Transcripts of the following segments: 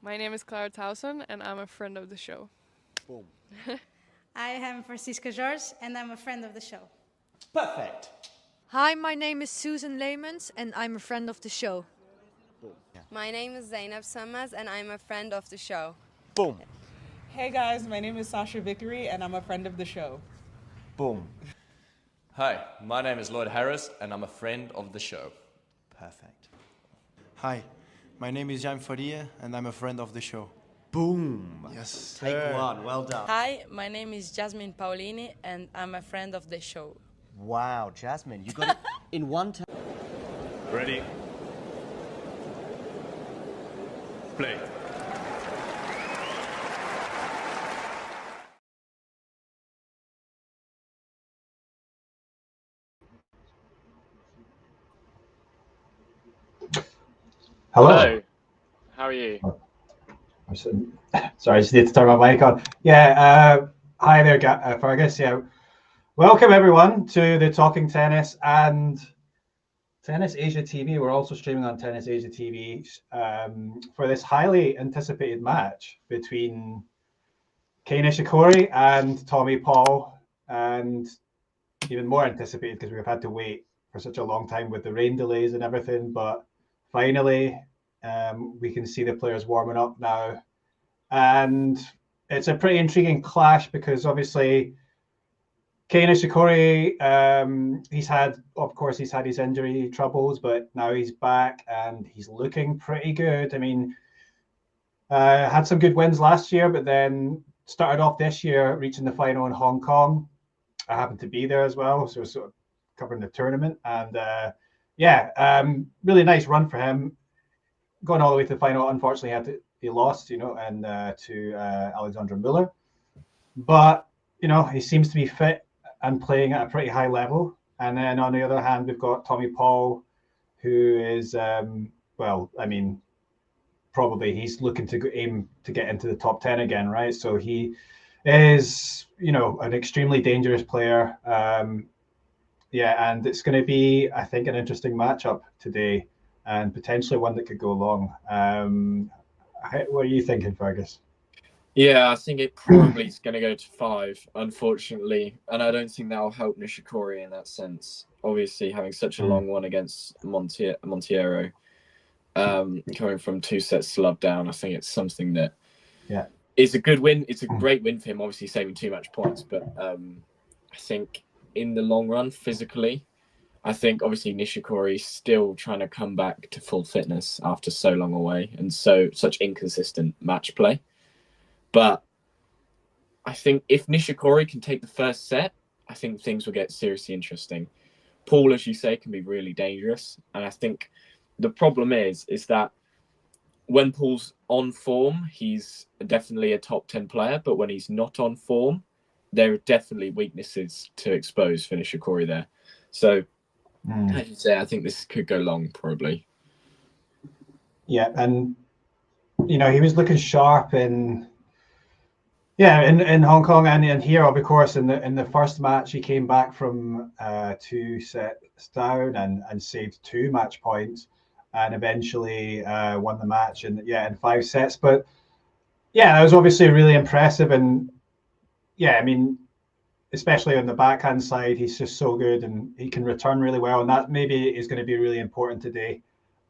My name is Clara Towson, and I'm a friend of the show. Boom. I am Francisca George, and I'm a friend of the show. Perfect. Hi, my name is Susan Leemans and I'm a friend of the show. Boom. Yeah. My name is Zainab Sammaz and I'm a friend of the show. Boom. Hey guys, my name is Sasha Vickery and I'm a friend of the show. Boom. Hi, my name is Lloyd Harris and I'm a friend of the show. Perfect. Hi, my name is Jan Faria and I'm a friend of the show. Boom. Yes. Take one. Well done. Hi, my name is Jasmine Paolini and I'm a friend of the show. Wow, Jasmine, you got it in one time. Ready? Play. Hello. How are you? Sorry, I just need to turn my mic on. Yeah, hi there, Fergus. Yeah, welcome everyone to the Talking Tennis and Tennis Asia TV. We're also streaming on Tennis Asia TV for this highly anticipated match between Kei Nishikori and Tommy Paul, and even more anticipated because we've had to wait for such a long time with the rain delays and everything. But finally, we can see the players warming up now. And it's a pretty intriguing clash because obviously Kei Nishikori, he's had his injury troubles, but now he's back and he's looking pretty good. I mean, had some good wins last year, but then started off this year reaching the final in Hong Kong. I happened to be there as well, so sort of covering the tournament. And really nice run for him. Going all the way to the final, unfortunately, he lost, and to Alexander Muller. But he seems to be fit and playing at a pretty high level. And then on the other hand, we've got Tommy Paul, who is probably he's looking to aim to get into the top 10 again, right? So he is, an extremely dangerous player. And it's going to be, I think, an interesting matchup today, and potentially one that could go long. What are you thinking, Fergus? Yeah, I think it probably is going to go to 5, unfortunately. And I don't think that will help Nishikori in that sense. Obviously, having such a long one against Monteiro, coming from 2 sets to love down, I think it's something that is a good win. It's a great win for him, obviously saving 2 match points. But I think in the long run, physically, I think obviously Nishikori is still trying to come back to full fitness after so long away and such inconsistent match play. But I think if Nishikori can take the first set, I think things will get seriously interesting. Paul, as you say, can be really dangerous. And I think the problem is that when Paul's on form, he's definitely a top 10 player. But when he's not on form, there are definitely weaknesses to expose for Nishikori there. So, as you say, I think this could go long, probably. Yeah, and he was looking sharp in Hong Kong and here, of course, in the first match he came back from 2 sets down and saved 2 match points, and eventually won the match in 5 sets. But that was obviously really impressive, and I mean, especially on the backhand side, he's just so good and he can return really well, and that maybe is going to be really important today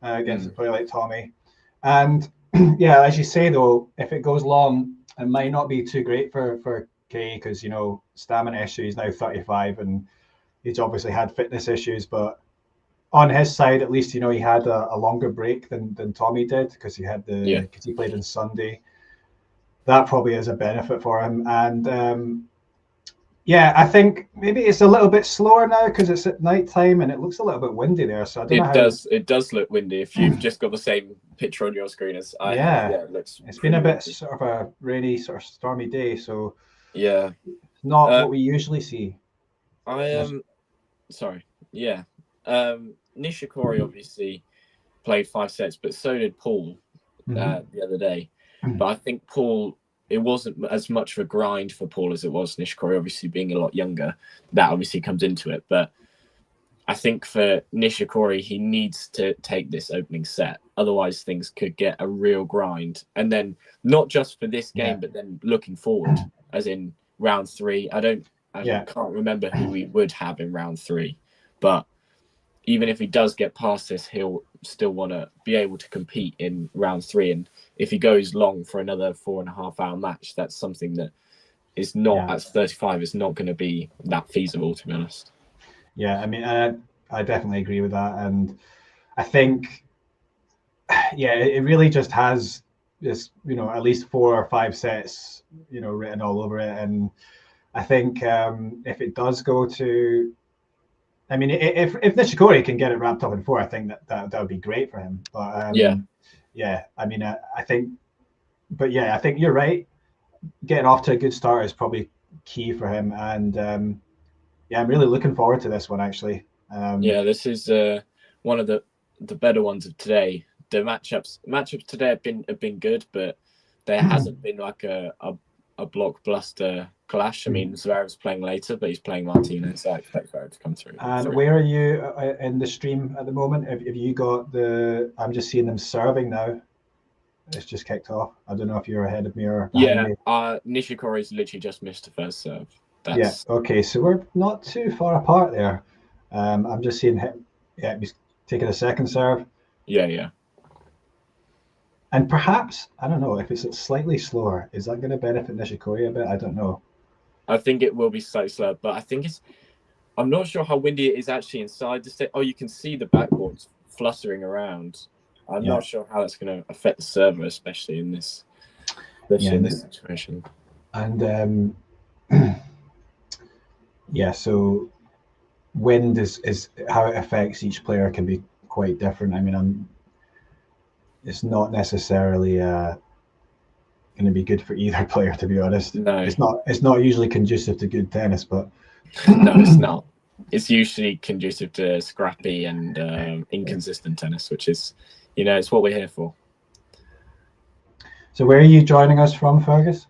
against a player like Tommy. And as you say though, if it goes long, it might not be too great for Kei because stamina issue. He's now 35 and he's obviously had fitness issues, but on his side at least, he had a longer break than Tommy did because he played on Sunday. That probably is a benefit for him. And I think maybe it's a little bit slower now because it's at night time and it looks a little bit windy there. So I don't know. It does look windy if you've just got the same picture on your screen as I have. Yeah, it's been a bit windy. Sort of a rainy, sort of stormy day. So it's not what we usually see. Nishikori obviously played 5 sets, but so did Paul the other day. But I think Paul, it wasn't as much of a grind for Paul as it was Nishikori, obviously being a lot younger. That obviously comes into it. But I think for Nishikori, he needs to take this opening set. Otherwise, things could get a real grind. And then not just for this game, but then looking forward, as in round 3. I can't remember who we would have in round 3. But even if he does get past this, he'll still want to be able to compete in round 3. And if he goes long for another 4.5-hour match, that's something that is not at 35. It's not going to be that feasible, to be honest. Yeah, I mean, I definitely agree with that, and I think, it really just has this, at least 4 or 5 sets, written all over it, and I think if it does go to, I mean, if Nishikori can get it wrapped up in 4, I think that would be great for him. But I mean, I think you're right. Getting off to a good start is probably key for him, and I'm really looking forward to this one, actually. This is one of the better ones of today. The matchups today have been good, but there hasn't been like a blockbuster clash. I mean, Zverev's playing later, but he's playing Martinez, so I expect Zverev to come through. And where are you in the stream at the moment? Have you got I'm just seeing them serving now. It's just kicked off. I don't know if you're ahead of me or behind me. Nishikori's literally just missed the first serve. Okay, so we're not too far apart there. I'm just seeing him. Yeah, he's taking a second serve. Yeah. And perhaps, I don't know, if it's slightly slower, is that going to benefit Nishikori a bit? I don't know. I think it will be slightly slower, but I'm not sure how windy it is actually inside the state. Oh, you can see the backboards fluttering around. I'm not sure how that's going to affect the server, especially in this situation. And so wind is how it affects each player can be quite different. I mean, it's not necessarily going to be good for either player, to be honest. No, it's not usually conducive to good tennis, but no, it's not. It's usually conducive to scrappy and inconsistent tennis, which is, it's what we're here for. So where are you joining us from, Fergus?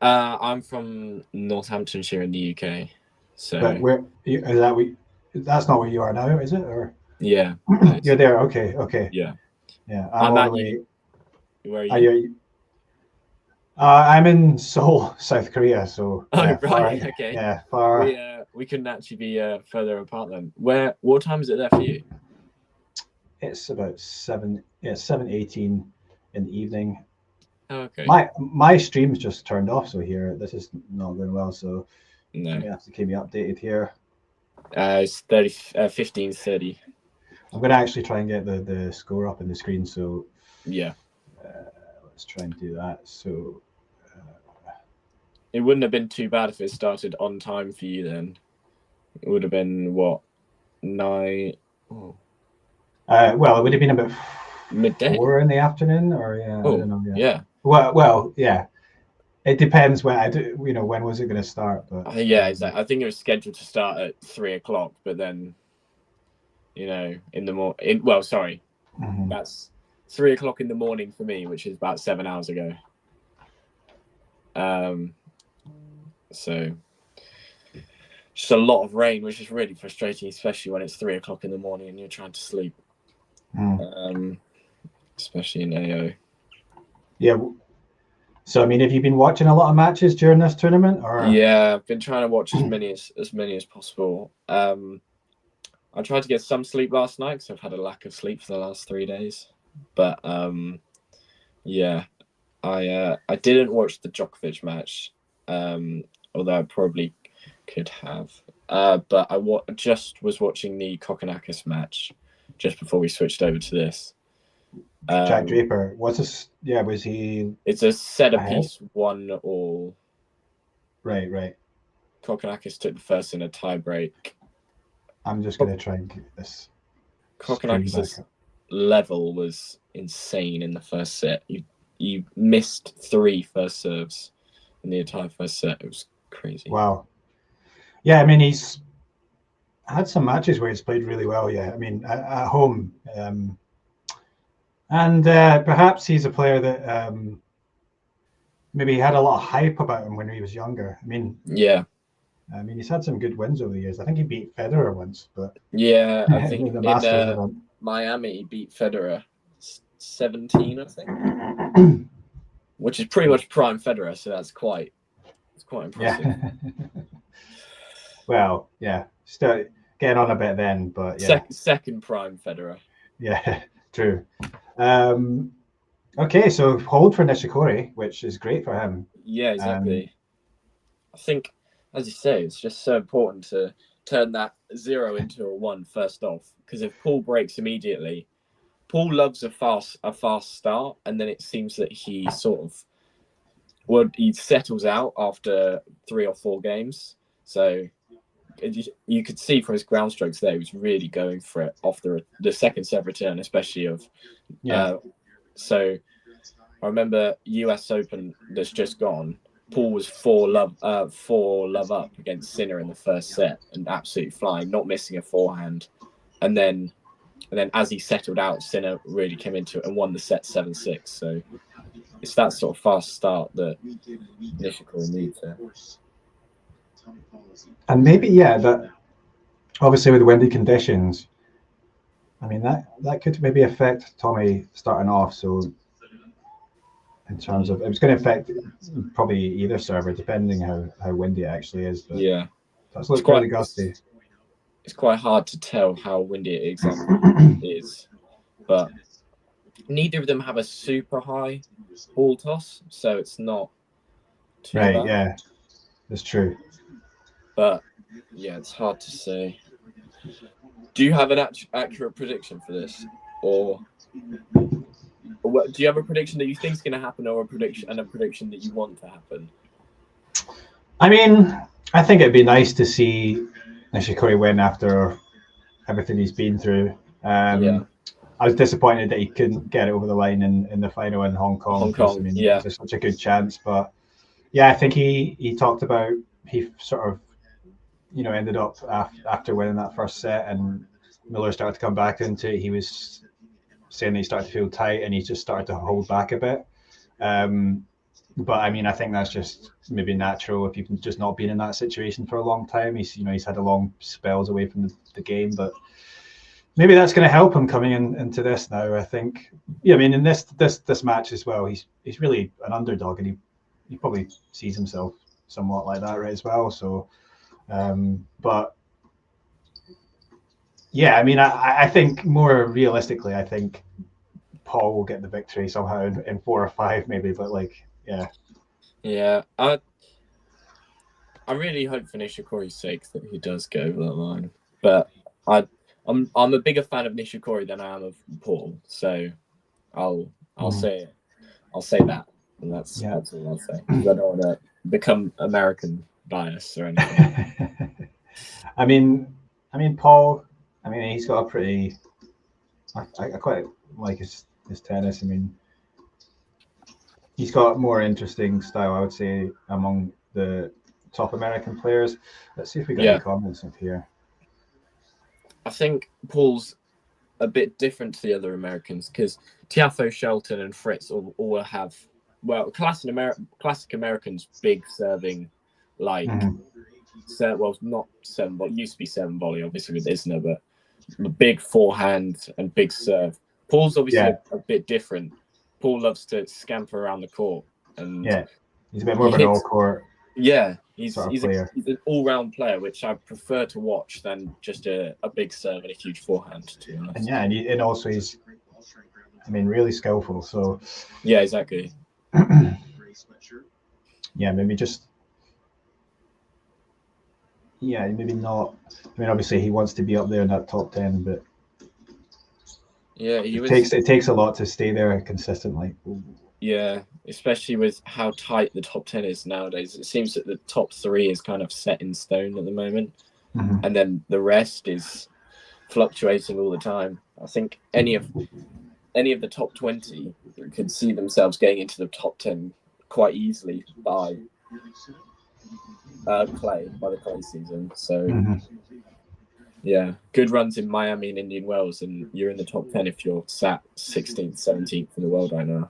I'm from Northamptonshire in the UK. So, but where is that? That's not where you are now, is it? Or yeah, you're there. Okay. Yeah. I'm all the way. Where are you? I'm in Seoul, South Korea. So right. Far, okay. Yeah, far. We couldn't actually be further apart then. What time is it there for you? It's about 7:18 in the evening. Oh, okay. My stream's just turned off, so here this is not going well. So you have to keep me updated here. It's 15:30. I'm going to actually try and get the score up in the screen. So let's try and do that. So it wouldn't have been too bad if it started on time for you then. It would have been what, 9? Oh. Well, it would have been about midday, 4 in the afternoon, or I don't know. Yeah. Well, yeah. It depends when I do. When was it going to start? But exactly. I think it was scheduled to start at 3 o'clock, but then, in the morning. Well, sorry, that's 3 o'clock in the morning for me, which is about 7 hours ago. So just a lot of rain, which is really frustrating, especially when it's 3 o'clock in the morning and you're trying to sleep. Especially in AO. Yeah. So I mean, have you been watching a lot of matches during this tournament, or? Yeah, I've been trying to watch as many as possible. I tried to get some sleep last night because I've had a lack of sleep for the last 3 days. But I didn't watch the Djokovic match, although I probably could have. But I just was watching the Kokkinakis match just before we switched over to this. Jack Draper, what's this? Yeah, was he? It's a set apiece, 1-1. Right. Kokkinakis took the first in a tiebreak. I'm just going to try and get this. Kokkinakis' level was insane in the first set. You missed 3 first serves in the entire first set. It was crazy. Wow. Yeah, I mean, he's had some matches where he's played really well. Yeah, I mean, at home. And perhaps he's a player that maybe had a lot of hype about him when he was younger. I mean, I mean, he's had some good wins over the years. I think he beat Federer once, but Yeah, I think the Masters in event. Miami he beat Federer 17, I think, which is pretty much prime Federer. So it's quite impressive. Yeah. Well, yeah, still getting on a bit then, but yeah. Second prime Federer. Yeah, true. Okay, so hold for Nishikori, which is great for him. Yeah, exactly. I think, as you say, it's just so important to turn that 0 into a 1 first off, because if Paul breaks immediately, Paul loves a fast start, and then it seems that he he settles out after 3 or 4 games. So you could see from his ground strokes there, he was really going for it off the second serve return, especially of. Yeah. So I remember US Open that's just gone. Paul was 4-love up against Sinner in the first set and absolutely flying, not missing a forehand, and then as he settled out, Sinner really came into it and won the set 7-6. So it's that sort of fast start that Nishikori needs there. And maybe, that obviously with windy conditions, I mean, that could maybe affect Tommy starting off. So in terms of, it was going to affect probably either server, depending how windy it actually is. But yeah, that's looks quite gusty. It's quite hard to tell how windy it exactly is, but neither of them have a super high ball toss, so it's not too bad. Yeah, that's true. But yeah, it's hard to say. Do you have an accurate prediction for this, or do you have a prediction that you think is going to happen, or a prediction that you want to happen? I mean, I think it'd be nice to see Nishikori win after everything he's been through. I was disappointed that he couldn't get it over the line in the final in Hong Kong. I mean, it was such a good chance, but yeah, I think he talked about he sort of ended up after winning that first set and Miller started to come back into it. He was saying that he started to feel tight and he just started to hold back a bit. But I mean, I think that's just maybe natural if you've just not been in that situation for a long time. He's had a long spells away from the game, but maybe that's going to help him coming into this now. I think, I mean, in this match as well, he's really an underdog, and he probably sees himself somewhat like that, right, as well. So, but yeah, I mean, I think more realistically, I think Paul will get the victory somehow in 4 or 5, maybe. But yeah. I really hope for Nishikori's sake that he does go over that line. But I'm a bigger fan of Nishikori than I am of Paul, so I'll say that, and that's all I'll say. I don't want to become American bias or anything. I mean, Paul. I mean, he's got a pretty. I quite like his tennis. I mean, he's got a more interesting style, I would say, among the top American players. Let's see if we got any comments up here. I think Paul's a bit different to the other Americans because Tiafoe, Shelton, and Fritz all have classic Americans, big serving, like not 7 volley, used to be 7 volley, obviously with Isner, but big forehand and big serve. Paul's obviously a bit different. Paul loves to scamper around the court, and he's a bit more of an all-court. Yeah, he's an all-round player, which I prefer to watch than just a big serve and a huge forehand, to be honest. And also he's, I mean, really skillful. So yeah, exactly. Maybe just maybe not. I mean, obviously he wants to be up there in that top 10, but it takes a lot to stay there consistently. Yeah, especially with how tight the top 10 is nowadays. It seems that the top 3 is kind of set in stone at the moment, and then the rest is fluctuating all the time. I think any of the top 20 could see themselves getting into the top 10 quite easily by the clay season. So yeah, good runs in Miami and Indian Wells, and you're in the top 10 if you're sat 16th, 17th in the world right now.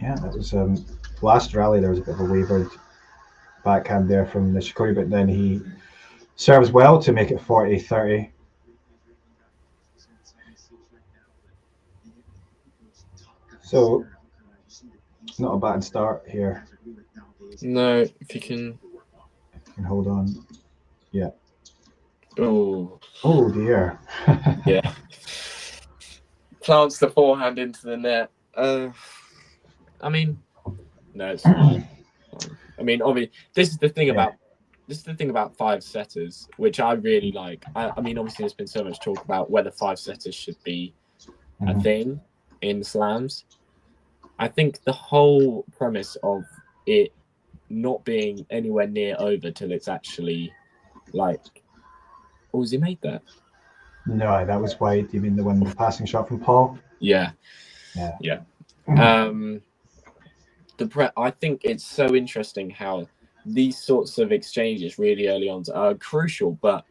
Yeah, that was last rally. There was a bit of a wavered backhand there from Nishikori, but then he serves well to make it 40-30. So, not a bad start here. No, if you can hold on. Yeah. Oh. Oh dear. Yeah. Plants the forehand into the net. I mean, no, it's fine. I mean, obviously, this is the thing about five setters, which I really like. I mean, obviously, there's been so much talk about whether five setters should be a thing in slams. I think the whole premise of it not being anywhere near over till it's actually like, oh, has he made that? No, that was wide. You mean the passing shot from Paul? Yeah. Yeah. I think it's so interesting how these sorts of exchanges really early on are crucial, but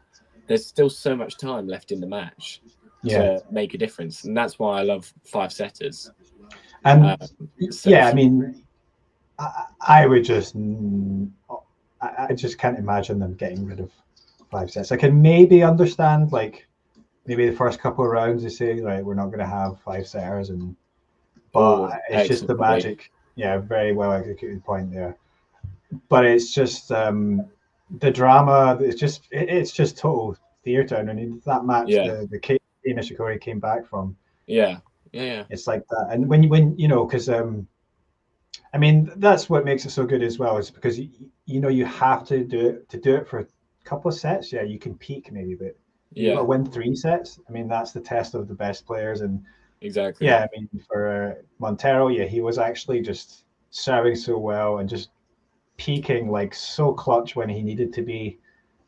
there's still so much time left in the match to make a difference, and that's why I love five setters. And I mean, I would just, I just can't imagine them getting rid of five sets. I can maybe understand, like, maybe the first couple of rounds they say, right, we're not going to have five setters, but it's just the magic. Yeah, very well executed point there. But it's just the drama. It's just total theatre. And I mean, that match, the Nishikori came back from. Yeah. It's like that, and when you know, because I mean, that's what makes it so good as well, is because you have to do it for a couple of sets. Yeah, you can peak maybe, but you got to win 3 sets. I mean, that's the test of the best players, and exactly. Yeah, I mean, for Montero, he was actually just serving so well and just peaking like so clutch when he needed to be,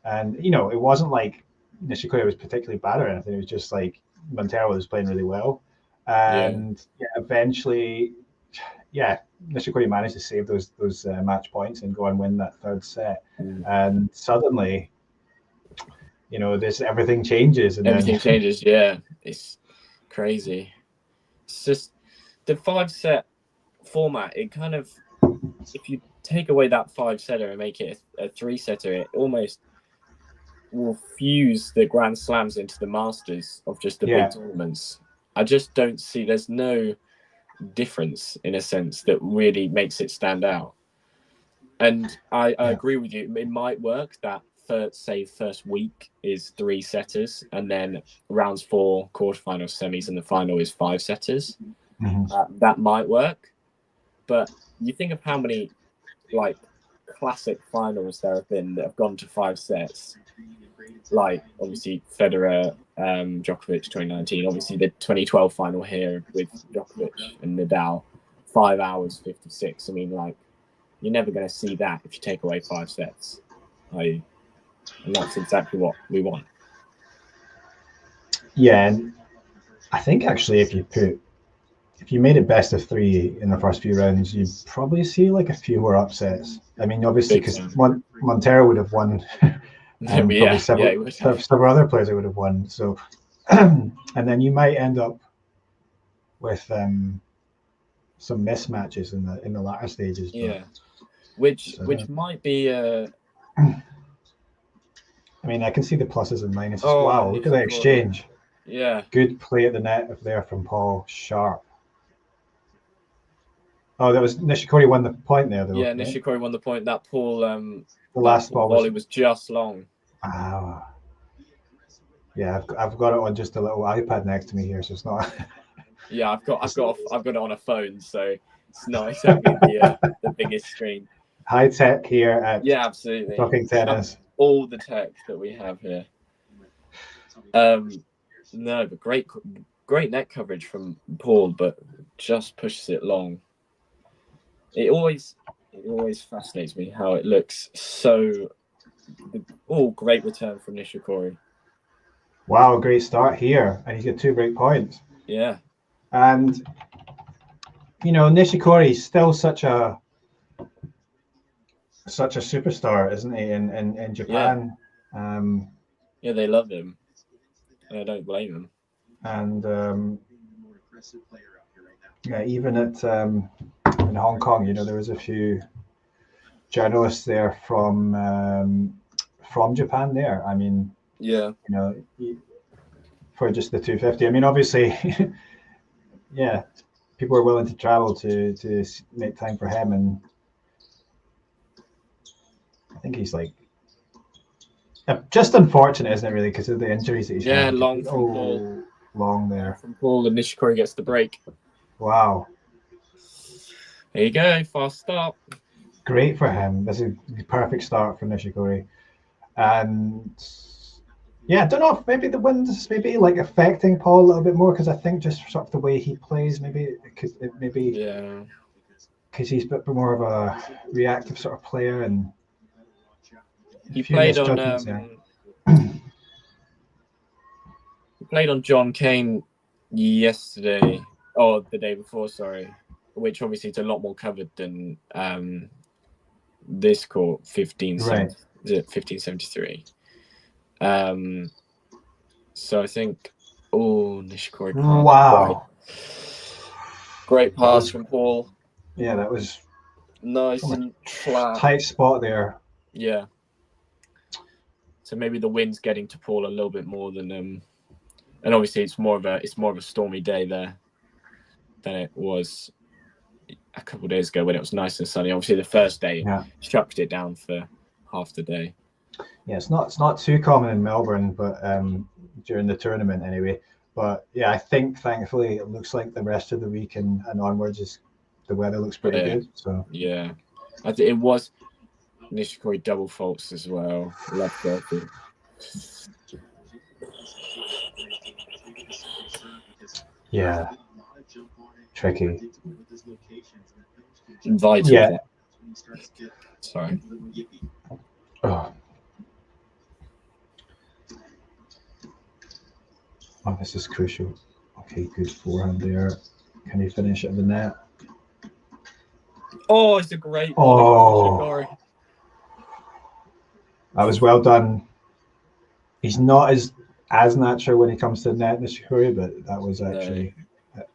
and it wasn't like Nishikori was particularly bad or anything. It was just like Montero was playing really well. And eventually, Nishikori managed to save those match points and go and win that third set. And suddenly, everything changes. And everything changes. Yeah, it's crazy. It's just the 5-set format. It kind of, if you take away that 5-setter and make it a 3-setter, it almost will fuse the Grand Slams into the Masters of just the big tournaments. I just don't see, there's no difference in a sense that really makes it stand out. And I agree with you. It might work that first week is 3 setters, and then rounds 4, quarterfinals, semis, and the final is 5 setters. That might work. But you think of how many like classic finals there have been that have gone to 5 sets. Like obviously Federer, Djokovic 2019, obviously the 2012 final here with Djokovic and Nadal, 5 hours 56. I mean, like, you're never going to see that if you take away 5 sets. And that's exactly what we want. Yeah, and I think actually if you made it best of 3 in the first few rounds, you'd probably see like a few more upsets. I mean, obviously, because Montero would have won, and probably several other players would have won. So, and then you might end up with some mismatches in the latter stages. Yeah, which might be. I mean, I can see the pluses and minuses. Wow, look at that exchange. Yeah. Good play at the net there from Paul. Sharp. Oh, that was Nishikori won the point there, though. Yeah, Nishikori won the point. That Paul, the last ball volley was just long. Wow. Yeah, I've got it on just a little iPad next to me here, so it's not. Yeah, I've got it on a phone, so it's not exactly the biggest screen. High tech here at absolutely. Talking Tennis. All the tech that we have here. No, but great net coverage from Paul, but just pushes it long. It always fascinates me how it looks so. Great return from Nishikori. Wow, great start here, and he's got 2 break points. Yeah, and Nishikori is still such a superstar, isn't he? In Japan. Yeah, they love him. I don't blame him. And even at in Hong Kong, you know, there was a few journalists there from Japan there. I mean, Yeah. you know, for just the 250. I mean, obviously, yeah, people are willing to travel to make time for him, and I think he's like just unfortunate, isn't it? Really, because of the injuries that he's had. Long from Paul. Long there from Paul, and Nishikori gets the break. Wow. There you go, fast start. Great for him. This is the perfect start for Nishikori. And yeah, I don't know if maybe the wind's maybe like affecting Paul a little bit more, because I think just sort of the way he plays, maybe because he's a bit more of a reactive sort of player, and he played on John Kane yesterday, or the day before, sorry, which obviously is a lot more covered than this court, 1573. So I think, Nishikori. Wow. Great pass from Paul. Yeah, that was nice and flat. Tight spot there. Yeah. So maybe the wind's getting to Paul a little bit more than and obviously it's more of a stormy day there than it was a couple of days ago when it was nice and sunny. Obviously the first day chucked it down for half the day. Yeah, it's not too common in Melbourne, but during the tournament anyway. But yeah, I think thankfully it looks like the rest of the week and onwards the weather looks pretty good. So yeah, I think it was Nishikori double faults as well. Left there. Yeah, tricky. Vital. Yeah. Sorry. Oh, this is crucial. Okay, good forehand there. Can he finish at the net? Oh, it's a great ball. That was well done. He's not as natural when he comes to the net, Nishikori, but that was actually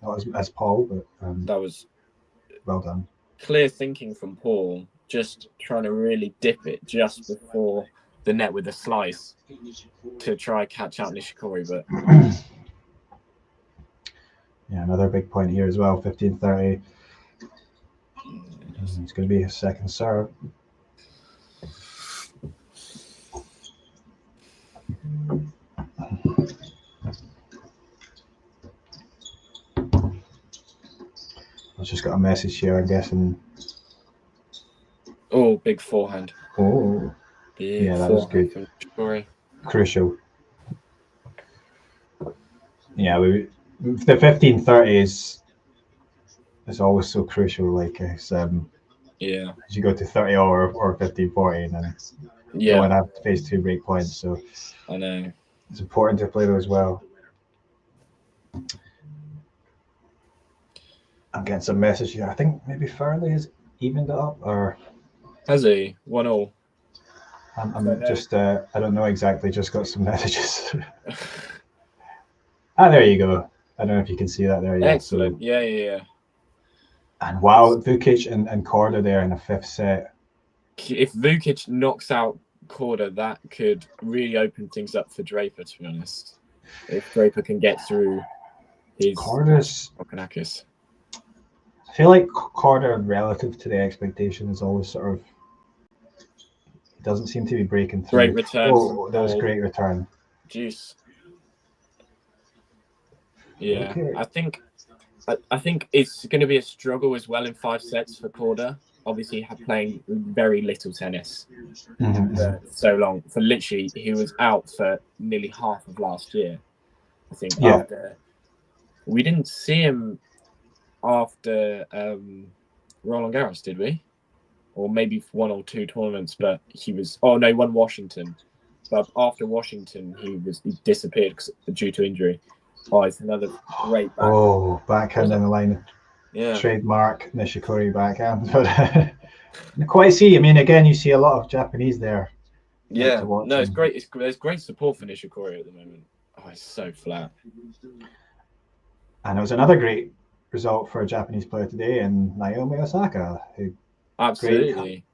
not as Paul, but that was well done. Clear thinking from Paul, just trying to really dip it just before the net with a slice to try catch out Nishikori, but yeah, another big point here as well. 15-30. It's going to be his second serve. I've just got a message here, I'm guessing. Oh, big forehand. Oh, yeah, that was good. Crucial. Yeah, the 15-30 is always so crucial. Like it's yeah, as you go to 30 or 15-40, and then you want to have phase 2 break points. So I know it's important to play those well. I'm getting some message here. I think maybe Farley has evened it up, or has he 1-1? I'm just I don't know exactly. Just got some messages. There you go. I don't know if you can see that there. Excellent. So, yeah. And wow, Vukic and Korda there in the 5th set. If Vukic knocks out Korda, that could really open things up for Draper, to be honest. If Draper can get through his Okanakis. I feel like Korda, relative to the expectation, is always sort of doesn't seem to be breaking through. Great return. Oh, that was a great return. Juice. Yeah, okay. I think it's going to be a struggle as well in 5 sets for Korda. Obviously, playing very little tennis for so long. For literally, he was out for nearly half of last year. I think after we didn't see him after Roland Garros, did we? Or maybe 1 or 2 tournaments, but he was. Oh no, he won Washington. But after Washington, he disappeared due to injury. Oh, it's another great backhand. Oh, backhand in the line. Yeah. Trademark Nishikori backhand. But quite see. I mean, again, you see a lot of Japanese there. Yeah. No, it's great. There's great support for Nishikori at the moment. Oh, it's so flat. And it was another great result for a Japanese player today in Naomi Osaka. Who, Absolutely.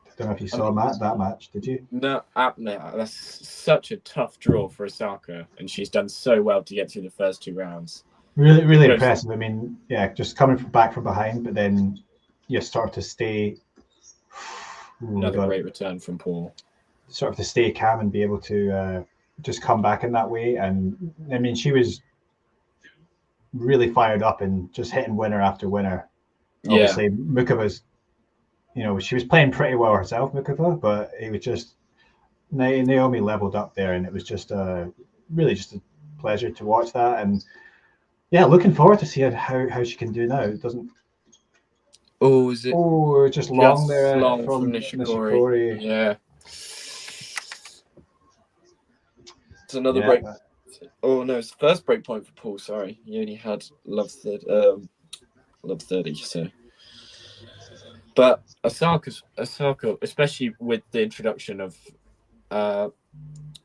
I don't know if you saw that match, did you? No, that's such a tough draw for Osaka, and she's done so well to get through the first 2 rounds. Really impressive. I mean, yeah, just coming back from behind, but then you start to stay. Another great return from Paul. Sort of to stay calm and be able to just come back in that way. And I mean, she was really fired up and just hitting winner after winner. Yeah. Obviously, Mukova's, she was playing pretty well herself, Mukova, but it was just Naomi leveled up there, and it was just really just a pleasure to watch that. And yeah, looking forward to see how she can do now. It doesn't. Oh, is it? Oh, just long there from Nishikori. Yeah. It's another break. Oh no, it's the first break point for Paul. Sorry, he only had love 30. So, but Osaka, especially with the introduction of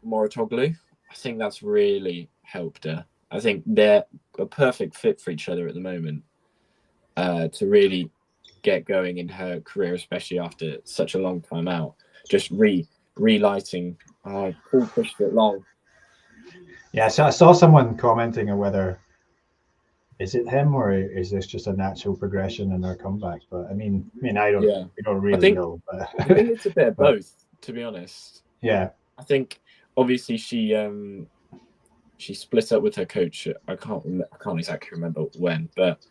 Moritoglu, I think that's really helped her. I think they're a perfect fit for each other at the moment to really get going in her career, especially after such a long time out. Just relighting. Paul pushed it long. Yeah, so I saw someone commenting on whether is it him or is this just a natural progression in their comeback. But I mean, we don't really know. But I think it's a bit of both, to be honest. Yeah, I think obviously she split up with her coach. I can't exactly remember when, but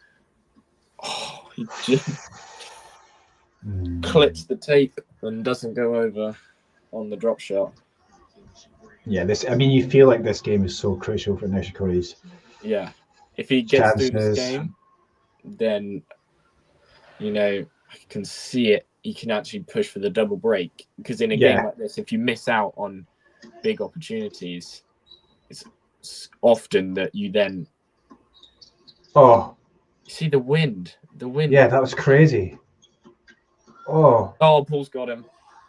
he just clips the tape and doesn't go over on the drop shot. Yeah, you feel like this game is so crucial for Nishikori's. Yeah, if he gets through this game, then I can see it. He can actually push for the double break, because in a game like this, if you miss out on big opportunities, it's often that you then see the wind. Yeah, that was crazy. Paul's got him.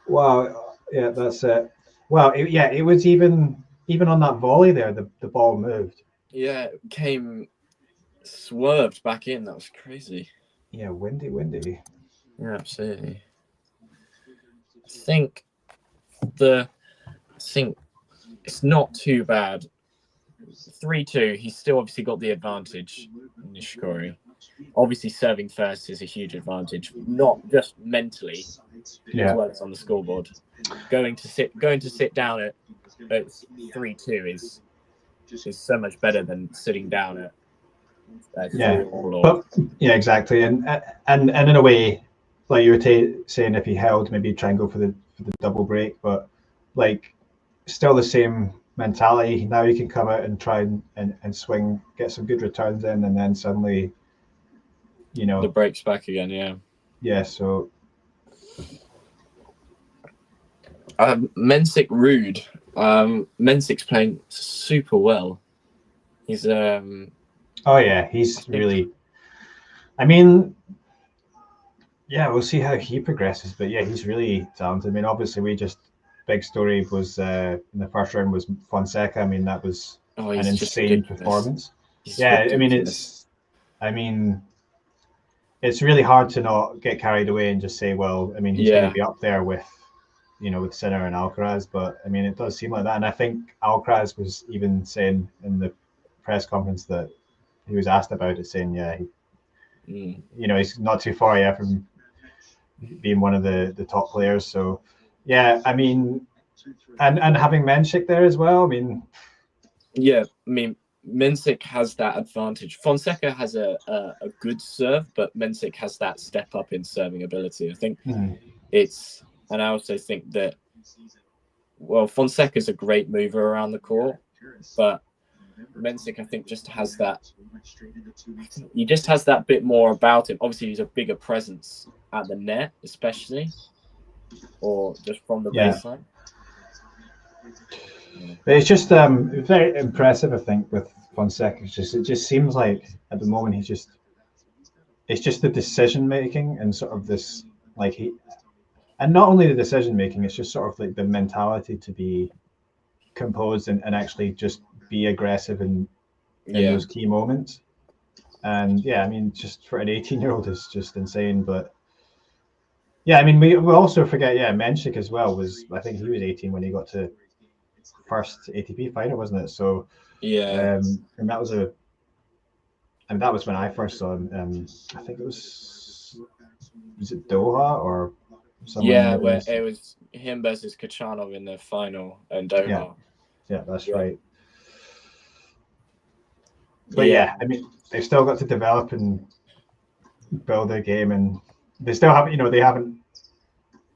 Wow. Yeah, that's it. Well, it was even on that volley there, the ball moved. Yeah, it swerved back in. That was crazy. Yeah, windy. Yeah, absolutely. I think it's not too bad. 3-2, he's still obviously got the advantage, Nishikori. Obviously, serving first is a huge advantage, not just mentally, as well as on the scoreboard. Going to sit down at 3-2 is so much better than sitting down at 4-all. Exactly, and in a way, like you were saying, if he held, maybe try and go for the double break, but like still the same mentality. Now you can come out and try and swing, get some good returns in, and then suddenly, the break's back again. Yeah. So Mensik Rude. Mensik's playing super well. He's he's really. I mean, we'll see how he progresses, but he's really talented. I mean, obviously, big story was in the first round was Fonseca. I mean, that was an insane performance. It's really hard to not get carried away and just say, well, I mean, he's going to be up there with, with Sinner and Alcaraz, but I mean, it does seem like that. And I think Alcaraz was even saying in the press conference that he was asked about it, saying, he's not too far from being one of the top players. So, I mean, and having Mensik there as well. I mean, Mensik has that advantage. Fonseca has a good serve, but Mensik has that step up in serving ability. I think and I also think that, Fonseca's a great mover around the court, but Mensik, I think, just has that. He just has that bit more about him. Obviously, he's a bigger presence at the net, especially, or just from the baseline. It's just very impressive, I think, with Fonseca. It just seems like at the moment it's just the decision making and sort of this and not only the decision making, it's just sort of like the mentality to be composed and actually just be aggressive in those key moments. And yeah, I mean, just for an 18-year-old is just insane. But yeah, I mean, we also forget, yeah, Menchik as well was, I think he was 18 when he got to first ATP final, wasn't it? So Yeah. and that was and that was when I first saw him. I think it was it Doha or somewhere in the Yeah, Middle where East? it was him versus Kachanov in the final in Yeah, Doha. yeah, that's Yeah. right. But yeah, I mean, they've still got to develop and build their game, and they still have, they haven't,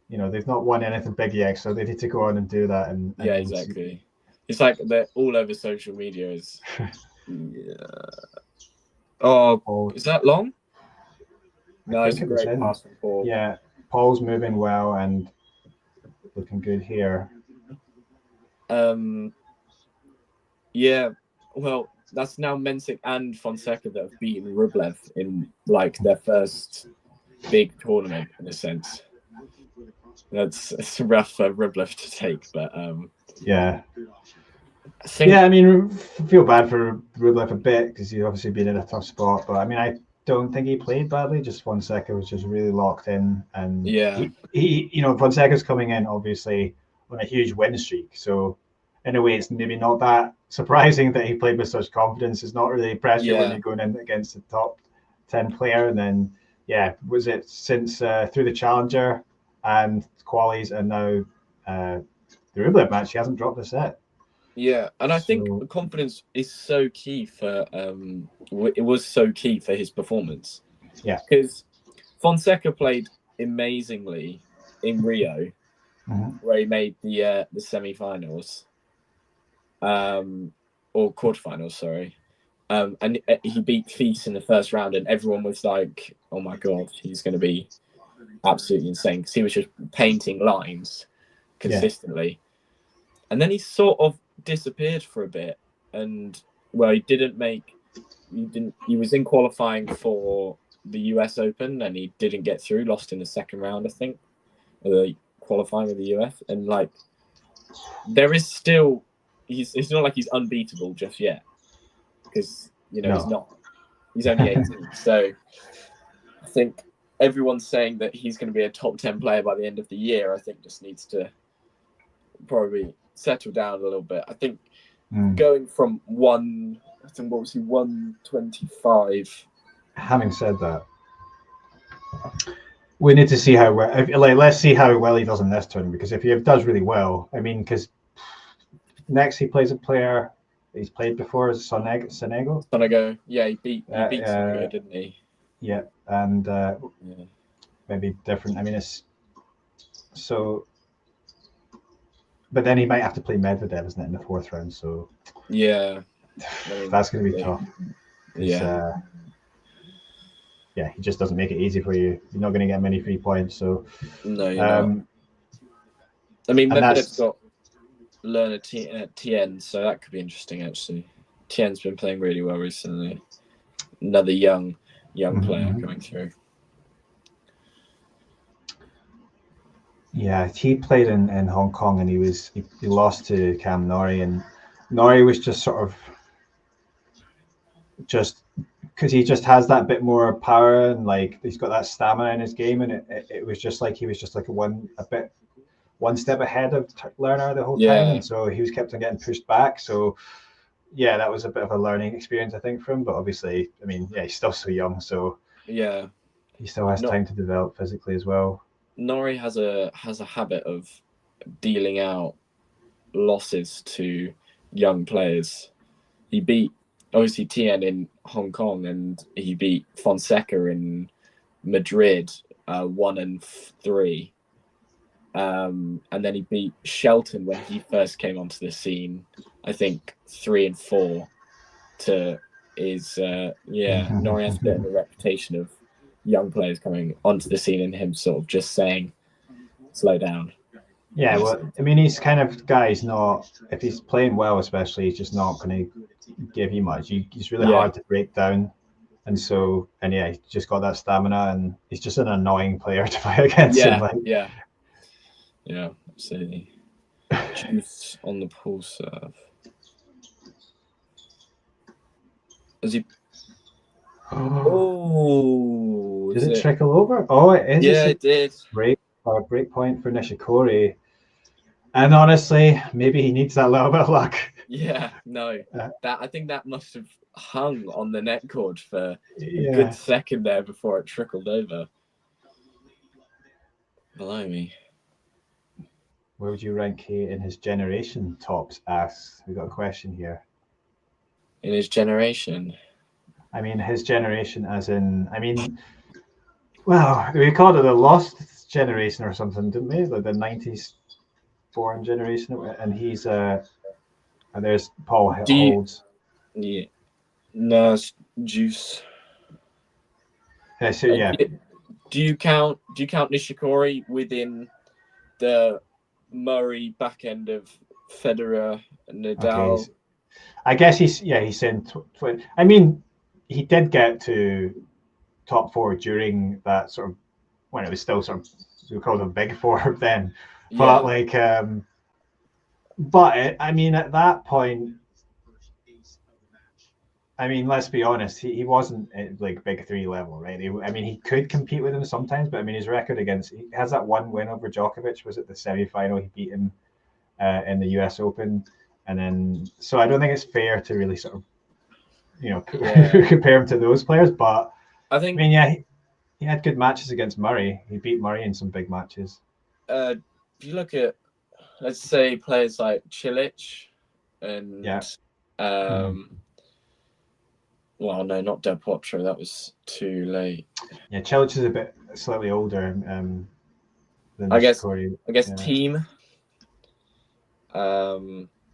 they've not won anything big yet, so they need to go on and do that. And Yeah, exactly. It's like they're all over social media. Is yeah. Oh, is that long? No, it's a great pass from Paul. Yeah, Paul's moving well and looking good here. Yeah, well, that's now Mensik and Fonseca that have beaten Rublev in like their first big tournament in a sense. It's rough for Rublev to take, but yeah. I think, yeah, I mean, feel bad for Rublev a bit because he's obviously been in a tough spot. But I mean, I don't think he played badly. Just Fonseca was just really locked in, and yeah, he Fonseca's coming in obviously on a huge win streak. So in a way, it's maybe not that surprising that he played with such confidence. It's not really pressure when you're going in against the top 10 player. And then, yeah, was it since through the Challenger and qualies and now the Rublev match, he hasn't dropped a set. Yeah, and I think confidence is so key for it was so key for his performance. Yeah, because Fonseca played amazingly in Rio, where he made the semi-finals, or quarterfinals, sorry, and he beat Feast in the first round, and everyone was like, "Oh my god, he's going to be absolutely insane," because he was just painting lines consistently, and then he sort of disappeared for a bit, and he was in qualifying for the US Open and he didn't get through, lost in the second round, I think, the qualifying with the US, and like there is still it's not like he's unbeatable just yet, because he's only 18. So I think everyone's saying that he's going to be a top 10 player by the end of the year. I think just needs to probably settle down a little bit. I think going from 125. Having said that, we need to see how well. Let's see how well he does in this tournament, because if he does really well, I mean, because next he plays a player he's played before, is Sonego. Sonego, yeah, he beat Sonego, didn't he? Yeah, and maybe different. I mean, it's so. But then he might have to play Medvedev, isn't it, in the fourth round? So yeah, that's going to be tough. Yeah, he just doesn't make it easy for you. You're not going to get many free points. So no, you're not. I mean, Medvedev's got Lerner Tien, so that could be interesting actually. Tien's been playing really well recently. Another young player coming through. Yeah, he played in Hong Kong and he lost to Cam Norrie, and Norrie was just sort of because he just has that bit more power and like he's got that stamina in his game, and it was just like he was just like one step ahead of Lerner the whole time, and so he was kept on getting pushed back. So yeah, that was a bit of a learning experience I think for him, but obviously, I mean, yeah, he's still so young, so yeah, he still has time to develop physically as well. Norrie has a habit of dealing out losses to young players. He beat obviously Tien in Hong Kong, and he beat Fonseca in Madrid 1-3. And then he beat Shelton when he first came onto the scene, I think 3-4 to his Norrie has a bit of a reputation of young players coming onto the scene and him sort of just saying, slow down. Yeah, well, I mean, he's kind of guy. He's not, if he's playing well, especially, he's just not going to give you much. He's really hard to break down, and he's just got that stamina, and he's just an annoying player to play against. Yeah, absolutely. Juice on the pull serve. Oh, Did it trickle over? Oh, it is. Yeah, it did. Break point for Nishikori. And honestly, maybe he needs that little bit of luck. Yeah, no. I think that must have hung on the net cord for Yeah. a good second there before it trickled over. Blimey. Where would you rank he in his generation? Tops asks. We got a question here. In his generation? I mean, his generation, as in, I mean, well, we called it the lost generation or something, didn't we? Like the 90s born generation. And he's, and there's Paul Holds. Yeah. No, Juice. So, yeah. Do you count Nishikori within the Murray back end of Federer and Nadal? Okay, I guess he's in. I mean, he did get to top four during that sort of when it was still sort of we called them Big Four then, but I mean at that point, I mean let's be honest, he wasn't at like Big Three level, right? I mean he could compete with him sometimes, but I mean his record he has that one win over Djokovic, was it the semi-final? He beat him in the US Open. And then, so I don't think it's fair to really sort of, compare him to those players. But I think, he had good matches against Murray. He beat Murray in some big matches. If you look at, let's say, players like Cilic and, well, no, not Del Potro. That was too late. Yeah, Cilic is a bit slightly older than I guess Nishikori. Team.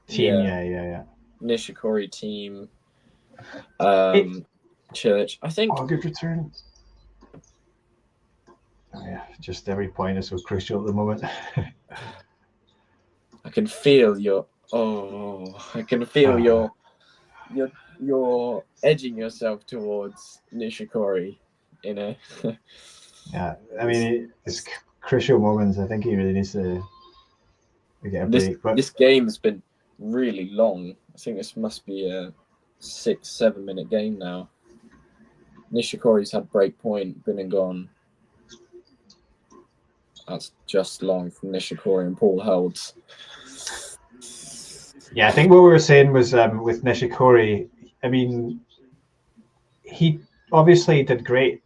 Yeah. Nishikori Team. Cilic. I think. Oh, good return. Oh, yeah, just every point is so crucial at the moment. I can feel your. I can feel you're edging yourself towards Nishikori in a. Yeah, I mean it's crucial moments. I think he really needs to get a break. But this game has been really long. I think this must be a 6-7 minute game now. Nishikori's had break point, been and gone. That's just long from Nishikori and Paul Holds. Yeah, I think what we were saying was with Nishikori, I mean, he obviously did great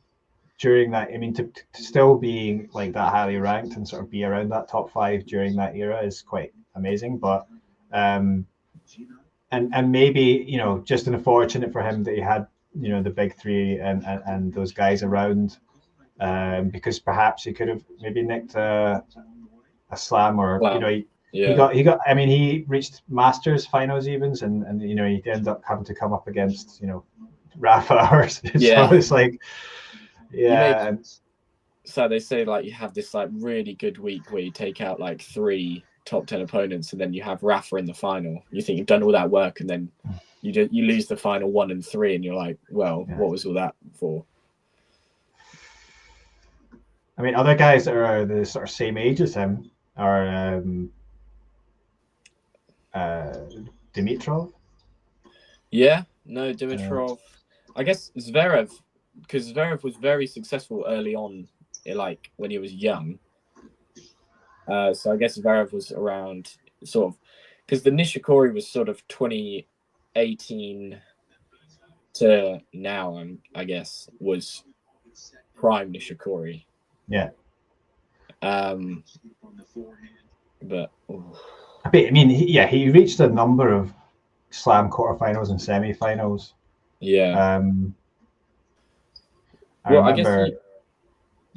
during that. I mean, to still be like that highly ranked and sort of be around that top 5 during that era is quite amazing. But and maybe just unfortunate for him that he had the Big Three and those guys around, because perhaps he could have maybe nicked a slam or he got. I mean, he reached Masters finals evens and he ended up having to come up against Rafa. So it's like so they say like you have this like really good week where you take out like 3 top 10 opponents and then you have Rafa in the final. You think you've done all that work and then you lose the final 1 and 3 and you're like, well, what was all that for? I mean, other guys that are the sort of same age as him are Dimitrov. Yeah, no, Dimitrov. I guess Zverev, because Zverev was very successful early on, like when he was young. So I guess Zverev was around sort of, because the Nishikori was sort of 2018 to now, I guess, was prime Nishikori. Yeah. But I mean, he reached a number of slam quarterfinals and semi-finals. Yeah. I remember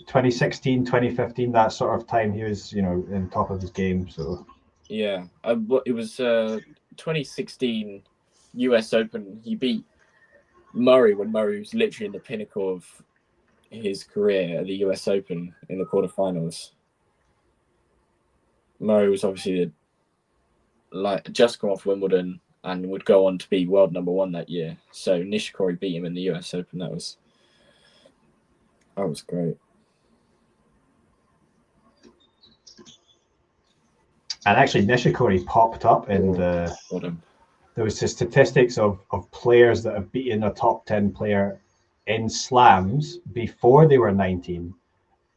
2016, 2015, that sort of time he was, in top of his game. So yeah, it was 2016 US Open. He beat Murray when Murray was literally in the pinnacle of his career at the US Open in the quarterfinals. Murray was obviously just come off Wimbledon and would go on to be world number 1 that year. So Nishikori beat him in the US Open. That was great. And actually, Nishikori popped up in there was the statistics of players that have beaten a top 10 player in slams before they were 19.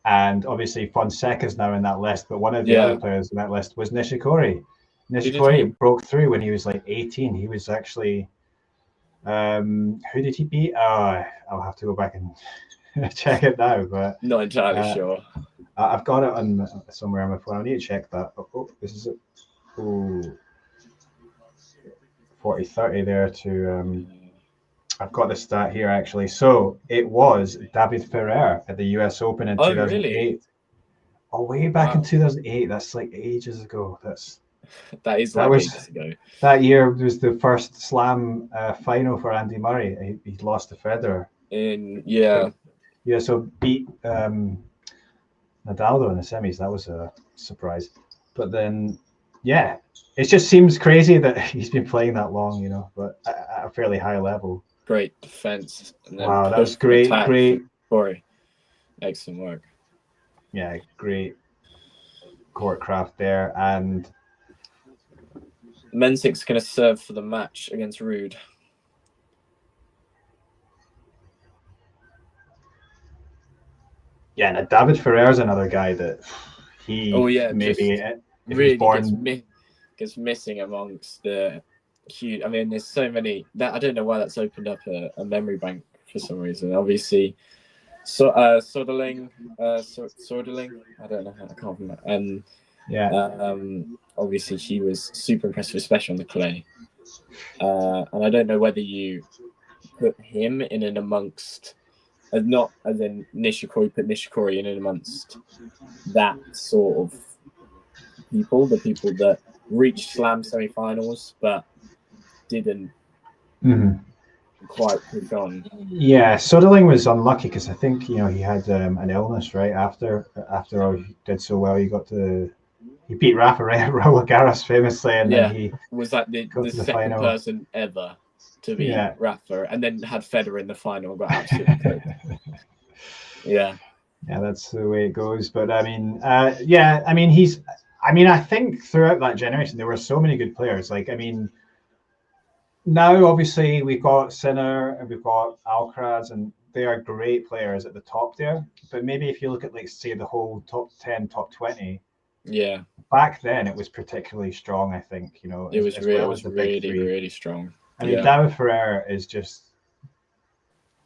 And obviously Fonseca's now in that list, but one of the other players in that list was Nishikori. Nishikori broke through when he was like 18. He was actually, who did he beat? Oh, I'll have to go back and check it now, but not entirely sure. I've got it on somewhere on my phone. I need to check that. This is it. 40-30 there to I've got the stat here actually. So it was David Ferrer at the US Open in 2008. Really? Oh, way back in 2008. That's like ages ago. That is ages ago. That year was the first Slam final for Andy Murray. He lost to Federer. So beat Nadal though in the semis. That was a surprise. But then, yeah, it just seems crazy that he's been playing that long, but at a fairly high level. Great defense. And then wow, that was great. Corey, excellent work. Yeah, great court craft there. And Mensic's going to serve for the match against Rude. Yeah, and David Ferrer's another guy that gets missing amongst the huge. I mean, there's so many that I don't know why that's opened up a memory bank for some reason. Obviously, Soderling, I don't know how I can't remember. And obviously he was super impressive, especially on the clay. And I don't know whether you put him in and amongst. Not as in Nishikori, put Nishikori in and amongst that sort of people, the people that reached Slam semi-finals but didn't quite push on. Yeah, Soderling was unlucky because I think he had an illness right after he did so well. He beat Raul Garros famously, and then he was like the second person ever to beat Rafa, and then had Federer in the final and got absolutely cooked. Yeah, that's the way it goes. But I mean, I think throughout that generation there were so many good players. Now obviously we've got Sinner and we've got Alcaraz, and they are great players at the top there. But maybe if you look at say the whole top 10, top 20, back then it was particularly strong. I think it was really strong. I mean, David Ferrer is just,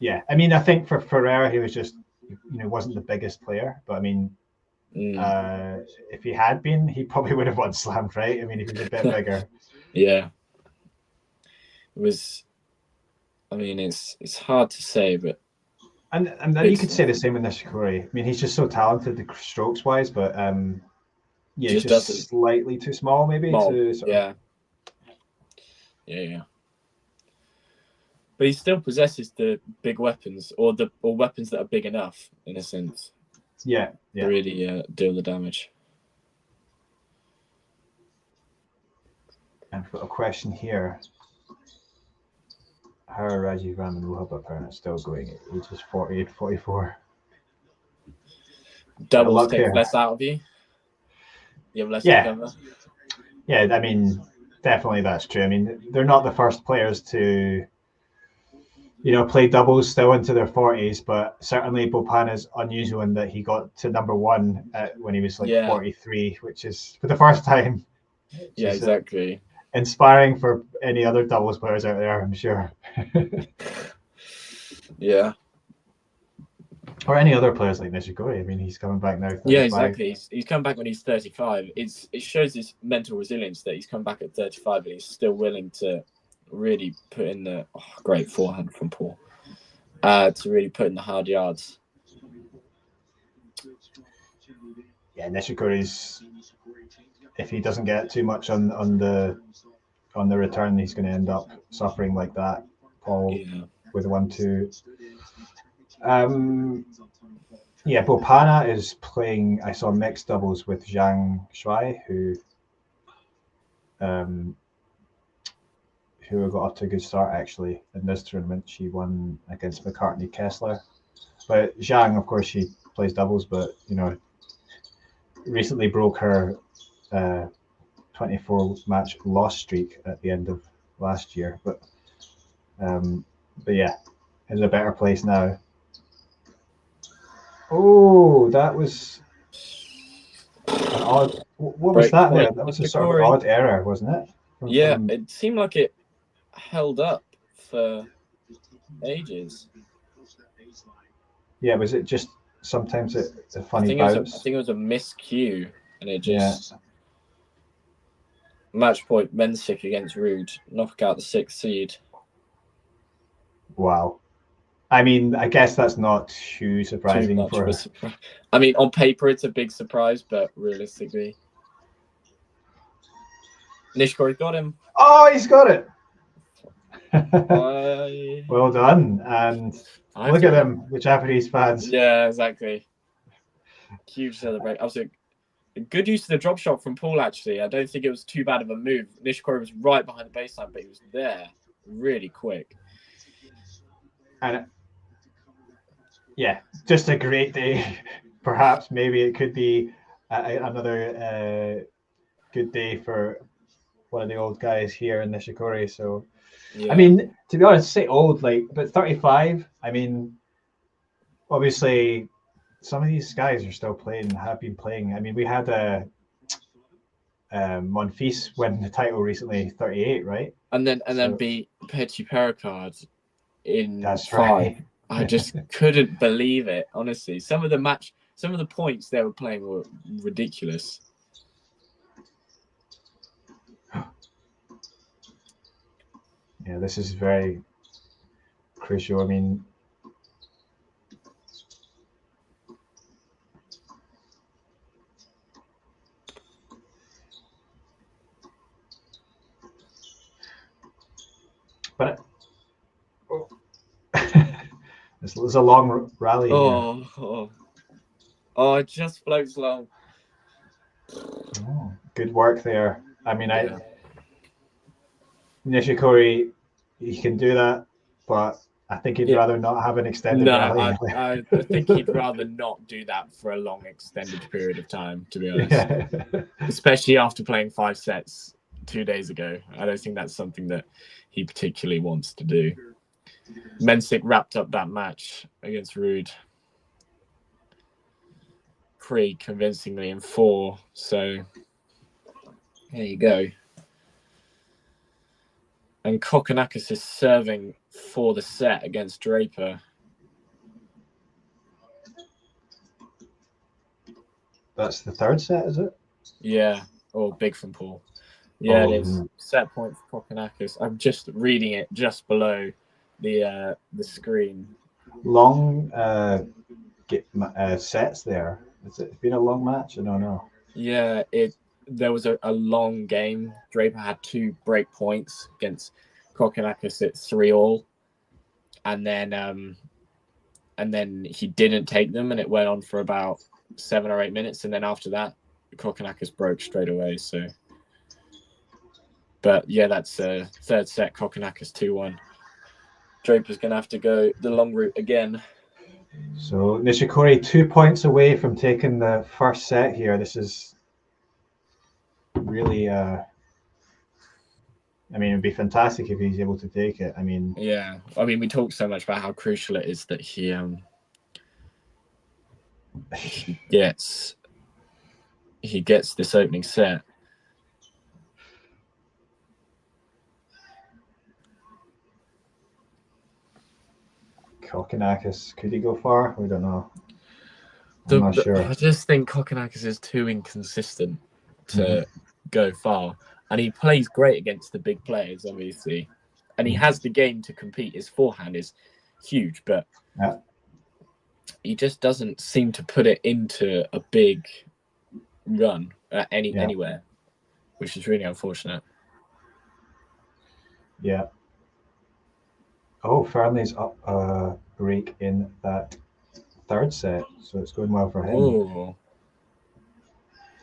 I mean, I think for Ferrer, he was just, wasn't the biggest player. But I mean, if he had been, he probably would have won slams, right? I mean, he was a bit bigger. Yeah. It was, I mean, it's hard to say, but. And then you could say the same with Nishikori. I mean, he's just so talented, the strokes wise, but just slightly too small, maybe. Yeah. But he still possesses the big weapons, or weapons that are big enough, in a sense. To really deal the damage. And I've got a question here. How are Rajiv Ram and Roha Bapparna still going at ages 48, 44? Doubles takes less out of you. You have less to cover. Yeah, I mean, definitely that's true. I mean, they're not the first players to play doubles still into their 40s, but certainly Bopana's unusual in that he got to number one when he was 43, which is for the first time. Yeah, exactly. Inspiring for any other doubles players out there, I'm sure. Yeah. Or any other players like Nishikori. I mean, he's coming back now. 35. Yeah, exactly. He's come back when he's 35. It shows his mental resilience that he's come back at 35 and he's still willing to really put in the great forehand from Paul. To really put in the hard yards. Yeah, Nishikori's, if he doesn't get too much on the return, he's going to end up suffering like that. Paul with 1-2. Bopana is playing. I saw mixed doubles with Zhang Shuai, who got off to a good start actually in this tournament. She won against McCartney Kessler, but Zhang, of course, she plays doubles, but recently broke her 24 match loss streak at the end of last year. But yeah, is a better place now. Oh, that was an odd. What was Break that there? point, That was a sort of Nishikori. odd error, wasn't it? Yeah, it seemed like it held up for ages. Yeah, was it just sometimes it's a funny I think bounce? it was a miscue, and it just match point Mensik against Rude, knock out the 6th seed. Wow. I mean, I guess that's not too surprising Too much for. of a surprise. I mean, on paper it's a big surprise, but realistically, Nishikori got him. Oh, he's got it. Well done. And look at them, the Japanese fans. Yeah, exactly. Huge celebration. Absolutely. Good use of the drop shot from Paul, actually. I don't think it was too bad of a move. Nishikori was right behind the baseline, but he was there really quick. And yeah, just a great day. Perhaps maybe it could be another good day for one of the old guys here in Nishikori. So, yeah. I mean, to be honest, say old, like, but 35. I mean, obviously, some of these guys are still playing, have been playing. I mean, we had Monfils win the title recently, 38, right? And then beat Petit Pericard in that's 5. Right. I just couldn't believe it, honestly. Some of the points they were playing were ridiculous. Yeah, this is very crucial. I mean, but this was a long rally. It just floats long. Oh, good work there. I mean, Nishikori, he can do that, but I think he'd rather not have an extended rally. I think he'd rather not do that for a long extended period of time, to be honest. Yeah. Especially after playing 5 sets 2 days ago. I don't think that's something that he particularly wants to do. Mensik wrapped up that match against Rude pretty convincingly in 4. So there you go. And Kokkinakis is serving for the set against Draper. That's the 3rd set, is it? Yeah. Oh, big from Paul. Yeah, it is. Set point for Kokkinakis. I'm just reading it just below the screen. Long sets there. Has it been a long match? I don't know. Yeah, there was a long game. Draper had 2 break points against Kokkinakis at 3-all, and then he didn't take them, and it went on for about 7 or 8 minutes, and then after that, Kokkinakis broke straight away. So, but yeah, that's 3rd set. Kokkinakis 2-1. Draper's gonna have to go the long route again. So Nishikori 2 points away from taking the 1st set here. This is really, I mean, it'd be fantastic if he's able to take it. I mean, yeah. I mean, we talked so much about how crucial it is that he gets this opening set. Kokkinakis, could he go far? We don't know. I'm not sure. I just think Kokkinakis is too inconsistent to go far. And he plays great against the big players, obviously. And he has the game to compete. His forehand is huge, but he just doesn't seem to put it into a big run anywhere, which is really unfortunate. Yeah. Oh, Fernley's up a break in that 3rd set, so it's going well for him. Ooh.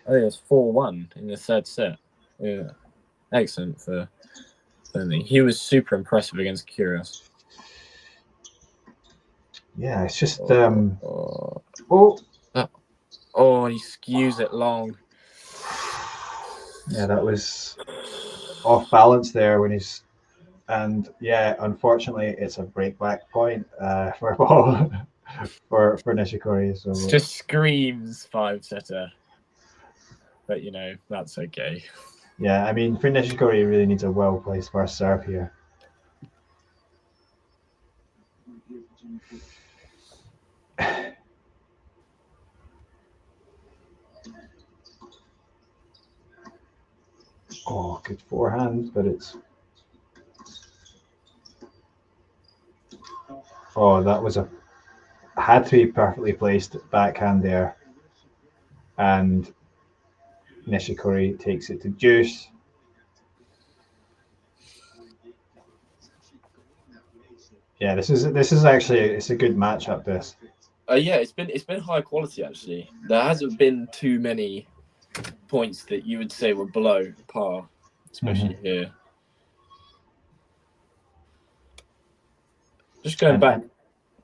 I think it's 4-1 in the 3rd set. Yeah, excellent for Fernley. He was super impressive against Kyrgios. Yeah, it's just he skews it long. Yeah, that was off balance there when he's and yeah, unfortunately, it's a breakback point for ball for Nishikori. So It just screams 5-setter, but you know that's okay. yeah, I mean, for Nishikori, he really needs a well-placed first serve here. Oh, good forehand, but it's... Oh, that was had to be perfectly placed backhand there. And Nishikori takes it to deuce. Yeah, this is actually it's a good matchup. This. Yeah, it's been high quality actually. There hasn't been too many points that you would say were below par, especially here. Just going back.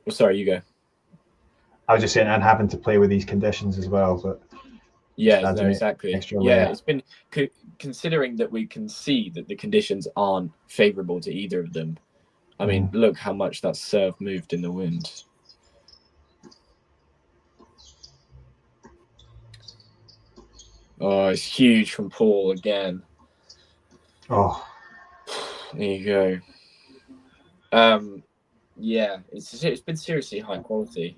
Oh, sorry, you go. I was just saying, and having to play with these conditions as well, but yeah, no, exactly. Extra yeah, layer. It's been considering that we can see that the conditions aren't favourable to either of them. I mean, look how much that serve moved in the wind. Oh, it's huge from Paul again. Oh, there you go. Yeah, it's been seriously high quality.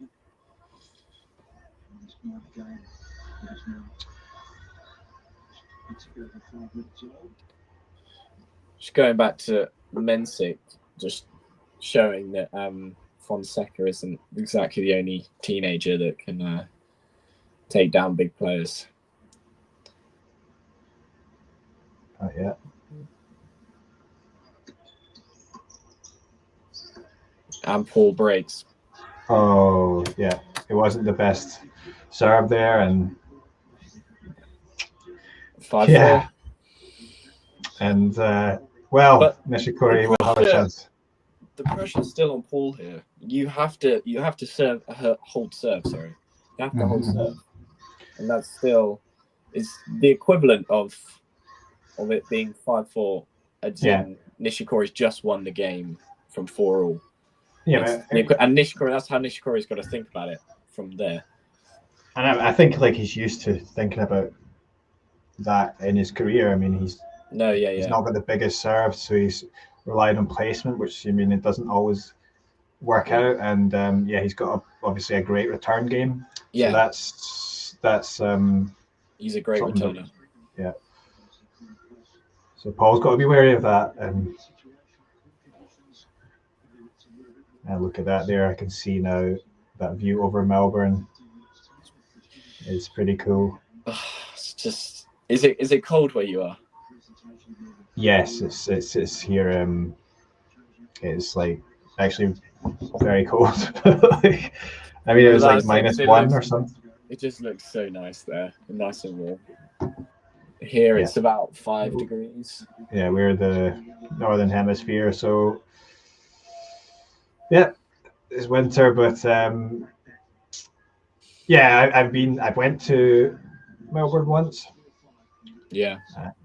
Just going back to Mensick, just showing that Fonseca isn't exactly the only teenager that can take down big players. Yeah. And Paul breaks. Oh, yeah. It wasn't the best serve there, and 5-4. Yeah. And well, Nishikori will have a chance. The pressure's still on Paul here. You have to serve hold serve. Sorry, you have to hold serve, and that's still is the equivalent of it being 5-4. Nishikori's just won the game from 4-all. Yeah, and Nishikori. That's how Nishikori's got to think about it from there. And I think like he's used to thinking about that in his career. I mean, he's not got the biggest serve, so he's relied on placement, which I mean it doesn't always work out. And he's got obviously a great return game. Yeah, so that's he's a great returner. Yeah. So Paul's got to be wary of that. And look at that there. I can see now that view over Melbourne. It's pretty cool. It's just is it cold where you are? Yes, it's here. It's like actually very cold. I mean, it was like -1 or something. It just looks so nice there, nice and warm. Here it's about 5 degrees. Yeah, we're the northern hemisphere, so yeah, it's winter. But I went to Melbourne once. Yeah,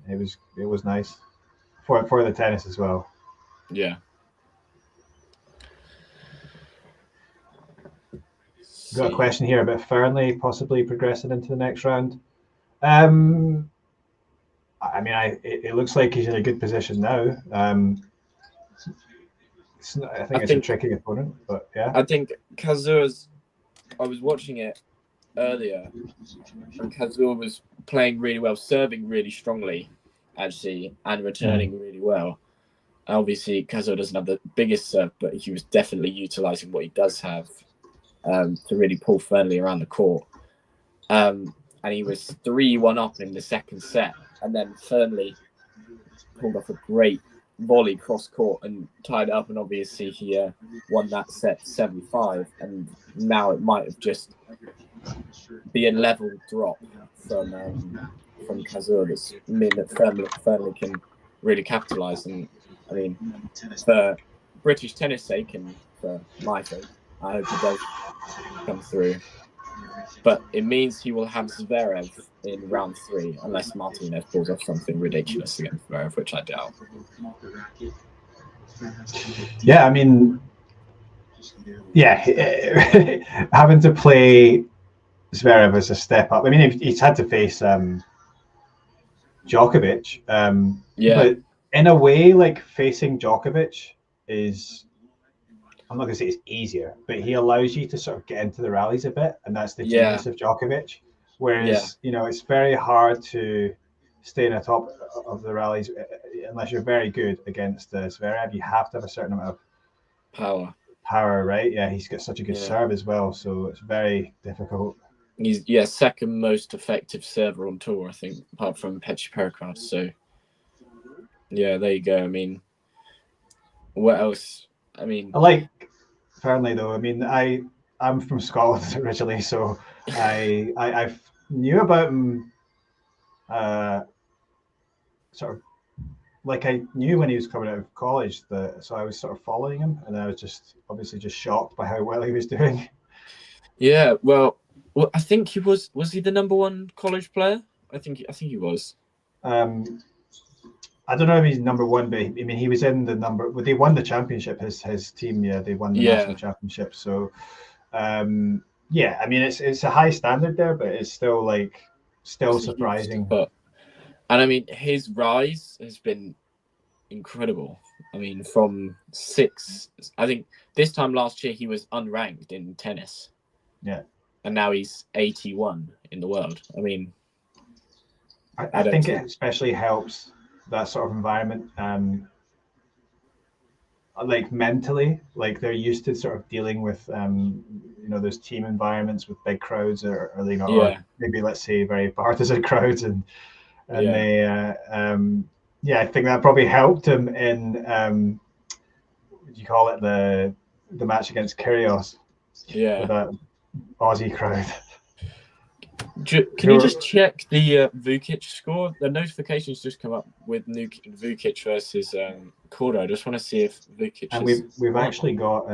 it was nice for the tennis as well. Yeah. Got a question here about Fernley possibly progressing into the next round. I mean, it looks like he's in a good position now. I think it's a tricky opponent, but yeah. I think Kazua's. I was watching it earlier, and Kazuo was playing really well, serving really strongly, actually, and returning really well. Obviously, Kazuo doesn't have the biggest serve, but he was definitely utilizing what he does have to really pull Fernley around the court. And he was 3-1 up in the second set, and then Fernley pulled off a great volley cross court and tied it up, and obviously he won that set 7-5, and now it might have just be a level drop from Kazuo that's mean that Fernley can really capitalise. And I mean, for British tennis sake and for my sake, I hope he does come through. But it means he will have Zverev in round 3, unless Martinez pulls off something ridiculous against Zverev, which I doubt. Yeah, I mean, yeah, having to play Zverev is a step up. I mean, he's had to face Djokovic, but in a way, like facing Djokovic is, I'm not going to say it's easier, but he allows you to sort of get into the rallies a bit, and that's the genius of Djokovic. Whereas, you know, it's very hard to stay in the top of the rallies unless you're very good against Zverev. You have to have a certain amount of power, right? Yeah, he's got such a good serve as well, so it's very difficult. He's second most effective server on tour, I think, apart from Petr Pericard. So yeah, there you go. I mean, what else? I mean, I like Fernley though. I mean, I'm from Scotland originally, so I knew about him sort of like I knew when he was coming out of college, so I was sort of following him, and I was just obviously just shocked by how well he was doing. Yeah, well, I think he was he the #1 college player? I think he was. I don't know if he's #1, but I mean he was in the number. Well, they won the championship. His team, they won the national championship. So, yeah, I mean it's a high standard there, but it's still surprising. And I mean his rise has been incredible. I mean from 6, I think this time last year he was unranked in tennis. Yeah, and now he's 81 in the world. I mean, I think it especially helps that sort of environment, like mentally, like they're used to sort of dealing with, those team environments with big crowds, or or maybe let's say very partisan crowds, and they, I think that probably helped him in, what do you call it, the match against Kyrgios, with that Aussie crowd. Can you just check the Vukic score? The notifications just come up with Vukic versus Korda. I just want to see if Vukic. And we've actually got.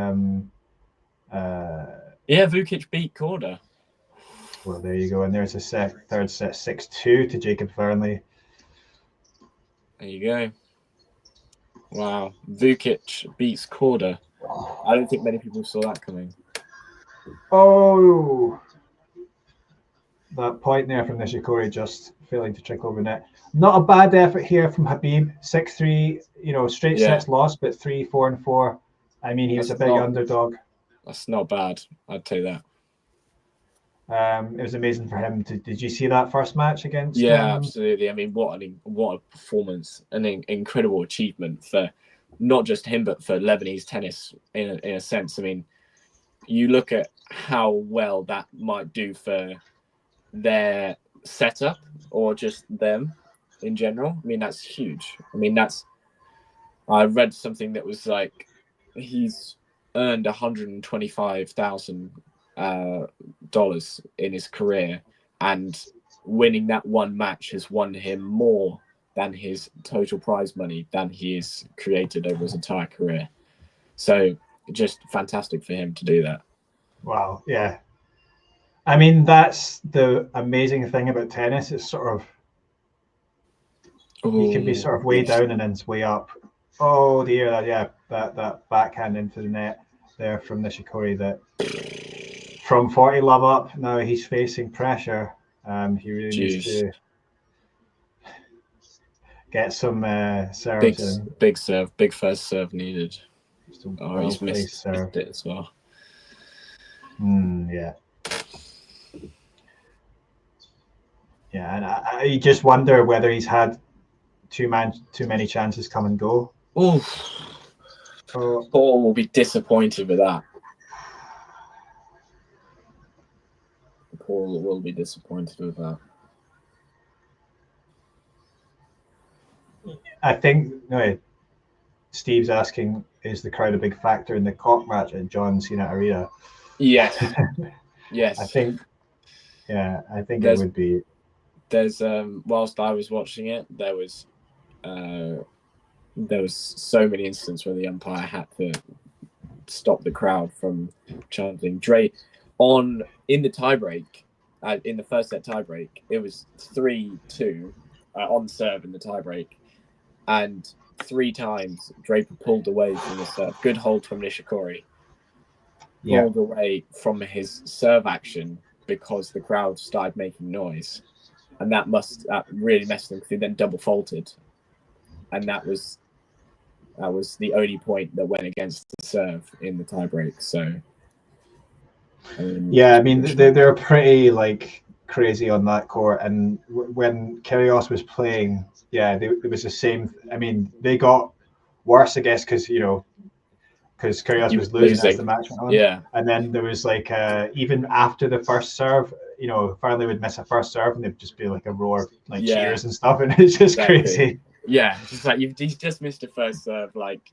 Vukic beat Korda. Well, there you go, and there's a third set 6-2 to Jacob Fernley. There you go. Wow, Vukic beats Korda. I don't think many people saw that coming. Oh, that point there from Nishikori just failing to trickle over net. Not a bad effort here from Habib. 6-3, straight sets lost, but 3, 4, and 4. I mean, he was a big underdog. That's not bad. I'd say that. It was amazing for him. Did you see that first match against? Yeah, absolutely. I mean, what a performance, an incredible achievement for not just him, but for Lebanese tennis in a sense. I mean, you look at how well that might do for their setup or just them in general. I mean, that's huge. I mean, I read something that was like he's earned $125,000 in his career, and winning that one match has won him more than his total prize money than he has created over his entire career. So just fantastic for him to do that. Wow. Yeah. I mean, that's the amazing thing about tennis. It's sort of, you can be sort of way down and then it's way up. Oh dear, that backhand into the net there from Nishikori, that from 40 love up, now he's facing pressure. He really needs to get some serves. Big serve, big first serve needed. He's missed it as well. Yeah. Yeah, and I just wonder whether he's had too many chances come and go. Paul will be disappointed with that. Paul will be disappointed with that. I think Steve's asking, is the crowd a big factor in the cock match at John Cena Arena? Yes. Yes. I think it would be. There's whilst I was watching it, there was so many instances where the umpire had to stop the crowd from chanting Dre in the tiebreak. In the first set tiebreak, it was 3-2 on serve in the tiebreak, and 3 times Draper pulled away from the serve. Good hold from Nishikori. Yeah. Pulled away from his serve action because the crowd started making noise, and that really messed him because he then double faulted, and that was the only point that went against the serve in the tiebreak. So yeah, I mean they're pretty like crazy on that court, and when Kyrgios was playing, yeah, it was the same. I mean, they got worse, I guess, because Kyrgios was losing as the match went on. Yeah, and then there was like even after the first serve, Fernley would miss a first serve, and there'd just be like a roar of like cheers and stuff, and it's just crazy. Yeah, just like he's just missed a first serve. Like,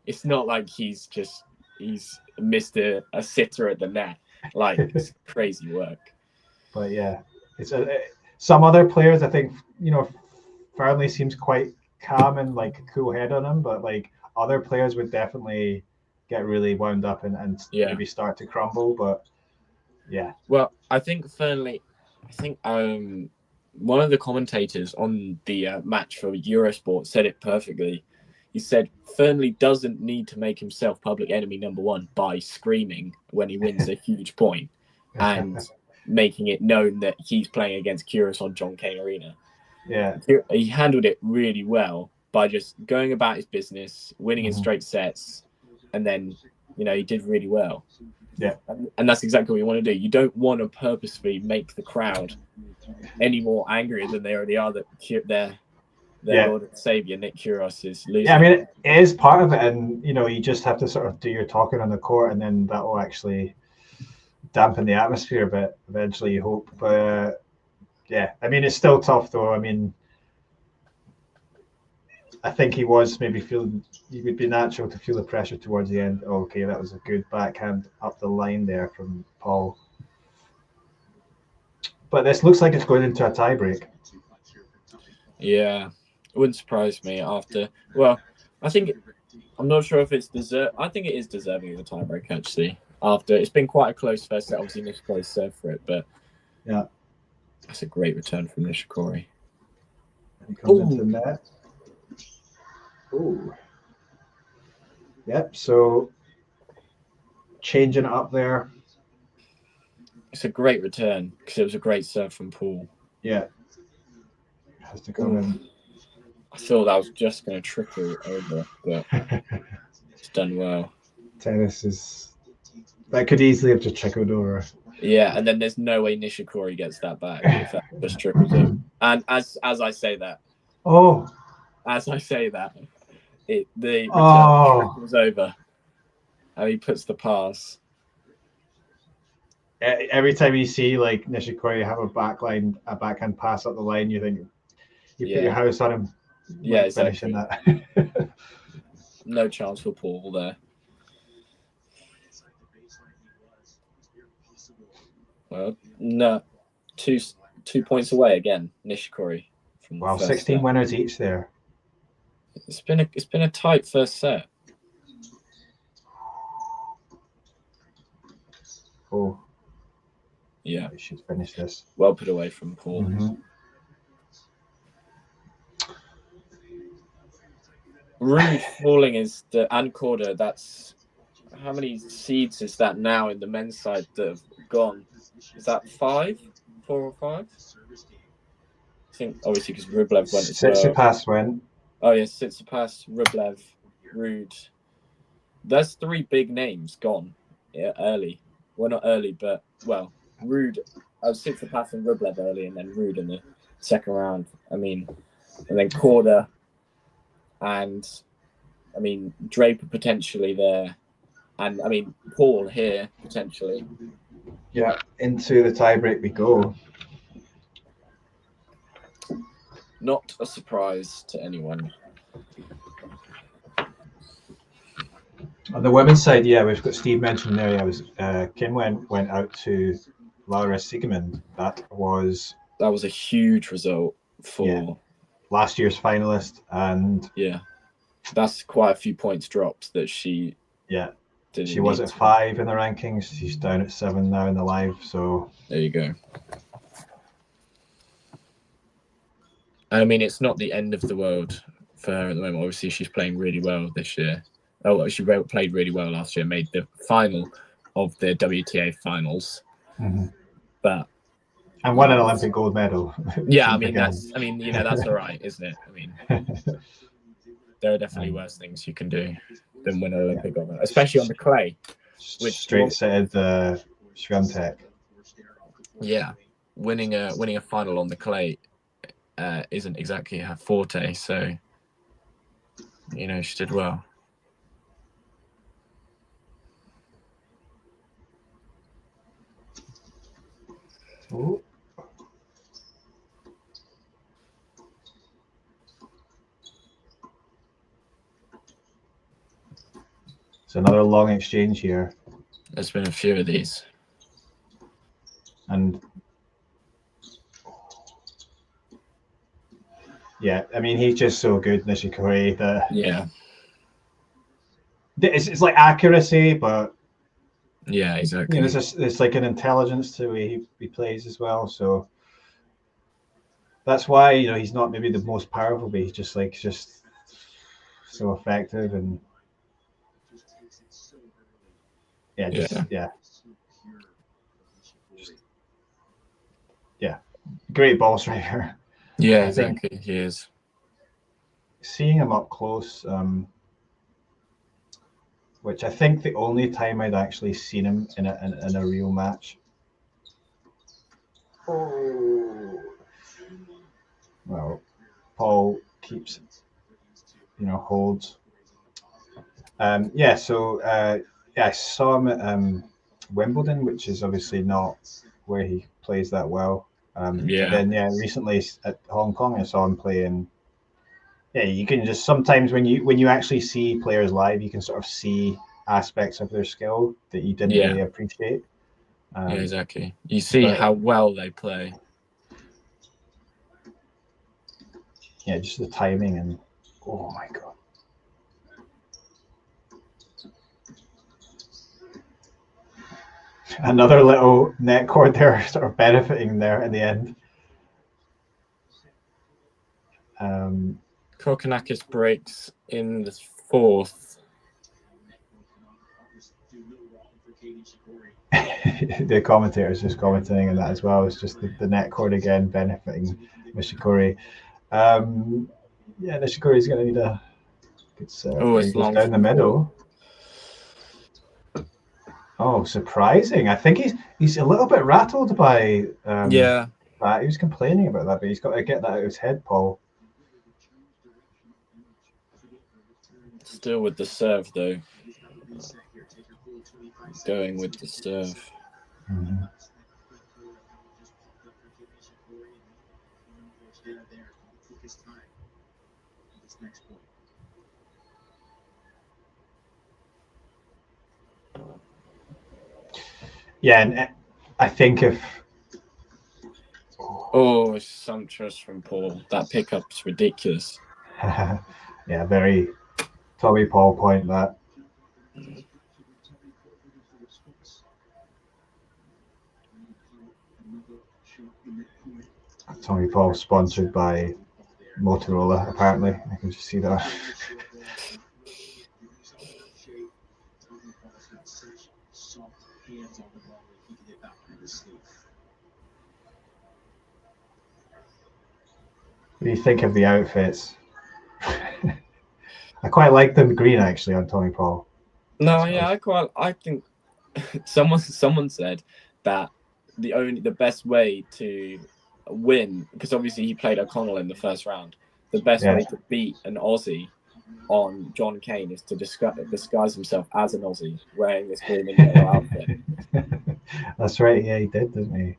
it's not like he's missed a sitter at the net. Like, it's crazy work. But yeah, it's some other players. I think Fernley seems quite calm and like a cool head on him, but like other players would definitely get really wound up and maybe start to crumble. But yeah, well, I think Fernley. I think one of the commentators on the match for Eurosport said it perfectly. He said Fernley doesn't need to make himself public enemy number 1 by screaming when he wins a huge point and making it known that he's playing against Kyrgios on John Cain Arena. Yeah, he handled it really well by just going about his business, winning in straight sets, and then he did really well. Yeah, and that's exactly what you want to do. You don't want to purposefully make the crowd any more angry than they already are that their Lord and Savior Nick Kyrgios is losing. Yeah, I mean, it is part of it, and you just have to sort of do your talking on the court, and then that will actually dampen the atmosphere a bit eventually, you hope. But yeah, I mean, it's still tough though. I mean, I think he was maybe feeling, it would be natural to feel the pressure towards the end. Oh, okay, that was a good backhand up the line there from Paul. But this looks like it's going into a tiebreak. Yeah, it wouldn't surprise me after. Well, I'm not sure if it's deserved. I think it is deserving of a tiebreak, actually. After it's been quite a close first set, obviously Nishikori served for it, but yeah, that's a great return from Nishikori. He comes into net. Oh, yep. So changing it up there. It's a great return because it was a great serve from Paul. Yeah, has to come in. I thought that was just going to trickle over, but it's done well. Tennis that could easily have just trickled over. Yeah, and then there's no way Nishikori gets that back if that just trickles over. And as I say that, the return trickles over, and he puts the pass. Every time you see like Nishikori have a backhand pass up the line, you think you put your house on him. Yeah, finishing that. No chance for Paul there. Well, no, two points away again, Nishikori. Wow, 16 winners each there. It's been a tight first set. Oh, yeah, we should finish this. Well put away from Paul. Mm-hmm. Rude falling is and Korda. That's how many seeds is that now in the men's side that have gone? Is that 4 or 5? I think obviously because Rublev went as well. Tsitsipas went. Oh yes, Tsitsipas, Rublev, Rude. There's 3 big names gone. Yeah, early. Well, not early, but Rude. Tsitsipas and Rublev early, and then Rude in the second round. I mean, and then Korda, and I mean Draper potentially there, and I mean Paul here potentially. Yeah, into the tiebreak we go. Not a surprise to anyone. On the women's side, yeah, we've got Steve mentioned there. Yeah, was Kim went out to Laura Siegemund. That was a huge result for last year's finalist, and that's quite a few points dropped that she she was at 5 in the rankings. She's down at 7 now in the live. So there you go. And I mean, it's not the end of the world for her at the moment. Obviously, she's playing really well this year. Oh, she played really well last year, made the final of the WTA finals. But and won an Olympic gold medal. Yeah, I mean that's all right, isn't it? I mean, there are definitely worse things you can do than win an Olympic gold medal, especially on the clay. Which straight set Swiatek. Yeah, winning a final on the clay isn't exactly her forte, so she did well. Ooh. It's another long exchange here. There's been a few of these. And yeah, I mean, he's just so good, Nishikori, that it's like accuracy, but yeah, exactly. There's like an intelligence to the way he plays as well. So that's why he's not maybe the most powerful, but he's just so effective and great ball striker. Yeah, exactly. He is. Seeing him up close, which I think the only time I'd actually seen him in a real match. Oh. Well, Paul keeps, holds. I saw him at Wimbledon, which is obviously not where he plays that well. Recently at Hong Kong, I saw him playing. Yeah, you can just sometimes when you actually see players live, you can sort of see aspects of their skill that you didn't really appreciate. Yeah, exactly. You see how well they play. Yeah, just the timing and oh my god. Another little net cord there, sort of benefiting there in the end. Kokonakis breaks in the fourth. The commentator is just commenting on that as well. It's just the net cord again benefiting Nishikori. Nishikori is going to need a good serve. Oh, it's long down the middle. Oh, surprising! I think he's a little bit rattled by that. He was complaining about that, but he's got to get that out of his head, Paul. Still with the serve though. Going with the serve. Mm-hmm. Yeah, and I think if oh, it's sumptuous from Paul. That pickup's ridiculous. Yeah, very Tommy Paul point that. Tommy Paul sponsored by Motorola, apparently. I can just see that. What do you think of the outfits? I quite like them green actually on Tommy Paul. No, yeah, I think someone said that the best way to win, because obviously he played O'Connell in the first round, the best way to beat an Aussie on John Cain is to disguise himself as an Aussie wearing this green and yellow outfit. That's right, yeah, he did, didn't he?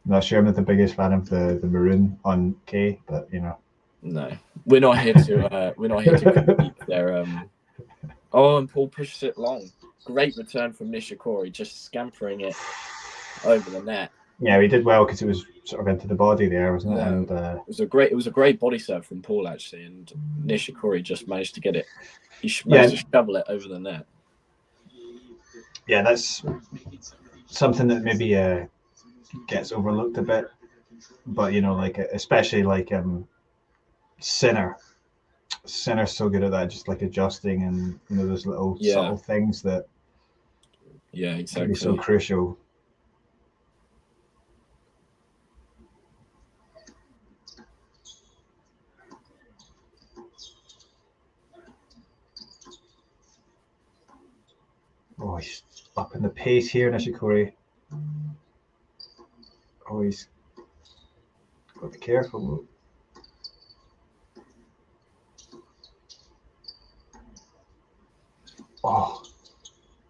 I'm not sure I'm not the biggest fan of the maroon on K, but No, we're not here to compete there. Oh, and Paul pushes it long. Great return from Nishikori, just scampering it over the net. Yeah, he did well because it was sort of into the body there, wasn't it? And it was a great body serve from Paul actually, and Nishikori just managed to get it. He managed to shovel it over the net. Yeah, that's something that maybe gets overlooked a bit but you know, like especially like Sinner's so good at that, just like adjusting and you know those little subtle things that can be so crucial. Oh, he's up in the pace here, Nishikori. Oh, he's got to be careful. Oh,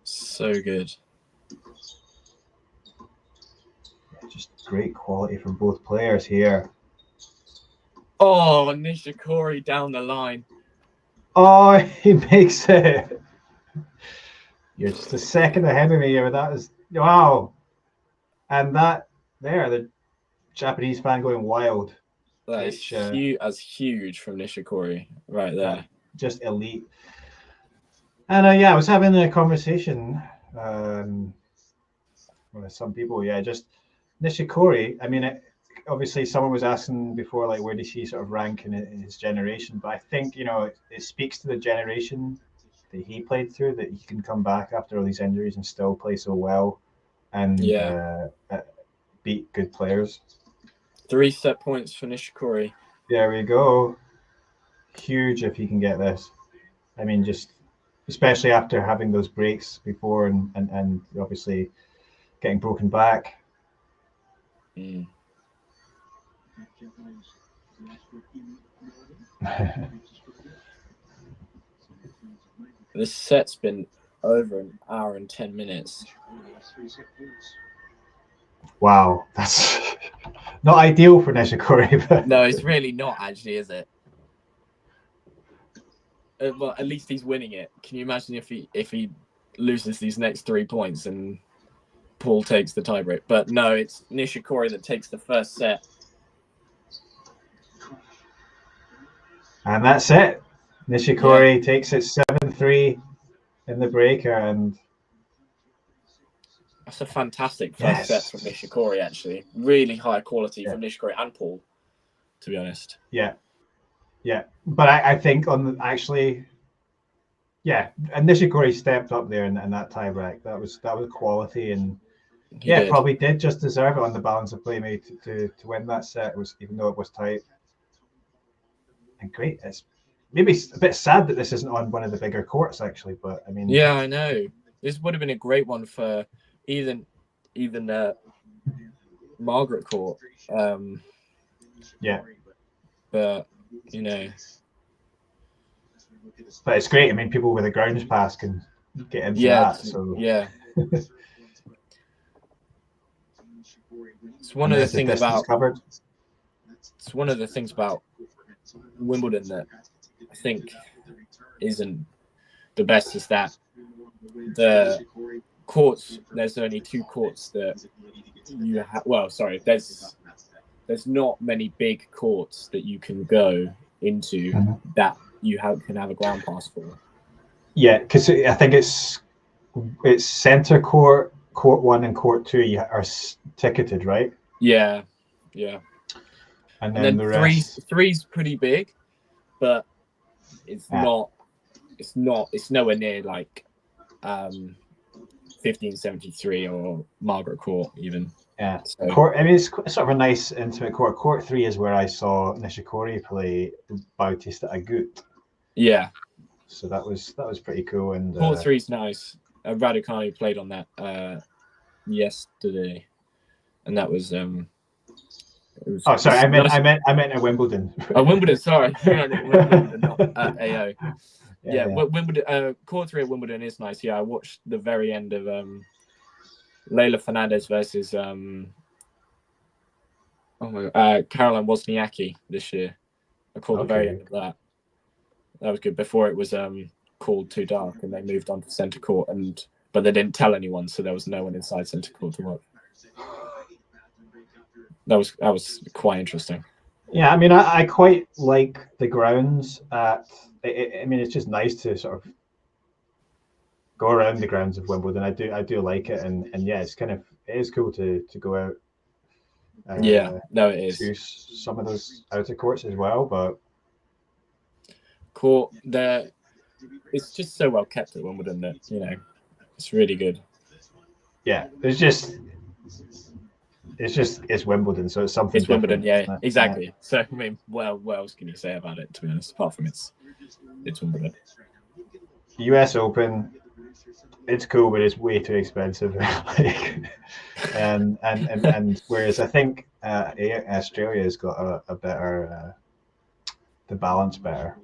so good. Just great quality from both players here. Oh, Nishikori down the line. Oh, he makes it. You're just a second ahead of me here. That is wow. And that there, the Japanese fan going wild. That is huge from Nishikori right there. Just elite. And yeah, I was having a conversation with some people. Yeah, just Nishikori. I mean, obviously, someone was asking before, like, where does he sort of rank in his generation? But I think it speaks to the generation that he played through, that he can come back after all these injuries and still play so well and beat good players. 3 set points for Nishikori. There we go. Huge if he can get this. I mean, just especially after having those breaks before and obviously getting broken back. Mm. This set's been over an hour and 10 minutes. Wow, that's not ideal for Nishikori. But... No, it's really not, actually, is it? Well, at least he's winning it. Can you imagine if he loses these next 3 points and Paul takes the tiebreak? But no, it's Nishikori that takes the first set. And that's it. Nishikori takes it 7-3 in the breaker, and that's a fantastic first set from Nishikori, actually. Really high quality from Nishikori and Paul, to be honest. Yeah. But I think and Nishikori stepped up there in that tiebreak. That was quality, and probably did just deserve it on the balance of play made to win that set, even though it was tight. And great. It's maybe a bit sad that this isn't on one of the bigger courts, actually. But I mean, yeah, I know. This would have been a great one for even Margaret Court. But you know. But it's great. I mean, people with a grounds pass can get into that. So it's one of the things about. It's one of the things about Wimbledon that I think isn't the best is that the courts. There's only 2 courts that you have. Well, sorry, there's not many big courts that you can go into that you can have a ground pass for. Yeah, because I think it's centre court, court 1 and court 2 are ticketed, right? Yeah. And then the rest. Three's pretty big, but it's not. It's nowhere near like 1573 or Margaret Court even. Yeah. So, Court. I mean, it's sort of a nice intimate court. Court 3 is where I saw Nishikori play Bautista Agut. Yeah. So that was pretty cool. And Court 3's nice. Raducanu played on that yesterday, and that was. Sorry, I meant at Wimbledon. Oh, Wimbledon. Sorry, Wimbledon, not AO. Yeah, Wimbledon. Court 3 at Wimbledon is nice. Yeah, I watched the very end of Leila Fernandez versus Caroline Wozniacki this year. I caught the very end of that. That was good. Before it was called Too Dark, and they moved on to centre court, but they didn't tell anyone, so there was no one inside centre court to watch. That was quite interesting. Yeah, I mean, I quite like the grounds. I mean, it's just nice to sort of go around the grounds of Wimbledon. I do like it, and yeah, it is cool to go out No, it is. To some of those outer courts as well, but court there, it's just so well kept at Wimbledon that it's really good. Yeah, it's Wimbledon, so it's something. It's Wimbledon, yeah, exactly. Yeah. So I mean, what else can you say about it? To be honest, apart from it's Wimbledon. US Open, it's cool, but it's way too expensive. and whereas I think Australia's got a better the balance better.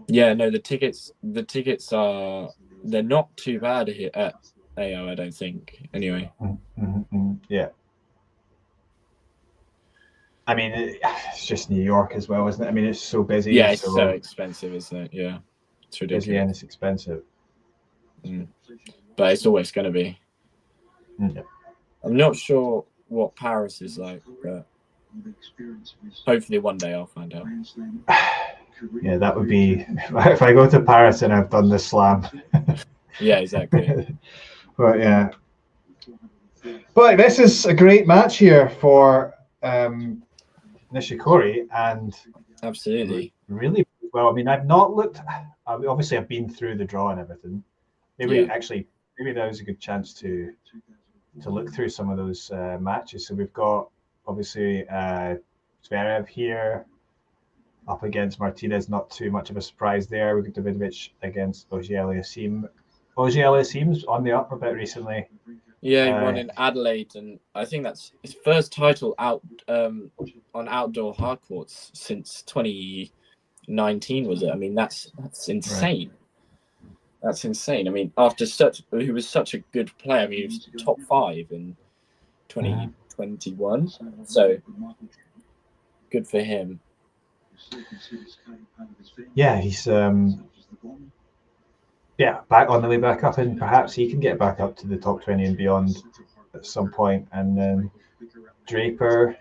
Yeah, no, the tickets they're not too bad here at AO, I don't think. Anyway. Yeah. I mean, it's just New York as well, isn't it? I mean, it's so busy. Yeah, it's so expensive, isn't it? Yeah, it's ridiculous. Busy and it's expensive. But it's always going to be. Yeah. I'm not sure what Paris is like, but hopefully one day I'll find out. Yeah, that would be if I go to Paris and I've done the slam. Yeah, exactly. But yeah. But this is a great match here for Nishikori, and absolutely really well. I mean, I've not looked. Obviously, I've been through the draw and everything. Maybe that was a good chance to look through some of those matches. So we've got obviously Zverev here up against Martinez. Not too much of a surprise there. We've got Davidovich against Auger-Aliassime. Auger-Aliassim's on the up a bit recently. Yeah, he won in Adelaide, and I think that's his first title out on outdoor hard courts since 2019, was it? I mean, that's insane. Right. That's insane. I mean, he was such a good player. I mean, he was top 5 in 2021, so good for him. Yeah, he's back on the way back up, and perhaps he can get back up to the top 20 and beyond at some point. And then Draper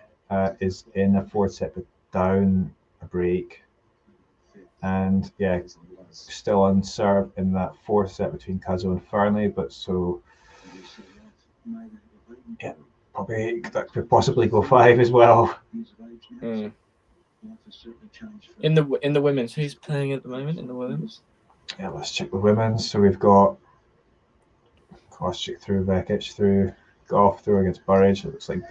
is in a 4-set but down a break, and still unserved in that 4th set between Kazo and Fernley, but probably that could possibly go 5 as well. In the women's, who's playing at the moment in the women's? Yeah, let's check the women's. So we've got Koscheck through, Vekic through, Goff through against Burridge. It looks like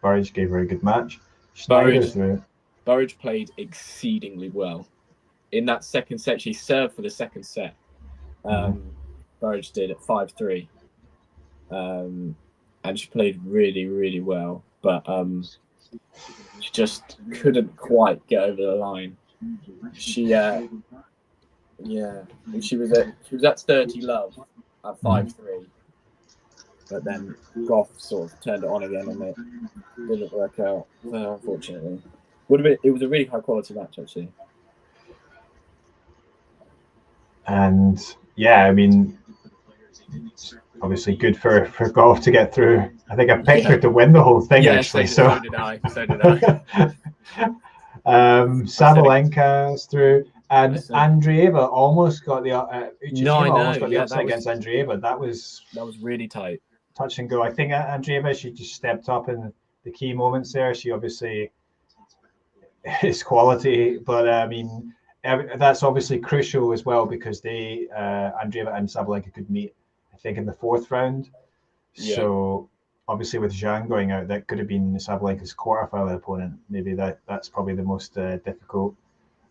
Burridge gave her a good match. Burridge played exceedingly well. In that second set, she served for the second set. Burridge did at 5-3. And she played really, really well. But she just couldn't quite get over the line. She was at 30 love at 5-3. But then Goff sort of turned it on again, and it didn't work out, unfortunately. It was a really high quality match, actually. And I mean, obviously good for Goff to get through. I think I picked her to win the whole thing, actually. So did I. Sabalenka's through, and Andreeva almost got the almost got the upset against Andreeva. That was really tight. Touch and go. I think Andreeva, she just stepped up in the key moments there. She obviously is quality, but I mean, that's obviously crucial as well, because they Andreeva and Sabalenka could meet, I think, in the 4th round. Yeah. So obviously with Zhang going out, that could have been Sabalenka's quarterfinal opponent. Maybe that's probably the most difficult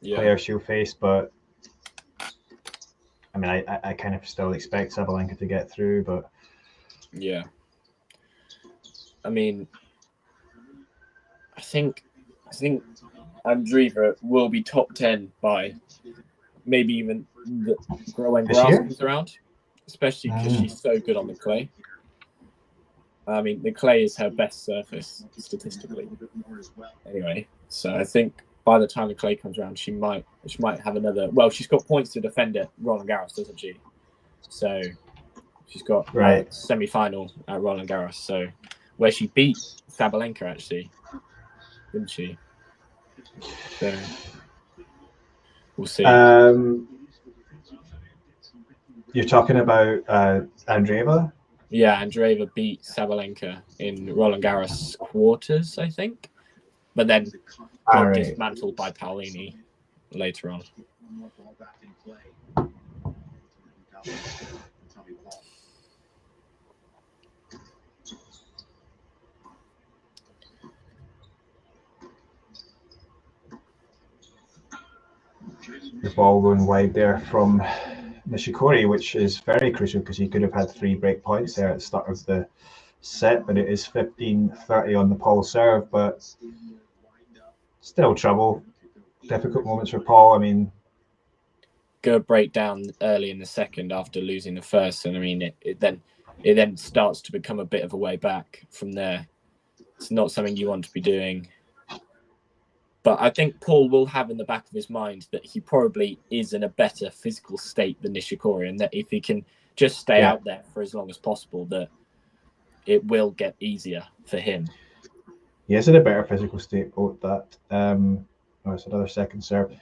player she'll face. But I mean, I kind of still expect Sabalenka to get through, but yeah. I mean, I think Andreeva will be top 10 by maybe even the Roland Garros comes around, especially because she's so good on the clay. I mean, the clay is her best surface statistically. Anyway, so I think by the time the clay comes around, she might have another. Well, she's got points to defend at Roland Garros, doesn't she? So she's got semi-final at Roland Garros. So where she beat Sabalenka, actually, didn't she? So we'll see. You're talking about Andreeva? Yeah, Andreeva beat Sabalenka in Roland Garros quarters, I think, but then got dismantled by Paolini later on. The ball going wide there from Nishikori, which is very crucial because he could have had 3 break points there at the start of the set, but it is 15-30 on the Paul serve, but still trouble. Difficult moments for Paul. I mean, good breakdown early in the second after losing the first, and I mean it then starts to become a bit of a way back from there. It's not something you want to be doing. But I think Paul will have in the back of his mind that he probably is in a better physical state than Nishikori, and that if he can just stay out there for as long as possible, that it will get easier for him. He is in a better physical state, both that. It's another second serve.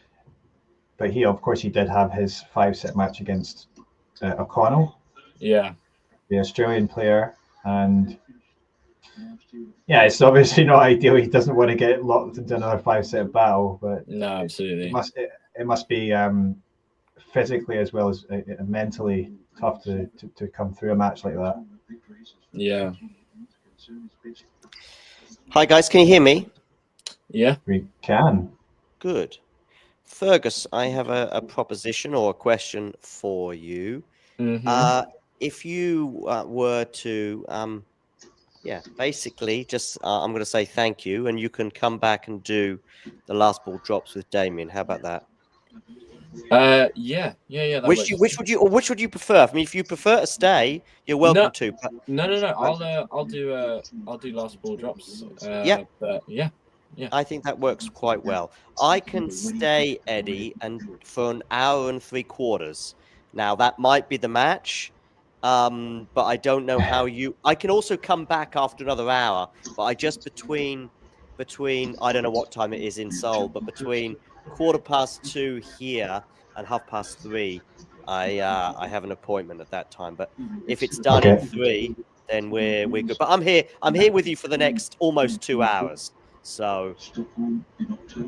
But he, of course, he did have his 5-set match against O'Connell. Yeah. The Australian player. And yeah, it's obviously not ideal. He doesn't want to get locked into another 5-set battle, but no, absolutely. It must be physically as well as mentally tough to come through a match like that. Yeah. Hi guys, can you hear me? Yeah, we can. Good. Fergus, I have a proposition or a question for you. Mm-hmm. If you were to basically just I'm going to say thank you, and you can come back and do the last ball drops with Damien. How about that? Yeah. Which would you prefer? I mean, if you prefer to stay, you're welcome to. But... No. I'll do last ball drops. But yeah. I think that works quite well. I can stay, Eddie, and for an hour and 3/4. Now that might be the match. But I don't know how you. I can also come back after another hour, but I just between I don't know what time it is in Seoul, but between 2:15 here and 3:30, I have an appointment at that time. But if it's done in 3, then we're good. But I'm here with you for the next almost 2 hours. So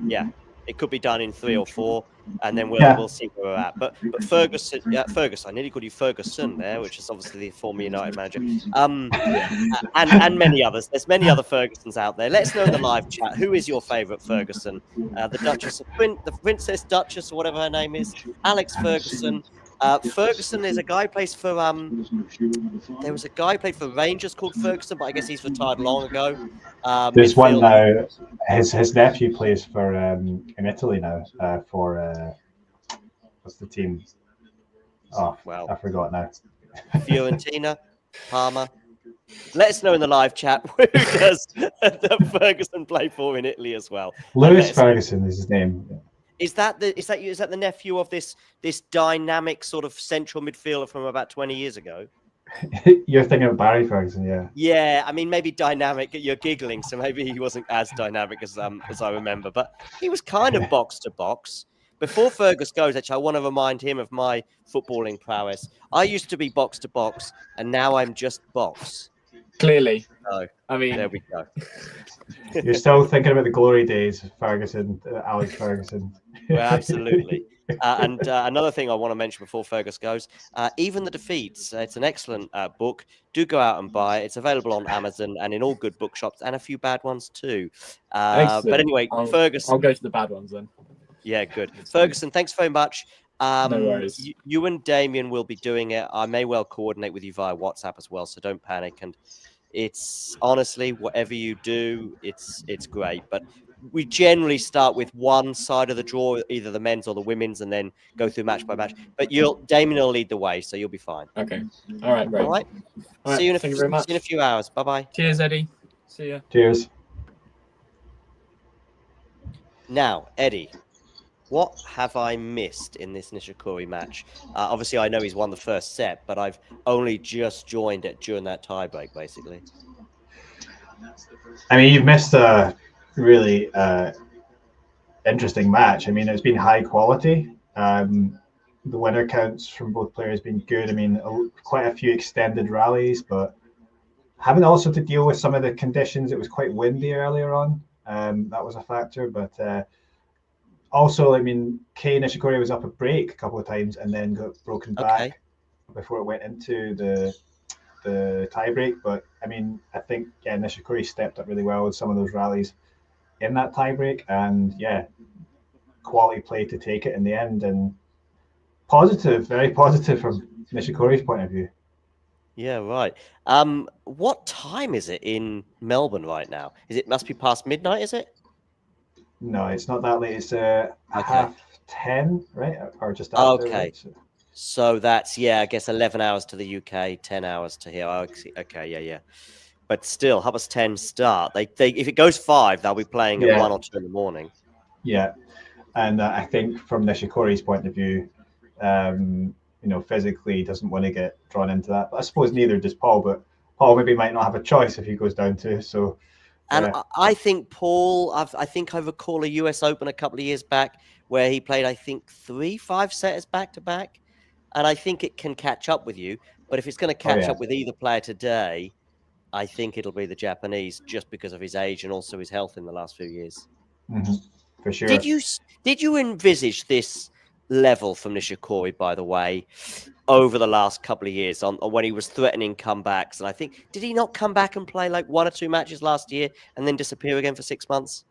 yeah. It could be done in 3 or 4, and then we'll see where we're at. But Ferguson, I nearly called you Ferguson there, which is obviously the former United manager. And many others. There's many other Fergusons out there. Let us know in the live chat who is your favourite Ferguson. The Duchess of the Princess Duchess or whatever her name is, Alex Ferguson. Ferguson is a guy who plays for there was a guy who played for Rangers called Ferguson, but I guess he's retired long ago. There's one now. His nephew plays for in Italy now for what's the team? Oh well, I forgot now. Fiorentina, Parma. Let us know in the live chat who does the Ferguson play for in Italy as well. Lewis Ferguson is his name. Is that the nephew of this dynamic sort of central midfielder from about 20 years ago? You're thinking of Barry Ferguson, yeah. Yeah, I mean maybe dynamic. You're giggling, so maybe he wasn't as dynamic as I remember, but he was kind of box to box. Before Fergus goes, actually, I want to remind him of my footballing prowess. I used to be box to box, and now I'm just box. Clearly. So, I mean, there we go. You're still thinking about the glory days, Ferguson, Alex Ferguson. Well, absolutely. And another thing I want to mention before Fergus goes, Even the Defeats. It's an excellent book. Do go out and buy it. It's available on Amazon and in all good bookshops, and a few bad ones too. But anyway, Fergus. I'll go to the bad ones then. Yeah, good. Ferguson, thanks very much. No worries. You and Damien will be doing it. I may well coordinate with you via WhatsApp as well, so don't panic. And it's honestly, whatever you do, it's great. But we generally start with one side of the draw, either the men's or the women's, and then go through match by match. But Damien will lead the way, so you'll be fine. Okay. All right, great. All right. See you in a few hours. Bye-bye. Cheers, Eddie. See ya. Cheers. Now, Eddie, what have I missed in this Nishikori match? Obviously, I know he's won the first set, but I've only just joined it during that tiebreak, basically. I mean, you've missed a really interesting match. I mean, it's been high quality. the winner counts from both players been good. I mean, quite a few extended rallies, but having also to deal with some of the conditions. It was quite windy earlier on. That was a factor, but also, I mean, Kei Nishikori was up a break a couple of times and then got broken back before it went into the tiebreak. But I mean, I think Nishikori stepped up really well with some of those rallies in that tiebreak, and quality play to take it in the end, and positive, very positive from Nishikori's point of view. Yeah, right. What time is it in Melbourne right now? Must be past midnight, is it? No, it's not that late. It's 10:30, right? Or just after. Okay. Right? So that's, I guess 11 hours to the UK, 10 hours to here. Okay, yeah. But still, 10:30 start. They if it goes 5, they'll be playing at 1 or 2 in the morning. Yeah, and I think from Nishikori's point of view, physically he doesn't want to get drawn into that. But I suppose neither does Paul. But Paul maybe might not have a choice if he goes down to. So, and I think Paul. I think I recall a US Open a couple of years back where he played, I think, 3-5 setters back to back, and I think it can catch up with you. But if it's going to catch up with either player today, I think it'll be the Japanese, just because of his age and also his health in the last few years. Mm-hmm. For sure. Did you envisage this level from Nishikori, by the way, over the last couple of years on when he was threatening comebacks? And I think, did he not come back and play like 1 or 2 matches last year and then disappear again for 6 months?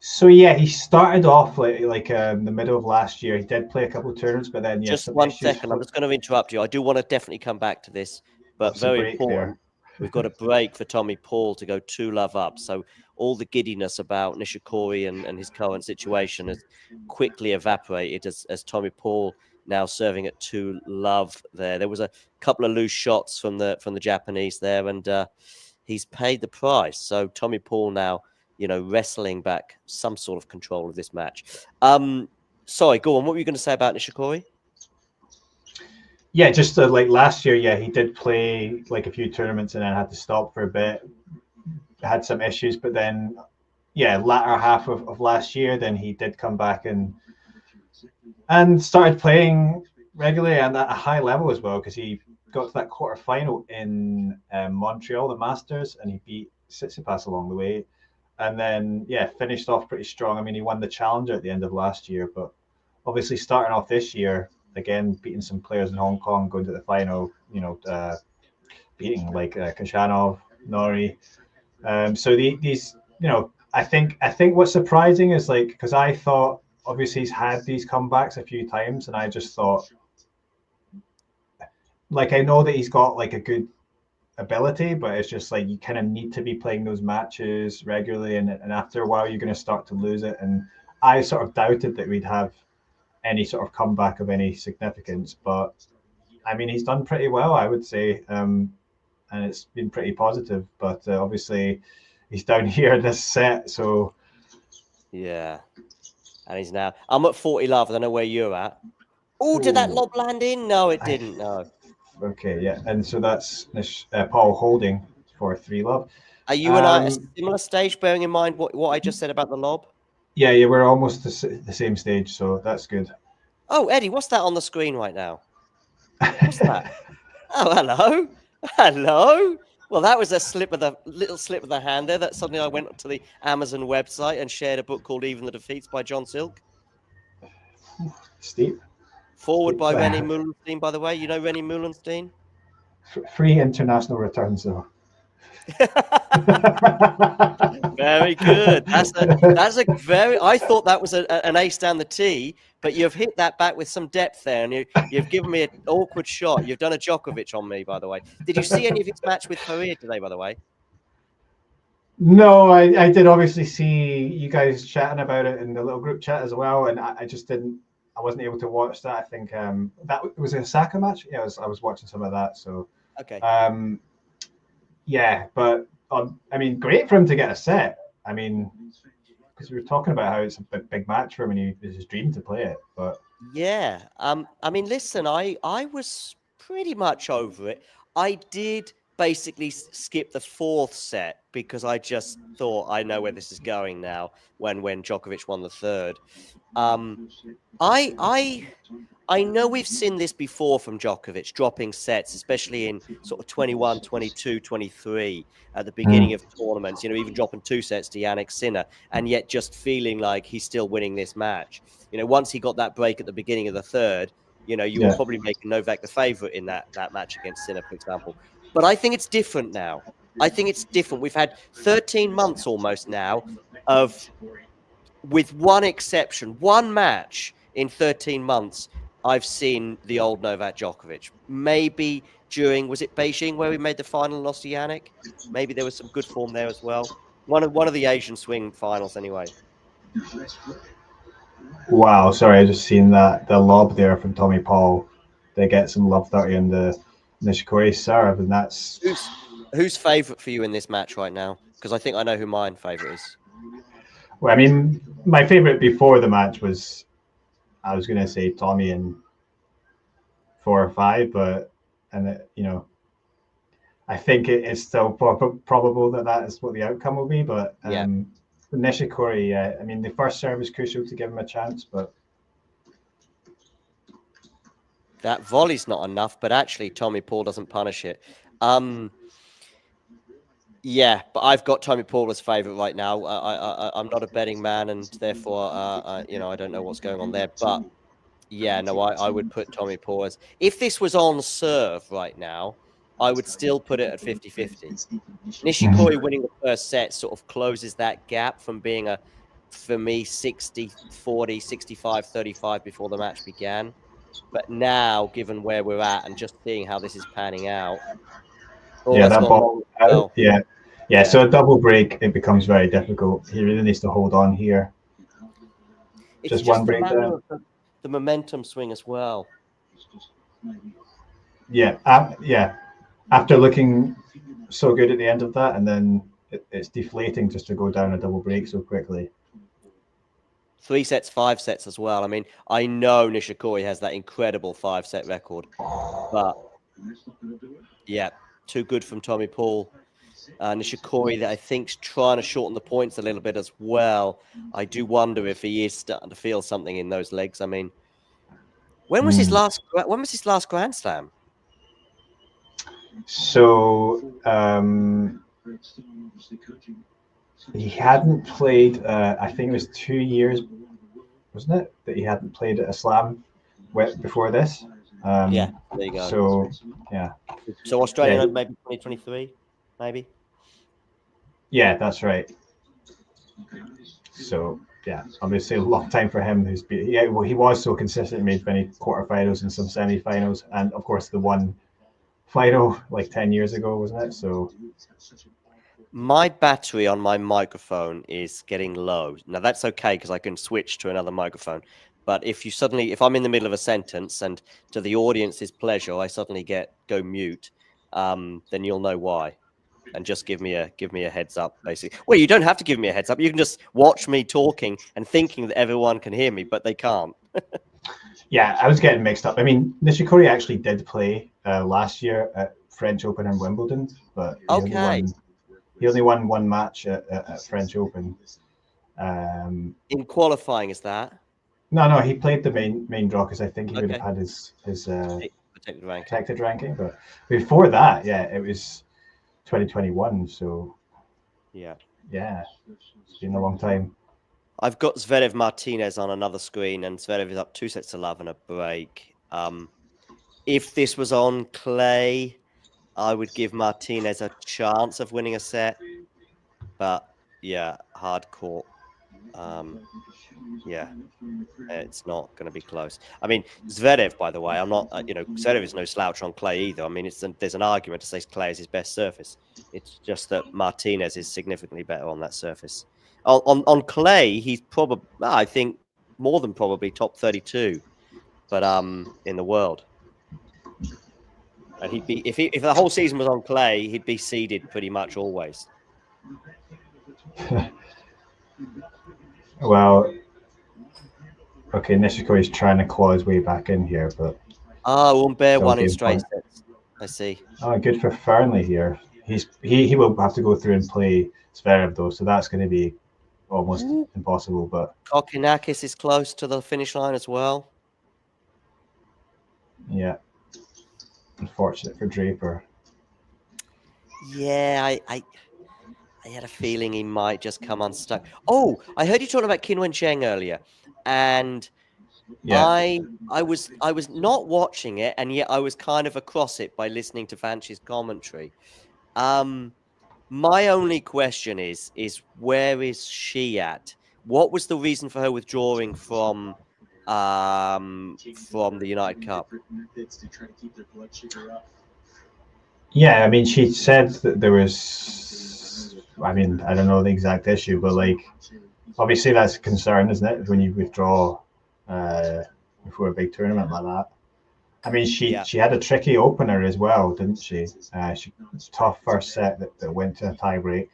So he started off like the middle of last year. He did play a couple of tournaments, but then just 1 second. I'm just going to interrupt you. I do want to definitely come back to this, but very important. We've got a break for Tommy Paul to go 2-love up. So all the giddiness about Nishikori and his current situation has quickly evaporated as Tommy Paul now serving at 2-love there. There was a couple of loose shots from the Japanese there, and he's paid the price. So Tommy Paul now, wrestling back some sort of control of this match. Sorry, go on. What were you going to say about Nishikori? Yeah, just like last year, he did play like a few tournaments and then had to stop for a bit. Had some issues, but then, latter half of last year, then he did come back and started playing regularly and at a high level as well, because he got to that quarterfinal in Montreal, the Masters, and he beat Tsitsipas along the way. And then, finished off pretty strong. I mean, he won the Challenger at the end of last year, but obviously starting off this year, again, beating some players in Hong Kong, going to the final, beating like Kashanov, Nori. So these, I think what's surprising is because I thought obviously he's had these comebacks a few times, and I just thought, I know that he's got like a good ability, but it's just you kind of need to be playing those matches regularly, and after a while you're going to start to lose it. And I sort of doubted that we'd have any sort of comeback of any significance, but I mean, he's done pretty well, I would say, and it's been pretty positive. But obviously, he's down here in this set, so and he's now. I'm at 40-love. I don't know where you're at. Oh, did that lob land in? No, it didn't. No. Okay, and so that's Paul holding for 3-love. Are you and I at a similar stage, bearing in mind what I just said about the lob? Yeah, we're almost the same stage, so that's good. Oh, Eddie, what's that on the screen right now? What's that? Oh, hello. Well, that was a little slip of the hand there. That suddenly I went to the Amazon website and shared a book called Even the Defeats by John Silk. Steep. Forward by Rennie Muhlenstein, by the way. You know Rennie Muhlenstein? Free international returns, though. Very good. That's a very. I thought that was an ace down the tee, but you've hit that back with some depth there, and you've given me an awkward shot. You've done a Djokovic on me, by the way. Did you see any of his match with Faria today, by the way? No, I did obviously see you guys chatting about it in the little group chat as well, and I just didn't. I wasn't able to watch that. I think that was a Osaka match. Yeah, I was watching some of that. So okay. But I mean, great for him to get a set. I mean, because we were talking about how it's a big match for him, and it's his dream to play it. But I mean, listen, I was pretty much over it. I did basically skipped the fourth set because I just thought I know where this is going now. When Djokovic won the third, I know we've seen this before from Djokovic, dropping sets, especially in sort of 21, 22, 23 at the beginning of tournaments, even dropping 2 sets to Jannik Sinner, and yet just feeling like he's still winning this match. Once he got that break at the beginning of the third, you were probably making Novak the favorite in that match against Sinner, for example. But I think it's different now. I think it's different. We've had 13 months almost now with one exception, one match in 13 months, I've seen the old Novak Djokovic. Maybe was it Beijing where we made the final and lost to Jannik? Maybe there was some good form there as well. One of the Asian swing finals anyway. Wow, sorry, I just seen that the lob there from Tommy Paul. They get some love 30 in the Nishikori serve, and that's who's favourite for you in this match right now? Because I think I know who mine favourite is. Well, I mean, my favourite before the match was, I was going to say Tommy in 4 or 5, but I think it's still probable that is what the outcome will be. But Nishikori, I mean, the first serve is crucial to give him a chance, but that volley's not enough. But actually, Tommy Paul doesn't punish it. Yeah, but I've got Tommy Paul as favourite right now. I'm not a betting man, and therefore, I don't know what's going on there. But yeah, no, I would put Tommy Paul as. If this was on serve right now, I would still put it at 50-50. Nishikori winning the first set sort of closes that gap from being for me, 60-40, 65-35 before the match began. But now, given where we're at and just seeing how this is panning out, that ball, yeah. So a double break, it becomes very difficult. He really needs to hold on here. It's just one break there. The momentum swing as well. Yeah. After looking so good at the end of that, and then it's deflating just to go down a double break so quickly. 3 sets, 5 sets as well. I mean, I know Nishikori has that incredible 5-set record, but yeah, too good from Tommy Paul. Nishikori, that I think's trying to shorten the points a little bit as well. I do wonder if he is starting to feel something in those legs. I mean, when was his last Grand Slam? So he hadn't played. I think it was 2 years, wasn't it, that he hadn't played at a slam before this. Yeah, there you go. So yeah. So Australia maybe 2023, maybe. Yeah, that's right. So yeah, obviously a long time for him. He was so consistent, made many quarterfinals and some semi-finals, and of course the one final like 10 years ago, wasn't it? So my battery on my microphone is getting low. Now that's okay because I can switch to another microphone. But if I'm in the middle of a sentence and to the audience's pleasure, I suddenly go mute, then you'll know why. And just give me a heads up, basically. Well, you don't have to give me a heads up. You can just watch me talking and thinking that everyone can hear me, but they can't. Yeah, I was getting mixed up. I mean, Nishikori actually did play last year at French Open and Wimbledon, but he only won one match at French Open. In qualifying, is that? No, he played the main draw because I think he would have had his protected ranking. But before that, it was 2021. So yeah, it's been a long time. I've got Zverev Martinez on another screen, and Zverev is up 2 sets to love and a break. If this was on clay, I would give Martinez a chance of winning a set, but yeah, hard court. It's not going to be close. I mean, Zverev, by the way, Zverev is no slouch on clay either. I mean, there's an argument to say clay is his best surface. It's just that Martinez is significantly better on that surface. On clay, he's probably, I think, more than probably top 32, but in the world. And he'd be if the whole season was on clay, he'd be seeded pretty much always. Well, okay, Nishikori's trying to claw his way back in here, but Humbert won in straight sets. I see. Oh, good for Fernley here. He will have to go through and play Zverev though, so that's going to be almost impossible. But Kokinakis is close to the finish line as well. yeah, unfortunate for Draper. Yeah, I had a feeling he might just come unstuck. Oh, I heard you talking about Qinwen Zheng earlier, and Yeah. I was not watching it, and yet I was kind of across it by listening to Vanch's commentary. My only question is where is she at? What was the reason for her withdrawing from the United Cup? Yeah, I mean, she said that there was. I mean, I don't know the exact issue, but like, obviously that's a concern, isn't it? When you withdraw before a big tournament like that. I mean, she had a tricky opener as well, didn't she? Tough first set that went to a tiebreak,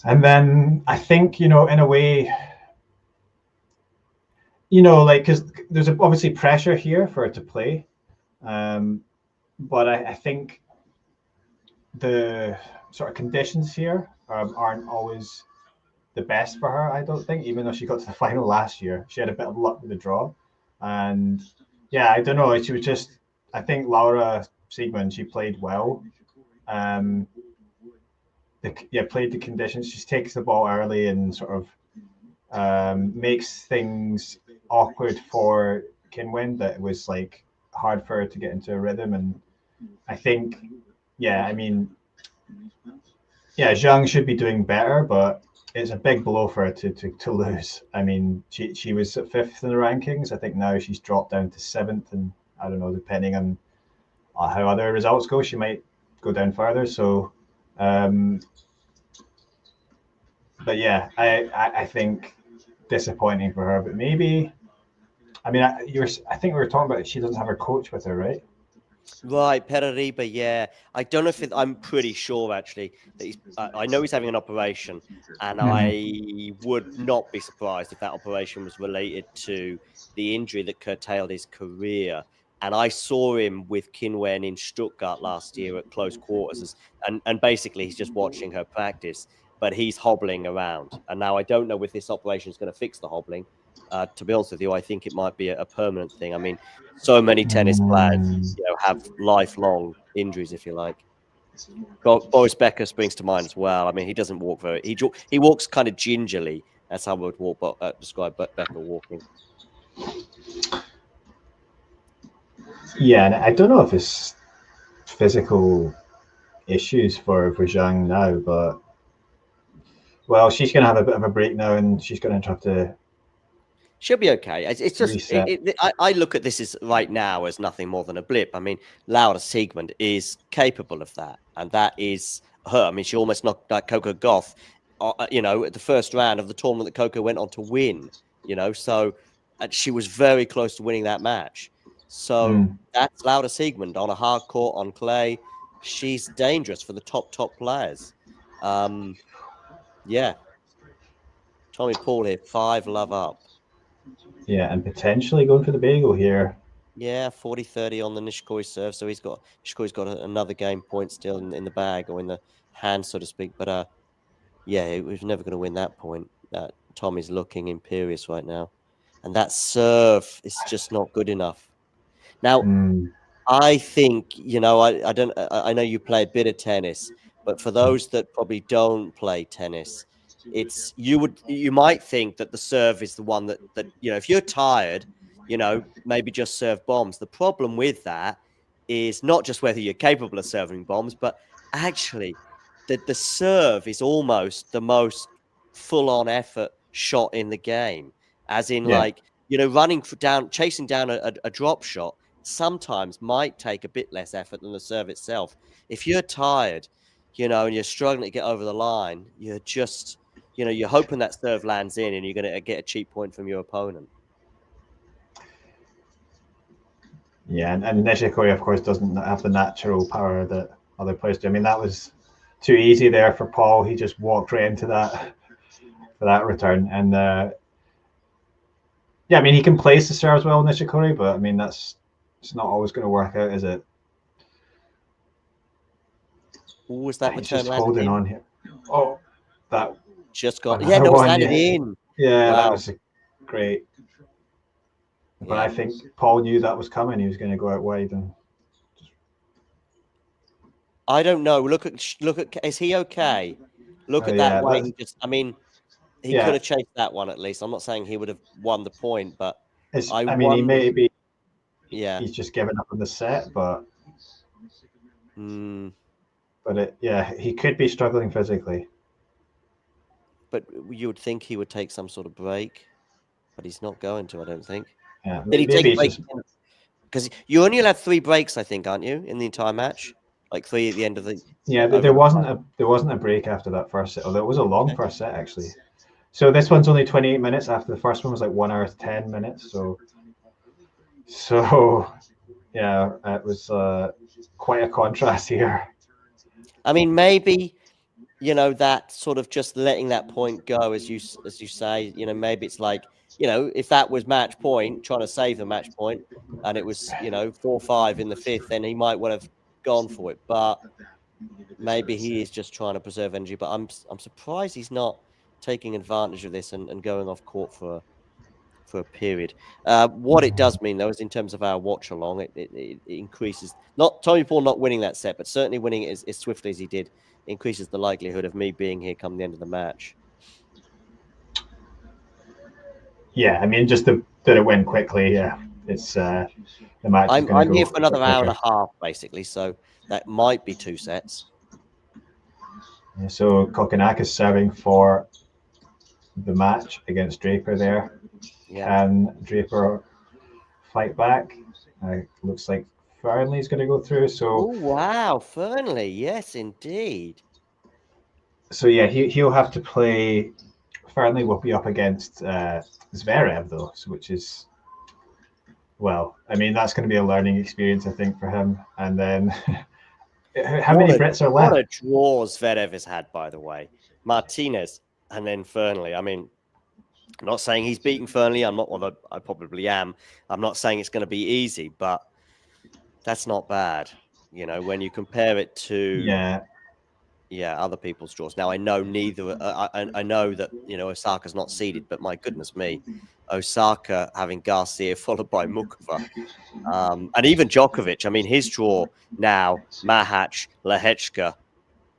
and then I think in a way, like because there's obviously pressure here for her to play, but I think the sort of conditions here aren't always the best for her. I don't think, even though she got to the final last year, she had a bit of luck with the draw, and yeah, I don't know. She was just, I think Laura Siegmund, she played well. Played the conditions. She takes the ball early and sort of makes things awkward for Qinwen. That it was like hard for her to get into a rhythm, and I think, I mean, Zhang should be doing better, but it's a big blow for her to lose. I mean, she was at 5th in the rankings. I think now she's dropped down to 7th, and I don't know, depending on how other results go, she might go down further. So, but yeah, I think disappointing for her. But maybe, I mean, I think we were talking about she doesn't have her coach with her, right? Right, Perariba, yeah. I don't know if I'm pretty sure actually that I know he's having an operation, and I would not be surprised if that operation was related to the injury that curtailed his career. And I saw him with Qinwen in Stuttgart last year at close quarters, and basically he's just watching her practice, but he's hobbling around. And now I don't know if this operation is going to fix the hobbling. To be honest with you, I think it might be a permanent thing. I mean, so many tennis players, have lifelong injuries, if you like. Boris Becker springs to mind as well. I mean, he doesn't walk he walks kind of gingerly. That's how I would describe Becker walking. Yeah, and I don't know if it's physical issues for Zhang now, but well, she's going to have a bit of a break now, and she's going to have to. She'll be okay. It's just I look at this as right now as nothing more than a blip. I mean, Laura Siegmund is capable of that, and that is her. I mean, she almost knocked Coco Gauff, at the first round of the tournament that Coco went on to win. So she was very close to winning that match. So that's Laura Siegmund on a hard court on clay. She's dangerous for the top players. Yeah. Tommy Paul here, 5-love up. Yeah, and potentially going for the bagel here. Yeah, 40-30 on the Nishikori serve. So Nishikori's got another game point still in the bag, or in the hand, so to speak. But he was never going to win that point. Tommy's looking imperious right now, and that serve is just not good enough. Now, I think I know you play a bit of tennis, but for those that probably don't play tennis, you might think that the serve is the one that if you're tired, maybe just serve bombs. The problem with that is not just whether you're capable of serving bombs, but actually that the serve is almost the most full-on effort shot in the game, as in running down, chasing down a drop shot sometimes might take a bit less effort than the serve itself. If you're tired, and you're struggling to get over the line, you're just you're hoping that serve lands in and you're going to get a cheap point from your opponent. Yeah, and Nishikori, of course, doesn't have the natural power that other players do. I mean, that was too easy there for Paul. He just walked right into that for that return. And I mean, he can place the serves well, Nishikori, but I mean, it's not always going to work out, is it? Who was that He's return just landed holding in? on here. Oh, that Just got. another Yeah, no, it's one, landed yeah. in. Yeah, that Wow. was great. But Yeah. I think Paul knew that was coming. He was going to go out wide, and I don't know. Look at. Is he okay? Look at that yeah, way. that's, He just. I mean, he yeah. could have chased that one at least. I'm not saying he would have won the point, but I mean, he wonder. may be. Yeah. He's just given up on the set, but he could be struggling physically. But you would think he would take some sort of break, but he's not going to. I don't think. Yeah, Did he take maybe a break? just Because you only allowed 3 breaks, I think, aren't you, in the entire match? Like 3 at the end of the. yeah. There wasn't a break after that first set, although it was a long first set actually. So this one's only 28 minutes. After the first one was like 1 hour 10 minutes. So yeah, it was quite a contrast here. I mean, maybe that sort of just letting that point go, as you say. Maybe it's like if that was match point, trying to save the match point, and it was 4-5 in the 5th, then he might well have gone for it. But maybe he is just trying to preserve energy. But I'm surprised he's not taking advantage of this and going off court for a period. What it does mean, though, is in terms of our watch along, it increases, not Tommy Paul not winning that set, but certainly winning it as swiftly as he did, increases the likelihood of me being here come the end of the match. Yeah, I mean, just that it went quickly. Yeah, it's the match. I'm here for another hour and a half, basically, so that might be 2 sets. Yeah, so Kokonakis serving for the match against Draper there. Yeah. Can Draper fight back? Looks like Fernley's going to go through. So wow, Fernley, yes, indeed. So yeah, he'll have to play. Fernley will be up against Zverev though, which is, well, I mean, that's going to be a learning experience, I think, for him. And then how many Brits are left? What a draw Zverev has had, by the way. Martinez and then Fernley. I mean, I'm not saying he's beating Fernley. I'm not, although I probably am. I'm not saying it's going to be easy, but that's not bad. When you compare it to other people's draws. Now I know neither. I know that Osaka's not seeded, but my goodness me, Osaka having Garcia followed by Mukova, and even Djokovic. I mean, his draw now, Mahac, Lehechka.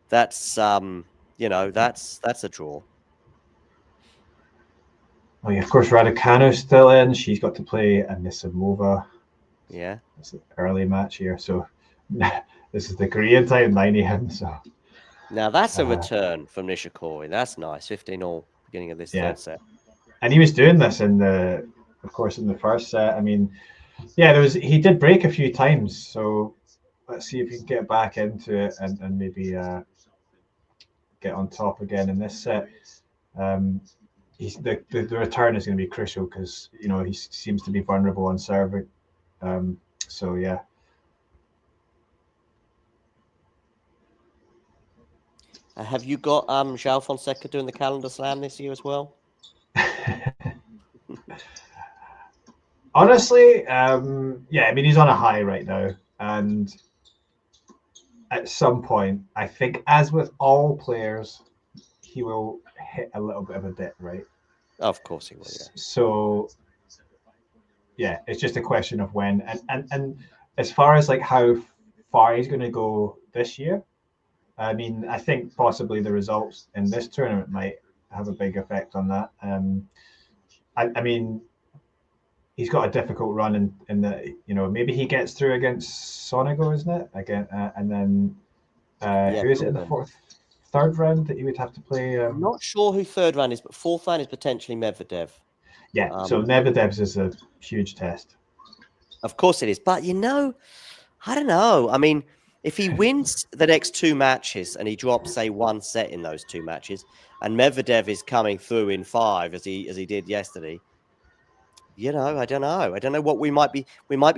That's that's a draw. Oh yeah, of course, Raducanu's still in. She's got to play Anisimova. Yeah, it's an early match here. So this is the Korean time, 9 a.m. So. Now that's a return from Nishikori. That's nice. 15-all beginning of this third set. And he was doing this in the first set. I mean, he did break a few times. So let's see if he can get back into it and maybe get on top again in this set. The return is going to be crucial because he seems to be vulnerable on serving. So yeah. Have you got João Fonseca doing the calendar slam this year as well? Honestly, yeah, I mean, he's on a high right now. And at some point, I think, as with all players, he will hit a little bit of a dip, right? Of course he will, yeah. So, yeah, it's just a question of when. And as far as like how far he's going to go this year, I mean, I think possibly the results in this tournament might have a big effect on that. I mean, he's got a difficult run in the, maybe he gets through against Sonego, isn't it? Again, and then who is it in the third round that he would have to play? I'm not sure who third round is, but fourth round is potentially Medvedev. Yeah, so Medvedev's is a huge test. Of course it is, but I don't know. I mean, if he wins the next 2 matches and he drops, say, 1 set in those 2 matches, and Medvedev is coming through in 5 as he did yesterday, I don't know. I don't know what we might be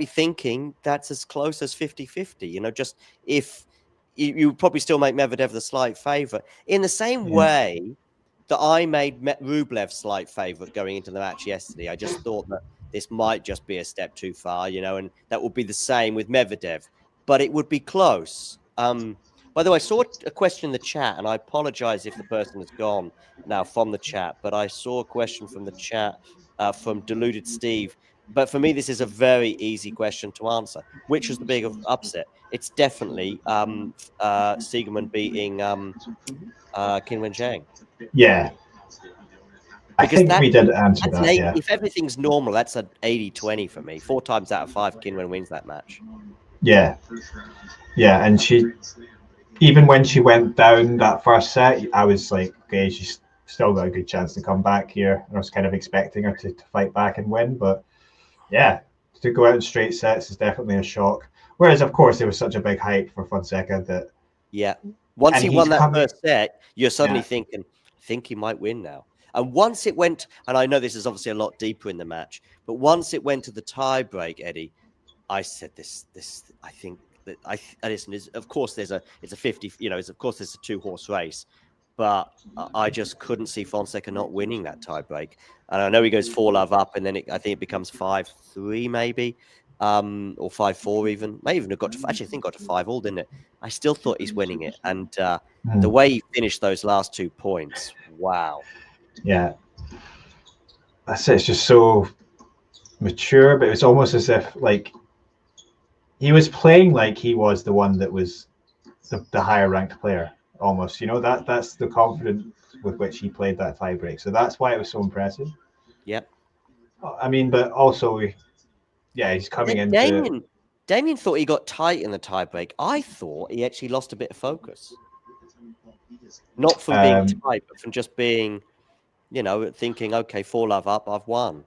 thinking. That's as close as 50-50. Just if you probably still make Medvedev the slight favorite in the same way that I made Rublev slight favorite going into the match yesterday. I just thought that this might just be a step too far, and that would be the same with Medvedev. But it would be close. By the way, I saw a question in the chat, and I apologize if the person has gone now from the chat, but I saw a question from the chat from Deluded Steve. But for me, this is a very easy question to answer. Which was the big upset? It's definitely Siegemund beating Qin Wen Zhang. Yeah. I Because think we did answer that, yeah. If everything's normal, that's an 80-20 for me. 4 times out of 5, Qin Wen wins that match. Yeah. Yeah, and even when she went down that first set, I was like, okay, she's still got a good chance to come back here. I was kind of expecting her to fight back and win, but yeah, to go out in straight sets is definitely a shock. Whereas, of course, there was such a big hype for Fonseca that... Yeah. Once he won that first set, you're suddenly thinking, I think he might win now. And once it went, and I know this is obviously a lot deeper in the match, but once it went to the tie-break, Eddie, I said I think that listen, of course it's a 50, of course there's a 2-horse race, but I just couldn't see Fonseca not winning that tie-break. And I know he goes 4-love up, and then I think it becomes 5-3 maybe, or 5-4 even. May even have got to, actually I think got to 5-all, didn't it? I still thought he's winning it. And the way he finished those last 2 points, wow. Yeah. That's it. It's just so mature, but it's almost as if like he was playing like he was the one that was the higher ranked player almost, that's the confidence with which he played that tiebreak. So that's why it was so impressive. Yep. I mean, but also, he's coming into... Damien thought he got tight in the tiebreak. I thought he actually lost a bit of focus. Not from being tight, but from just being, thinking, okay, 4-love up, I've won.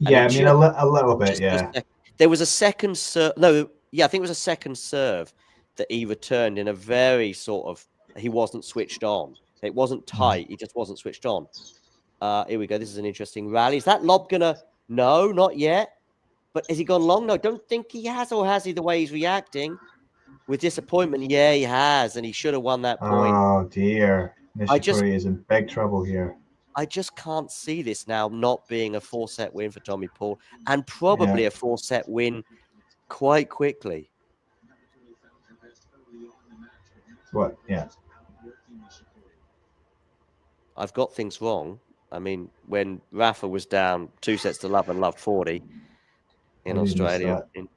Yeah, I mean, a little bit, yeah. There was a second serve. No, yeah, I think it was a second serve that he returned in a very sort of, he wasn't switched on. It wasn't tight. He just wasn't switched on. Here we go. This is an interesting rally. Is that lob gonna? No, not yet. But has he gone long? No, don't think he has, or has he? The way he's reacting with disappointment. Yeah, he has, and he should have won that point. Oh dear, Nishikori is in big trouble here. I just can't see this now not being a 4-set win for Tommy Paul, and probably a 4-set win quite quickly. What? Yeah. I've got things wrong. I mean, when Rafa was down 2-0 and loved 40 in Australia in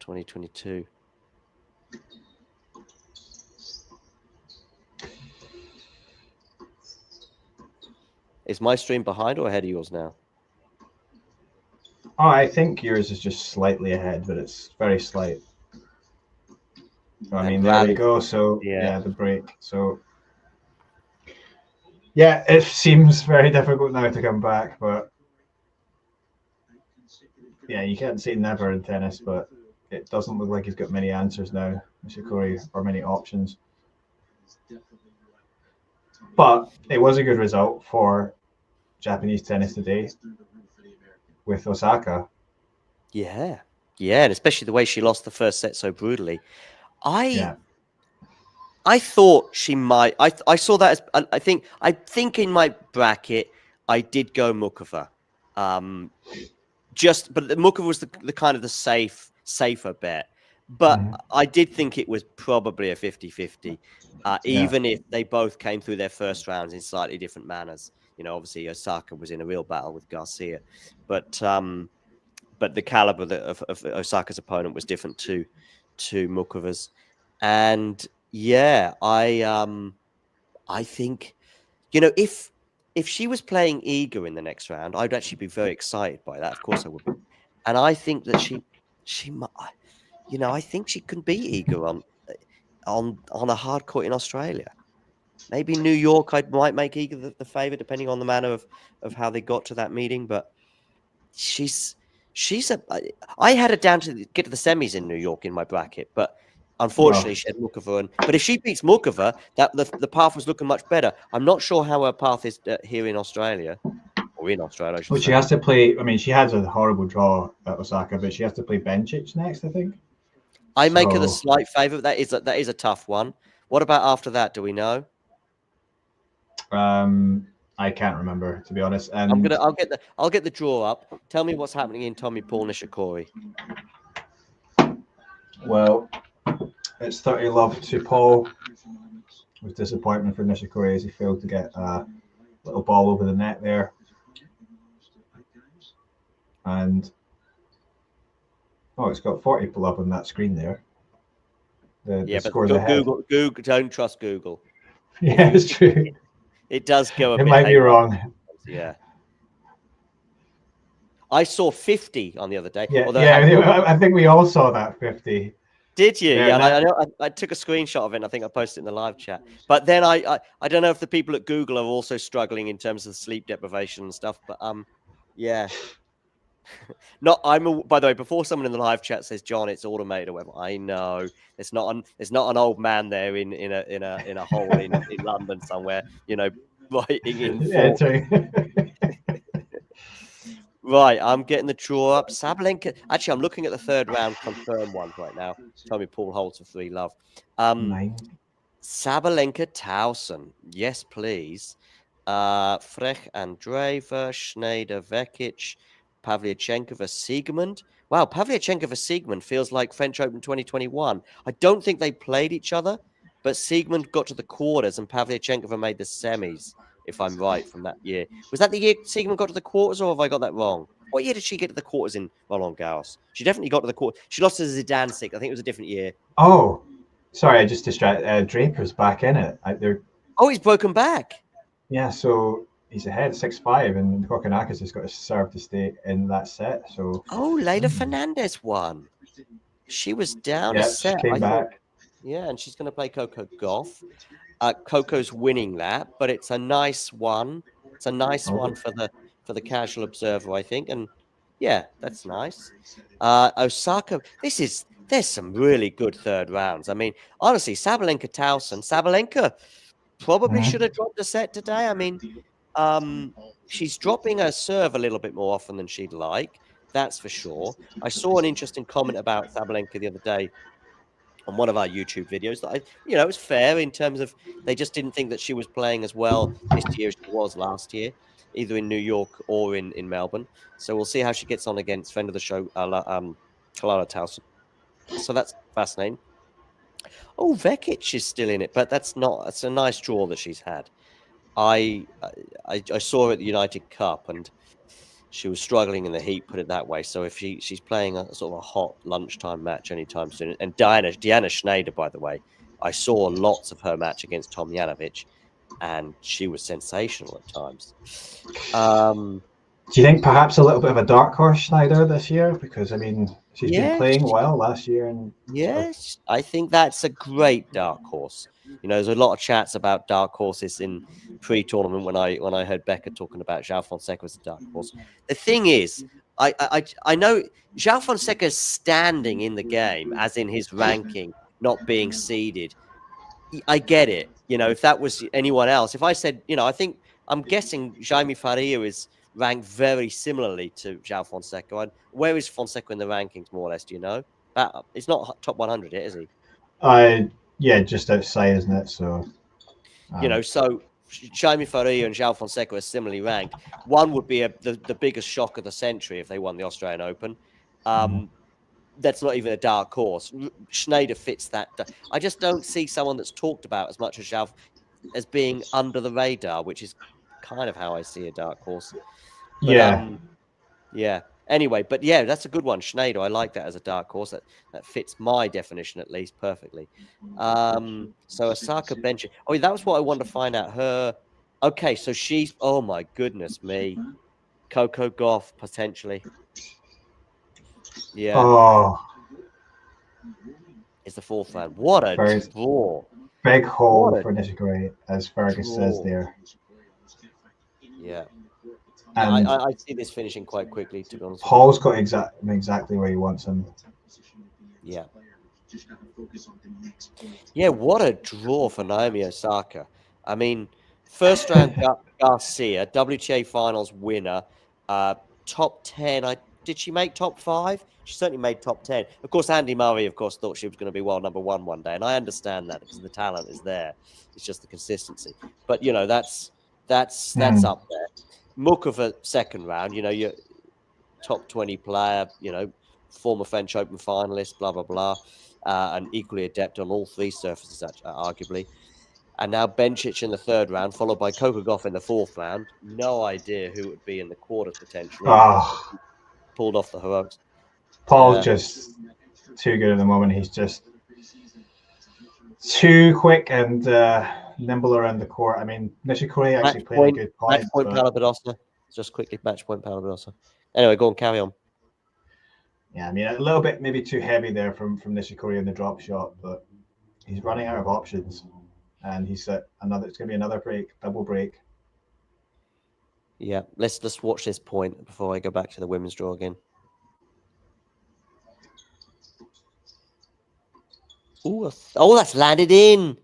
2022. Is my stream behind or ahead of yours now? Oh, I think yours is just slightly ahead, but it's very slight. I mean, there we go. So, yeah, the break. So, yeah, it seems very difficult now to come back, but yeah, you can't say never in tennis, but it doesn't look like he's got many answers now, Nishikori, or many options. But it was a good result for Japanese tennis today with Osaka. Yeah, and especially the way she lost the first set so brutally. I thought she might. I saw that as I think in my bracket I did go Mukova. But Mukova was the kind of the safer bet. But I did think it was probably a 50-50, even if they both came through their first rounds in slightly different manners. Obviously Osaka was in a real battle with Garcia, but the caliber of Osaka's opponent was different to Mukova's. And yeah, I think, if she was playing Iga in the next round, I'd actually be very excited by that. Of course I would be. And I think that she might, I think she can beat Iga on a hard court in Australia. Maybe New York, I might make Iga the favorite, depending on the manner of how they got to that meeting. But I had her down to get to the semis in New York in my bracket, but unfortunately she had Mukova. But if she beats Mukova, the path was looking much better. I'm not sure how her path is here in Australia, or in Australia, I should say. She has to play. I mean, she has a horrible draw at Osaka, but she has to play Bencic next, I think. I make her the slight favorite. That is a tough one. What about after that? Do we know? I can't remember, to be honest. And I'll get the draw up. Tell me what's happening in Tommy Paul Nishikori. Well, it's 30 love to Paul. was disappointment for Nishikori as he failed to get a little ball over the net there. And oh, it's got 40 pull up on that screen there. The scores ahead. Google, don't trust Google. Yeah, it's true. It does go a bit. It might be wrong. Yeah. I saw 50 on the other day. Yeah, I think we all saw that 50. Did you? Yeah, I took a screenshot of it and I think I posted it in the live chat. But then I don't know if the people at Google are also struggling in terms of sleep deprivation and stuff. But yeah. By the way, before someone in the live chat says, John, it's automated or whatever, I know it's not an old man there in a hole in London somewhere, writing in. Yeah, true. Right, I'm getting the draw up. Sabalenka. Actually, I'm looking at the third round confirmed ones right now. Tell me Paul Holtz for 3 love. 9. Sabalenka Tauson. Yes, please. Frech Andreeva, Schneider Vekic, Pavlyuchenkova Siegmund. Wow, Pavlyuchenkova Siegmund feels like French Open 2021. I don't think they played each other, but Siegmund got to the quarters and Pavlyuchenkova made the semis, if I'm right, from that year. Was that the year Siegmund got to the quarters, or have I got that wrong? What year did she get to the quarters in Roland Garros? She definitely got to the quarters. She lost to Zidansek. I think it was a different year. Oh, sorry, I just distracted. Draper's back in it. Oh, he's broken back. Yeah, so he's ahead 6-5, and Kokonakis has got to serve to stay in that set. So Leylah Fernandez won. She was down a set. She came back. Yeah, and she's going to play Coco Gauff. Coco's winning that, but it's a nice one. It's a nice one for the casual observer, I think. And yeah, that's nice. Osaka, there's some really good third rounds. I mean, honestly, Sabalenka Tauson. Sabalenka probably should have dropped a set today. I mean, she's dropping her serve a little bit more often than she'd like. That's for sure. I saw an interesting comment about Sabalenka the other day on one of our YouTube videos that it was fair in terms of they just didn't think that she was playing as well this year as she was last year, either in New York or in Melbourne. So we'll see how she gets on against friend of the show, Kalana Tauson. So that's fascinating. Oh, Vekic is still in it, but that's a nice draw that she's had. I saw her at the United Cup and she was struggling in the heat, put it that way. So if she's playing a sort of a hot lunchtime match anytime soon, and Diana Schneider, by the way, I saw lots of her match against Tomljanovic, and she was sensational at times. Do you think perhaps a little bit of a dark horse Schneider this year? Because I mean, she's been playing well last year, and yes, I think that's a great dark horse. There's a lot of chats about dark horses in pre-tournament when I heard Becca talking about João Fonseca as a dark horse. The thing is, I know João Fonseca's standing in the game, as in his ranking, not being seeded. I get it. If that was anyone else, if I said, I'm guessing Jaime Faria is ranked very similarly to João Fonseca. And where is Fonseca in the rankings, more or less? Do you know? It's not top 100, is he? Yeah, just outside, isn't it? So, so Jaime Faria and João Fonseca are similarly ranked. One would be the biggest shock of the century if they won the Australian Open. That's not even a dark horse. Schneider fits that. I just don't see someone that's talked about as much as João as being under the radar, which is kind of how I see a dark horse. But, yeah. Anyway, but yeah, that's a good one, Schneider. I like that as a dark horse. That fits my definition at least perfectly. So Osaka bench. Oh, that was what I wanted to find out. Her. Okay, so she's. Oh my goodness me, Coco Gauff potentially. Yeah. Oh. It's the fourth round. What a draw! Big hole for Nishikori, as Fergus says there. Yeah. I see this finishing quite quickly, to be honest. Paul's got exactly where he wants him. Yeah. Yeah, what a draw for Naomi Osaka. I mean, first round Garcia, WTA finals winner, top 10. Did she make top 5? She certainly made top 10. Of course, Andy Murray, thought she was going to be world number 1 one day, and I understand that because the talent is there. It's just the consistency. But that's up there. Mukova second round, your top 20 player, former French Open finalist, blah, blah, blah, and equally adept on all 3 surfaces, arguably. and now Bencic in the 3rd round, followed by Kokogov in the 4th round. No idea who would be in the quarters potentially. Oh, Pulled off the heroics. Paul's just too good at the moment. He's just too quick and nimble around the court. I mean, Nishikori actually played a good point. Match point Palabadosa. Just quickly, match point Palabadosa. Anyway, go on, carry on. Yeah, I mean, a little bit maybe too heavy there from Nishikori in the drop shot, but he's running out of options. And he's at another. It's going to be another break, double break. Yeah, let's watch this point before I go back to the women's draw again. Ooh, oh, that's landed in.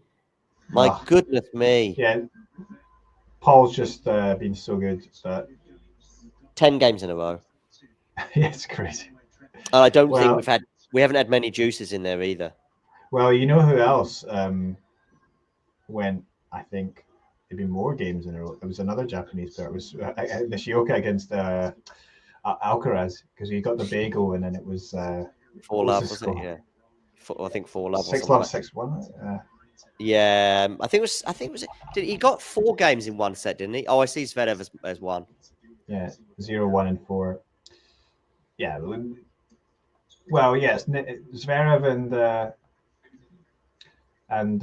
My goodness me. Yeah, Paul's just been so good. But 10 games in a row. Yeah, it's crazy. And I don't think we haven't had many juices in there either. Well, you know who else went? I think maybe more games in a row. It was another Japanese player. It was Nishioka against Alcaraz, because he got the bagel and then it was 4-love, was it? Yeah. I think 4-love. 6-love, 6-1. Yeah, I think it was. He got 4 games in one set, didn't he? Oh, I see Zverev as one. Yeah, 0-1 and 4. Yeah. Well, yes, Zverev and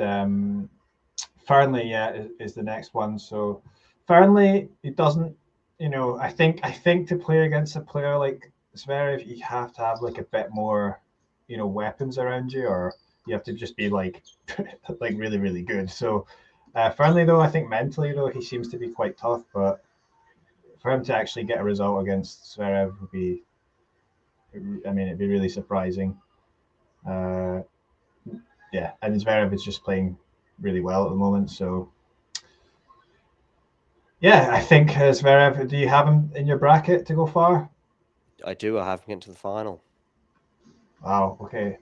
Fernley, is the next one. So Fernley, it doesn't, I think to play against a player like Zverev, you have to have like a bit more, weapons around you, or you have to just be like really, really good. So Fernley, though, I think mentally, though, he seems to be quite tough, but for him to actually get a result against Zverev would be, it'd be really surprising. Yeah, and Zverev is just playing really well at the moment. So, yeah, I think Zverev, do you have him in your bracket to go far? I do. I have him into the final. Wow, okay.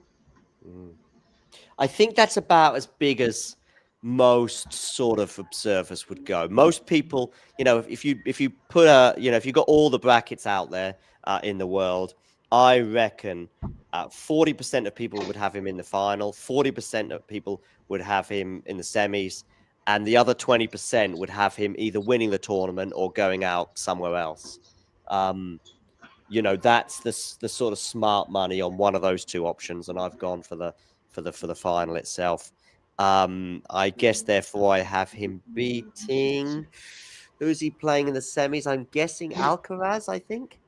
I think that's about as big as most sort of observers would go. Most people, if you put if you got all the brackets out there in the world, I reckon 40% of people would have him in the final, 40% of people would have him in the semis, and the other 20% would have him either winning the tournament or going out somewhere else. That's the sort of smart money on one of those two options, and I've gone for the final itself. I guess therefore I have him beating. Who's he playing in the semis? I'm guessing Alcaraz. I think.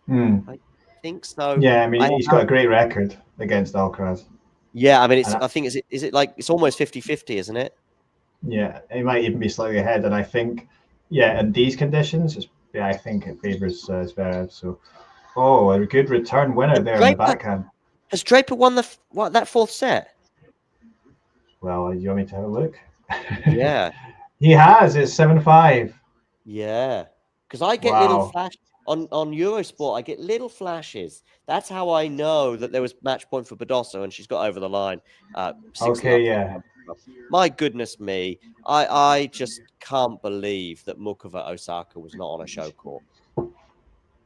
I think so. Yeah, he's got a great record against Alcaraz. Yeah, I think is it like it's almost 50-50, isn't it? Yeah, he might even be slightly ahead, and I think, in these conditions, I think it favors Zverev. So, a good return winner there in the backhand. Has Draper won that 4th set? Well, you want me to have a look? Yeah, he has. It's 7-5. Yeah, because I get little flash on Eurosport. I get little flashes. That's how I know that there was match point for Badosa, and she's got over the line. Okay, yeah. My goodness me, I just can't believe that Mukova Osaka was not on a show court.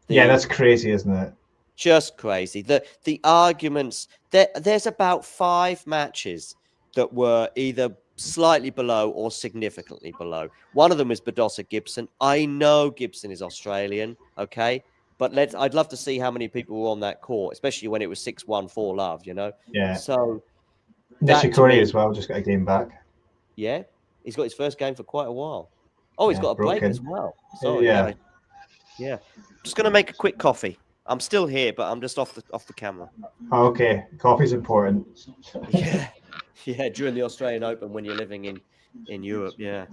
Yeah, that's crazy, isn't it? Just crazy. The arguments there's about 5 matches that were either slightly below or significantly below. One of them is Badosa Gibson. I know Gibson is Australian, okay, but I'd love to see how many people were on that court, especially when it was 6-1 4-love. Yeah. So Nishikori as well just got a game back. Yeah, he's got his first game for quite a while. Oh, he's got a break as well. Sorry, yeah. Just gonna make a quick coffee. I'm still here, but I'm just off the camera. Okay, coffee's important. Yeah, during the Australian Open when you're living in Europe, yeah.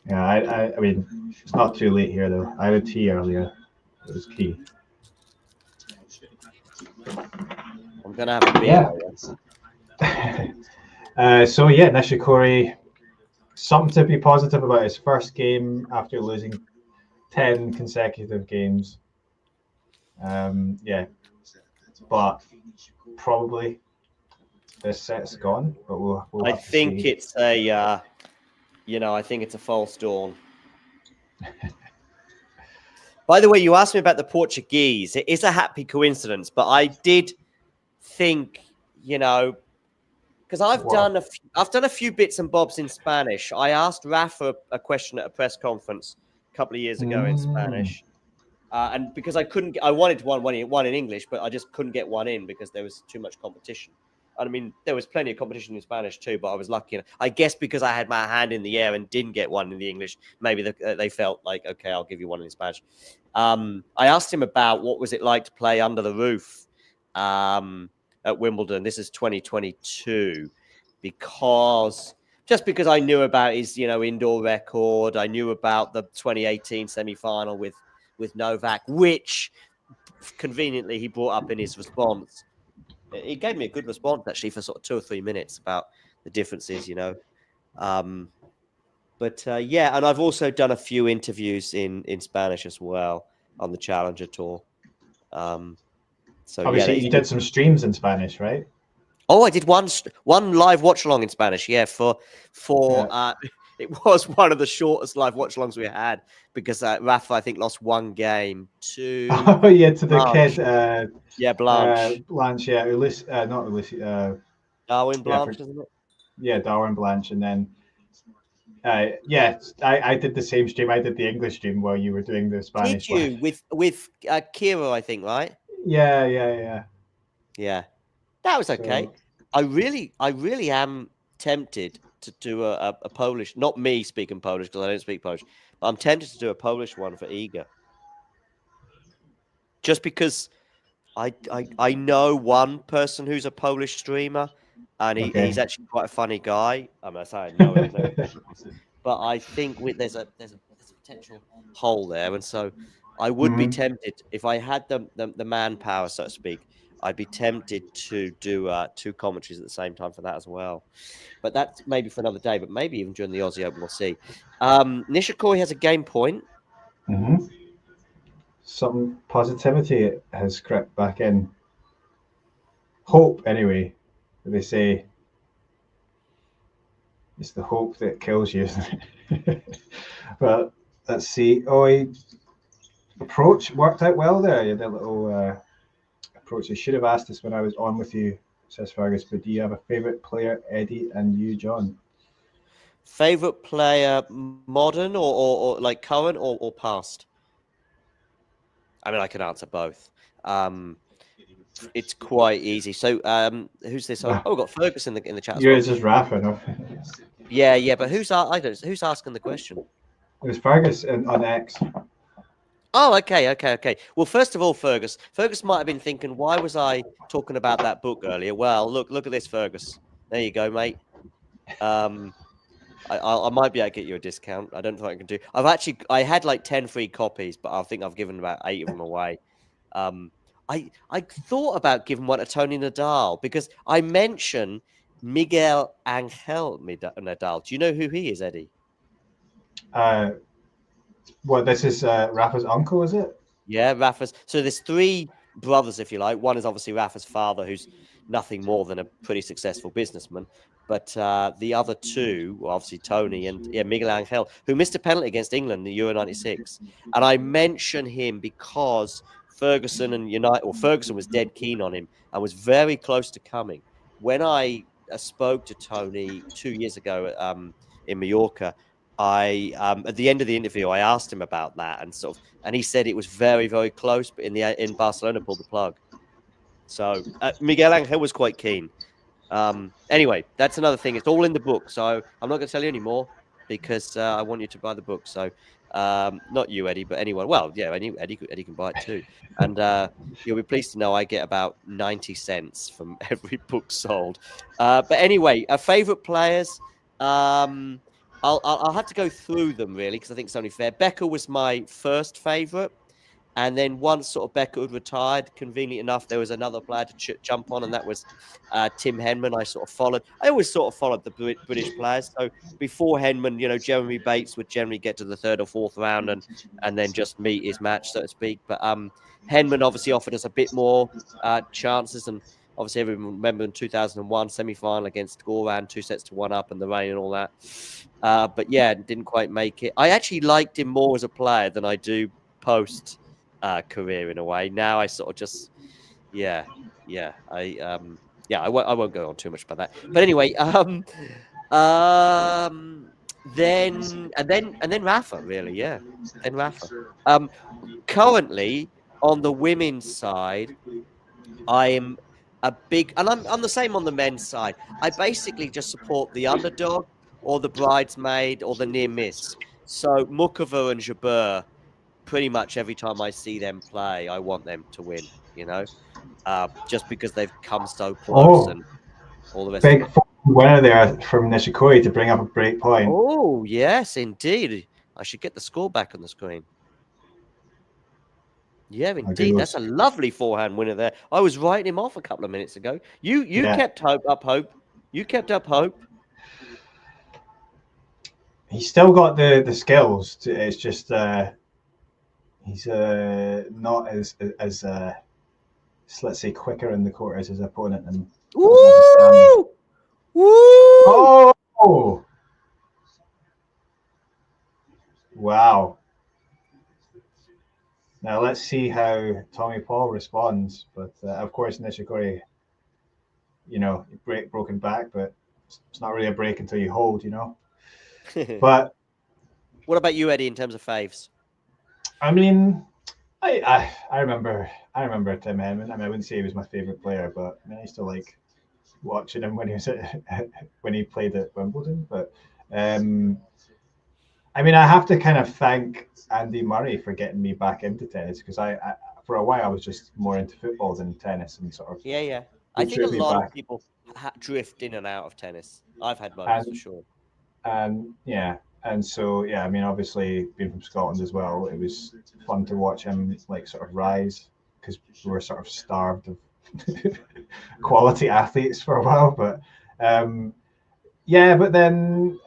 Yeah, I mean, it's not too late here though. I had tea earlier. It was key. I'm gonna have a beer. So Nishikori, something to be positive about his first game after losing 10 consecutive games. But probably this set's gone. But we'll I think it's a false dawn. By the way, you asked me about the Portuguese. It is a happy coincidence, but I did think, because I've done a few bits and bobs in Spanish. I asked Rafa a question at a press conference a couple of years ago in Spanish, and because I wanted one in English, but I just couldn't get one in because there was too much competition. I mean, there was plenty of competition in Spanish too, but I was lucky. I guess because I had my hand in the air and didn't get one in the English, maybe they felt like, okay, I'll give you one in Spanish. I asked him about what was it like to play under the roof at Wimbledon. This is 2022, because I knew about his, indoor record. I knew about the 2018 semi-final with Novak, which conveniently he brought up in his response. He gave me a good response actually for sort of 2 or 3 minutes about the differences, But yeah, and I've also done a few interviews in Spanish as well on the Challenger Tour. So obviously, yeah, you did some streams in Spanish, right? Oh, I did one live watch along in Spanish. Yeah, for it was one of the shortest live watch alongs we had because Rafa, I think, lost one game to to the Blanche. kid. Blanche. Blanche, yeah, not Ulysses. Darwin Blanche, isn't it? Yeah, Darwin Blanche, and then I did the same stream. I did the English stream while you were doing the Spanish. Did you with Kira? I think, right? Yeah. That was okay. So, I really am tempted to do a Polish. Not me speaking Polish because I don't speak Polish, but I'm tempted to do a Polish one for Iga. Just because I know one person who's a Polish streamer, and he's actually quite a funny guy. I say I know him, but I think there's a potential hole there, and so I would be tempted if I had the manpower, so to speak. I'd be tempted to do 2 commentaries at the same time for that as well. But that's maybe for another day, but maybe even during the Aussie Open, we'll see. Nishikori has a game point. Some positivity has crept back in. Hope, anyway. They say it's the hope that kills you, isn't it? But let's see. Approach worked out well there. You had a little approach. I should have asked this when I was on with you, says Fergus, but do you have a favourite player, Eddie, and you, John? Favourite player, modern or like current or past? I mean, I can answer both. It's quite easy. So, who's this? Oh, we've got Fergus in the chat. Yours is Rafa, no? Yeah, but who's asking the question? It was Fergus on X. Oh, okay. Well, first of all, Fergus might have been thinking, why was I talking about that book earlier? Well, look at this, Fergus. There you go, mate. I might be able to get you a discount. I don't think I can do. I had like 10 free copies, but I think I've given about 8 of them away. I thought about giving one to Tony Nadal because I mentioned Miguel Angel Nadal. Do you know who he is, Eddie? Well, this is Rafa's uncle, is it? Yeah, Rafa's. So there's 3 brothers, if you like. One is obviously Rafa's father, who's nothing more than a pretty successful businessman. But the other 2 were obviously Tony and Miguel Angel, who missed a penalty against England in the Euro 96. And I mention him because Ferguson was dead keen on him and was very close to coming. When I spoke to Tony 2 years ago in Mallorca, at the end of the interview, I asked him about that and he said it was very, very close, but in Barcelona pulled the plug. So Miguel Angel was quite keen. Anyway, that's another thing. It's all in the book, so I'm not going to tell you anymore because I want you to buy the book. So not you, Eddie, but anyone. Well, yeah, Eddie can buy it too. And you'll be pleased to know I get about 90 cents from every book sold. But anyway, favorite players. I'll have to go through them really because I think it's only fair. Becker was my first favorite. And then once sort of Becker had retired, convenient enough, there was another player to jump on, and that was Tim Henman. I always sort of followed the British players. So before Henman, Jeremy Bates would generally get to the 3rd or 4th round and then just meet his match, so to speak. But Henman obviously offered us a bit more chances, and obviously everyone remember in 2001 semi-final against Goran, 2-1 up, and the rain and all that. But yeah, didn't quite make it. I actually liked him more as a player than I do post career in a way. Now I sort of just I yeah, I won't go on too much about that. But anyway, then Rafa, really, yeah, then Rafa. Currently on the women's side, I am a big, and I'm the same on the men's side. I basically just support the underdog or the bridesmaid or the near miss. So Mukova and Jabeur, pretty much every time I see them play, I want them to win. Just because they've come so close Oh, and all the rest of big it. winner there from Nishikori to bring up a break point. Oh, yes, indeed. I should get the score back on the screen. Yeah, indeed. That's a lovely forehand winner there. I was writing him off a couple of minutes ago. You kept hope. You kept up hope. He's still got the skills. It's just he's not as let's say quicker in the court as his opponent. And Woo! Woo! Oh! Wow. Now let's see how Tommy Paul responds. But of course, Nishikori, broken back, but it's not really a break until you hold, But what about you, Eddie, in terms of faves? I mean, I remember Tim Henman. I wouldn't say he was my favorite player, but I used to like watching him when he was when he played at Wimbledon. But I have to kind of thank Andy Murray for getting me back into tennis, because I for a while I was just more into football than tennis, and sort of yeah. I think a lot of people drift in and out of tennis. I've had moments for sure. And so obviously being from Scotland as well, it was fun to watch him sort of rise, because we were sort of starved of quality athletes for a while. But but then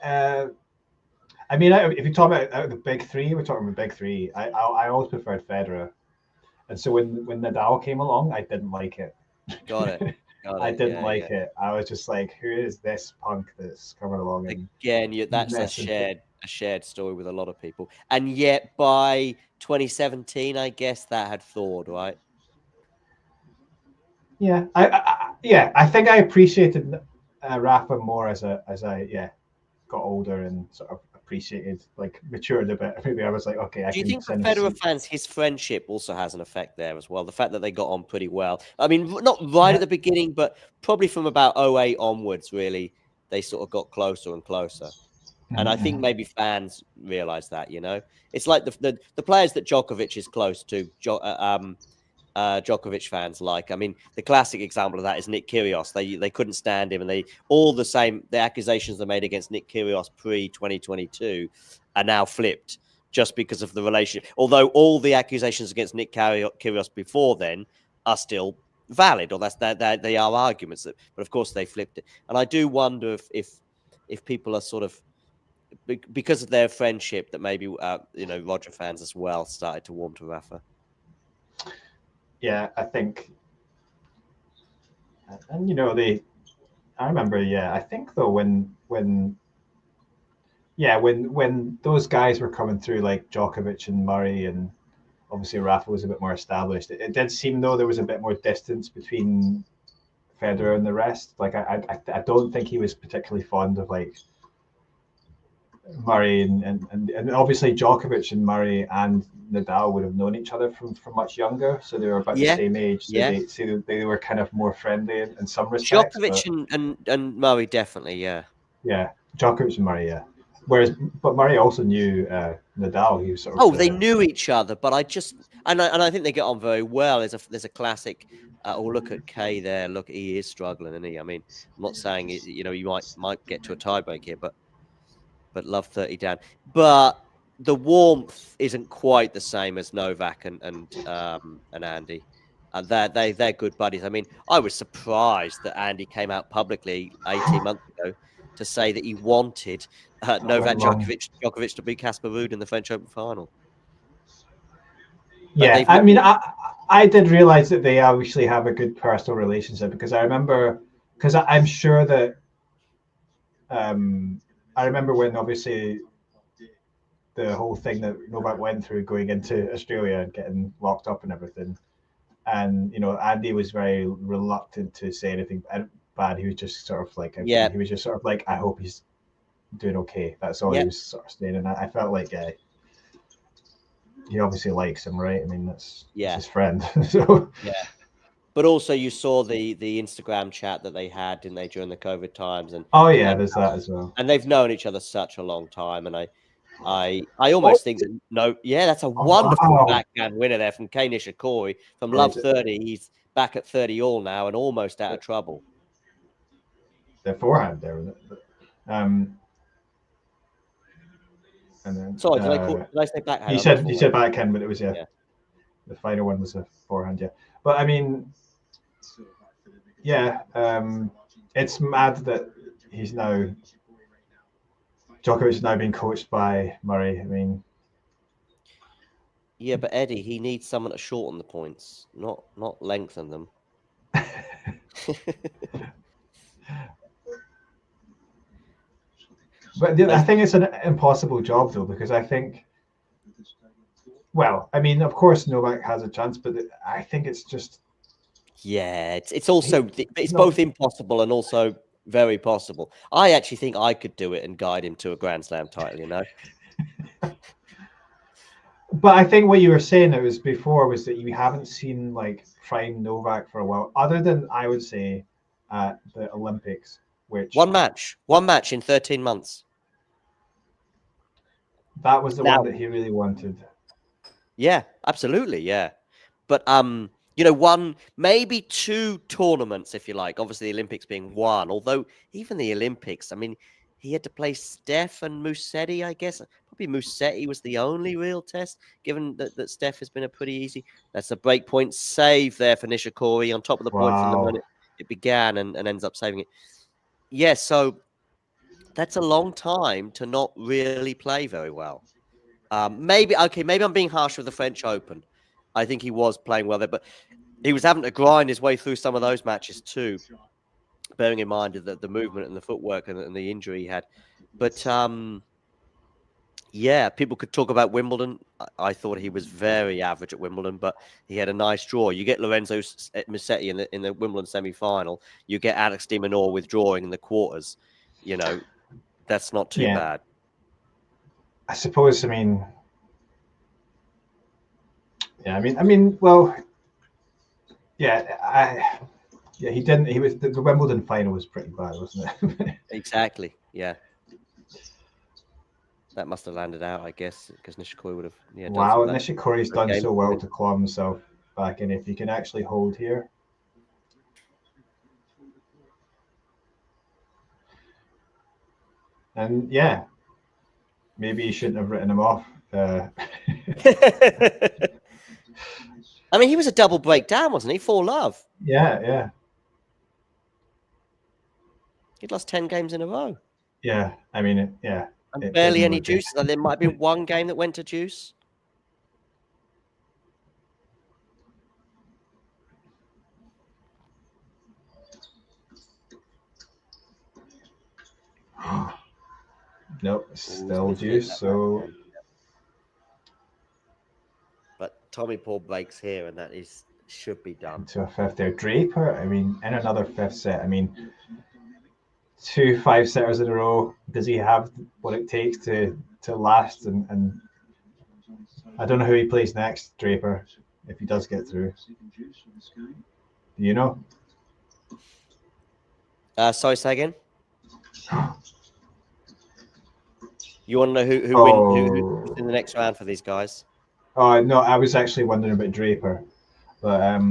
if you talk about the big three, we're talking about big three. I always preferred Federer, and so when Nadal came along, I didn't like it. Got it. I didn't like it. I was just like, who is this punk that's coming along? And again, that's a shared story with a lot of people. And yet by 2017, I guess that had thawed, right? Yeah, I think I appreciated Rafa more as I got older and sort of appreciated, matured a bit. Maybe I was like, okay. Do you think for Federer fans, his friendship also has an effect there as well? The fact that they got on pretty well. I mean, not right at the beginning, but probably from about 08 onwards, really, they sort of got closer and closer. And I think maybe fans realize that, it's like the players that Djokovic is close to, Djokovic fans like. I mean, the classic example of that is Nick Kyrgios. They couldn't stand him, and the accusations they made against Nick Kyrgios pre-2022 are now flipped just because of the relationship. Although all the accusations against Nick Kyrgios before then are still valid, or they are arguments but of course they flipped it. And I do wonder if people are sort of, because of their friendship, that maybe Roger fans as well started to warm to Rafa. Yeah, I think, and I remember, I think though when those guys were coming through, like Djokovic and Murray, and obviously Rafa was a bit more established, it did seem though there was a bit more distance between Federer and the rest. I don't think he was particularly fond of Murray, and obviously Djokovic and Murray and Nadal would have known each other from much younger, so they were about the same age. So they were kind of more friendly in some respects. Djokovic and Murray definitely, yeah. Yeah, Djokovic and Murray, yeah. But Murray also knew Nadal. He was sort of. They knew each other, but I think they get on very well. There's a classic. Look at Kay there. Look, he is struggling, isn't he? I mean, I'm not saying you might get to a tiebreak here, but love 30 down. But the warmth isn't quite the same as Novak and Andy. They're good buddies. I mean, I was surprised that Andy came out publicly 18 months ago to say that he wanted Novak Djokovic to beat Casper Ruud in the French Open final. Yeah, I mean, I did realize that they obviously have a good personal relationship, because I'm sure that I remember when obviously the whole thing that Novak went through going into Australia and getting locked up and everything. and Andy was very reluctant to say anything bad. He was just sort of like, Yeah. he was just sort of like, I hope he's doing okay. That's all he was sort of saying, and I felt like he obviously likes him, right? I mean, that's his friend. So yeah. But also, you saw the Instagram chat that they had, didn't they, during the COVID times? And there's that as well. And they've known each other such a long time, and I almost think that that's a wonderful backhand winner there from Kei Nishikori from Love 30. He's back at 30 all now and almost out of trouble. The forehand there, was it? And then, sorry, did I say backhand? You said backhand, but it was the final one was a forehand, But I mean, it's mad that Djokovic is now being coached by Murray. I mean, yeah, but Eddie, he needs someone to shorten the points, not lengthen them. But I think it's an impossible job, though, because I think, well, I mean, of course Novak has a chance, but I think it's just... Yeah, it's also, it's both impossible and also very possible. I actually think I could do it and guide him to a Grand Slam title, But I think what you were saying before was that you haven't seen like prime Novak for a while, other than I would say at the Olympics, which one match in 13 months. That was the one that he really wanted. Yeah, absolutely, yeah. But maybe 2 tournaments, if you like. Obviously, the Olympics being one. Although even the Olympics, I mean, he had to play Steph and Musetti, I guess. Probably Musetti was the only real test, given that Steph has been a pretty easy. That's a breakpoint save there for Nishikori on top of the point from the moment it began and ends up saving it. Yeah, so that's a long time to not really play very well. Maybe I'm being harsh with the French Open. I think he was playing well there, but he was having to grind his way through some of those matches too, bearing in mind the movement and the footwork and the injury he had. But people could talk about Wimbledon. I thought he was very average at Wimbledon, but he had a nice draw. You get Lorenzo Musetti in the Wimbledon semi-final. You get Alex de Minaur withdrawing in the quarters. That's not too bad. I suppose. I mean, he didn't. He was the Wimbledon final was pretty bad, wasn't it? Exactly. Yeah. That must have landed out, I guess, because Nishikori would have. Yeah. Wow, Nishikori's done so well to claw himself back in. If he can actually hold here. And maybe he shouldn't have written him off. I mean, he was a double breakdown, wasn't he? 4-love. Yeah. He'd lost 10 games in a row. Yeah, I mean, And barely any juice. There might be one game that went to juice. Nope, still juice. So, but Tommy Paul breaks here, and that should be done. To a fifth there, Draper. I mean, in another fifth set. I mean, 2 5-setters in a row. Does he have what it takes to last? And I don't know who he plays next, Draper, if he does get through. Do you know? Sorry, say again. You want to know who's in the next round for these guys? Oh no, I was actually wondering about Draper, but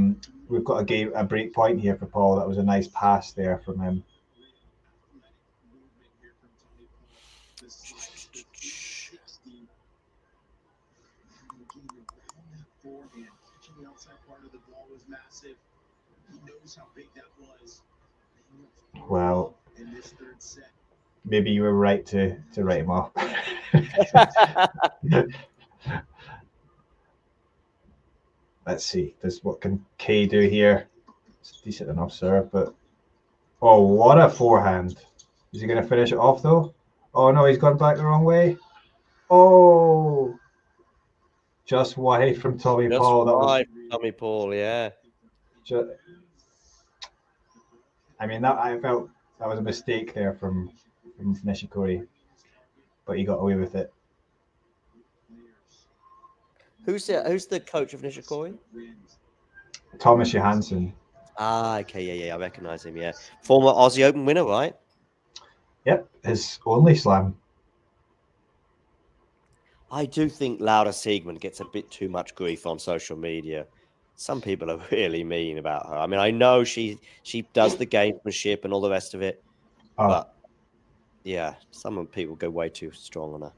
we've got a break point here for Paul. That was a nice pass there from him. Well, maybe you were right to write him off. Let's see. What can Kei do here? It's decent enough serve, but what a forehand! Is he going to finish it off though? Oh no, he's gone back the wrong way. Oh, just wide from Tommy Paul. Tommy Paul, yeah. I mean, that I felt that was a mistake there from Nishikori, but he got away with it. Who's the coach of Nishikori? Thomas Johansson. Ah, okay, yeah, I recognize him. Yeah, former Aussie Open winner, right? Yep, his only slam. I do think Laura Siegmund gets a bit too much grief on social media. Some people are really mean about her. I mean, I know she does the gamesmanship and all the rest of it, but yeah, some people go way too strong on her.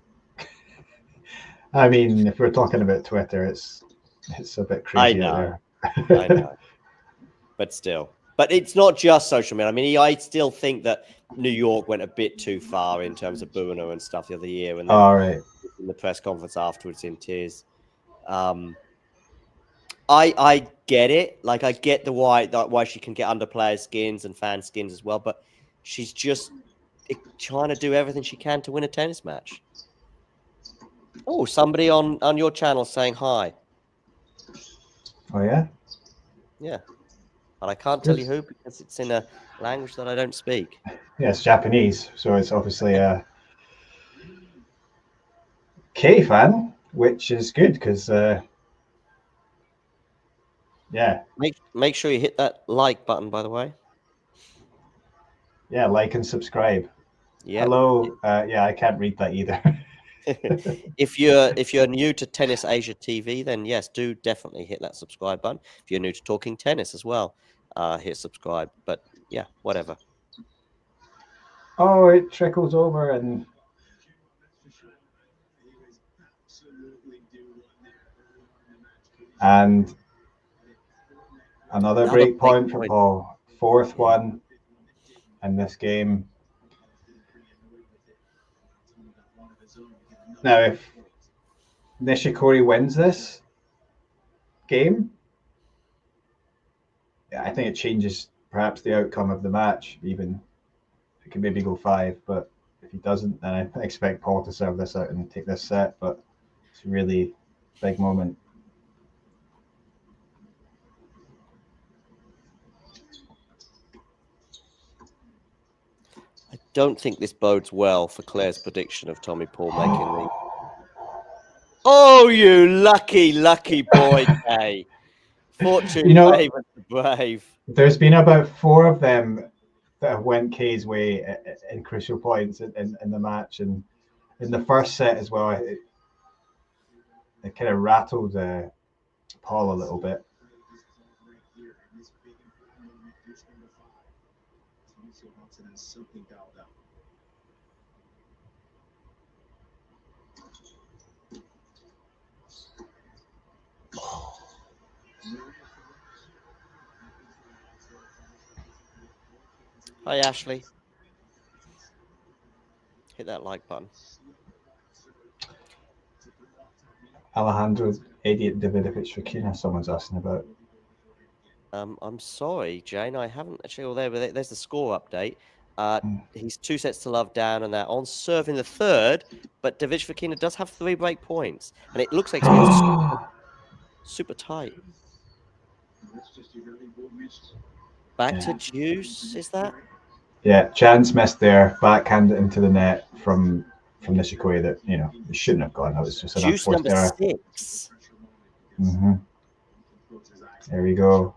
I mean, if we're talking about Twitter, it's a bit crazy out there. I know, but still. But it's not just social media. I mean, I still think that New York went a bit too far in terms of booing her and stuff the other year, and then right. in the press conference afterwards in tears. I get it. Like, I get why she can get under player skins and fan skins as well, but she's just trying to do everything she can to win a tennis match. Oh, somebody on your channel saying hi. Oh, yeah? Yeah. And I can't tell you who because it's in a language that I don't speak. Yeah, it's Japanese, so it's obviously a K fan, which is good because, yeah. Make sure you hit that like button, by the way. Yeah, like and subscribe. Yeah. Hello. Yeah, I can't read that either. If you're new to Tennis Asia TV, then yes, do definitely hit that subscribe button. If you're new to Talking Tennis as well, hit subscribe. But yeah, whatever. Oh, it trickles over and another break point for Paul. Fourth one in this game. Now, if Nishikori wins this game, I think it changes perhaps the outcome of the match. Even it can maybe go 5, but if he doesn't, then I expect Paul to serve this out and take this set. But it's a really big moment. I don't think this bodes well for Claire's prediction of Tommy Paul making the. Oh, you lucky boy, Kay. Fortune favors the brave. There's been about 4 of them that have went Kay's way in crucial points in the match, and in the first set as well, it kind of rattled Paul a little bit. Hi, Ashley. Hit that like button. Alejandro Idiot Davidovich Fokina, someone's asking about. I'm sorry, Jane. I haven't actually. Well, there's the score update. He's 2 sets to love down, and they're on serve in the third. But Davidovich Fokina does have 3 break points, and it looks like it's been super tight. Back to Juice, is that? Yeah, chance missed there, backhand into the net from Nishikori that it shouldn't have gone. That was just an Juice unforced number error. 6. There we go.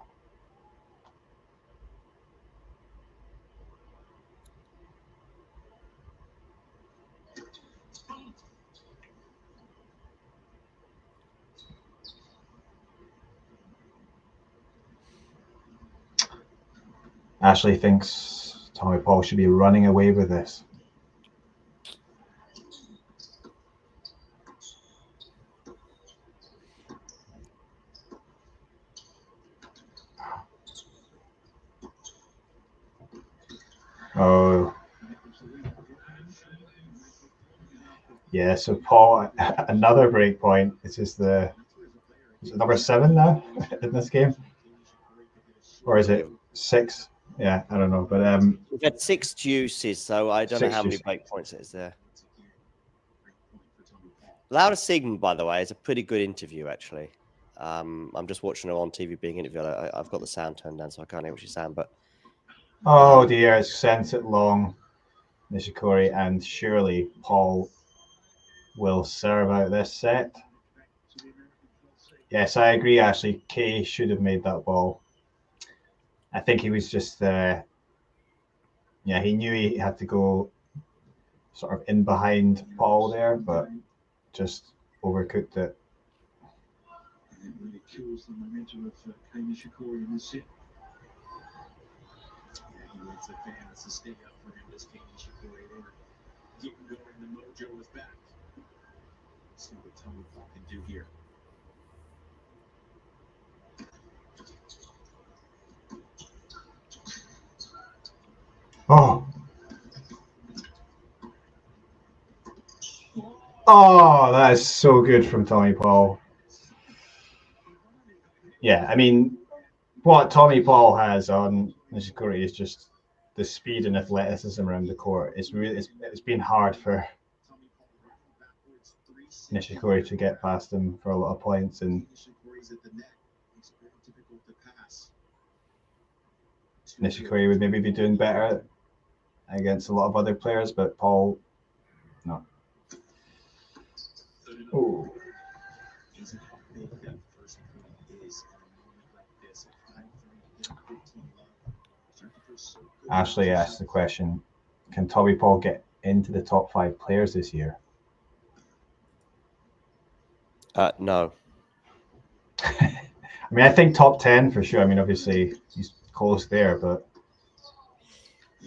Ashley thinks Tommy Paul should be running away with this. Oh. Yeah, so Paul, another break point. This is is it number 7 now in this game? Or is it 6? Yeah, I don't know. But we've had 6 juices, so I don't know how many break points it is there. Laura Siegmund, by the way, is a pretty good interview, actually. I'm just watching her on TV being interviewed. I've got the sound turned down, so I can't hear what she's saying. But oh dear, it's sent it long, Nishikori, and surely Paul will serve out this set. Yes, I agree. Actually, Kay should have made that ball. I think he was just, yeah, he knew he had to go sort of in behind Paul there, but just overcooked it. It really kills the momentum of Nishikori in this set. Yeah, he wants the fans to stay up for him, this Nishikori. They were getting going, the mojo was back. Let's see what Tommy Paul can do here. Oh. Oh, that is so good from Tommy Paul. Yeah, I mean, what Tommy Paul has on Nishikori is just the speed and athleticism around the court. It's been hard for Nishikori to get past him for a lot of points, and Nishikori would maybe be doing better against a lot of other players, but Paul, no. Ooh. Ashley asked the question, can Tommy Paul get into the top 5 players this year? No. I mean, I think top 10 for sure. I mean, obviously he's close there, but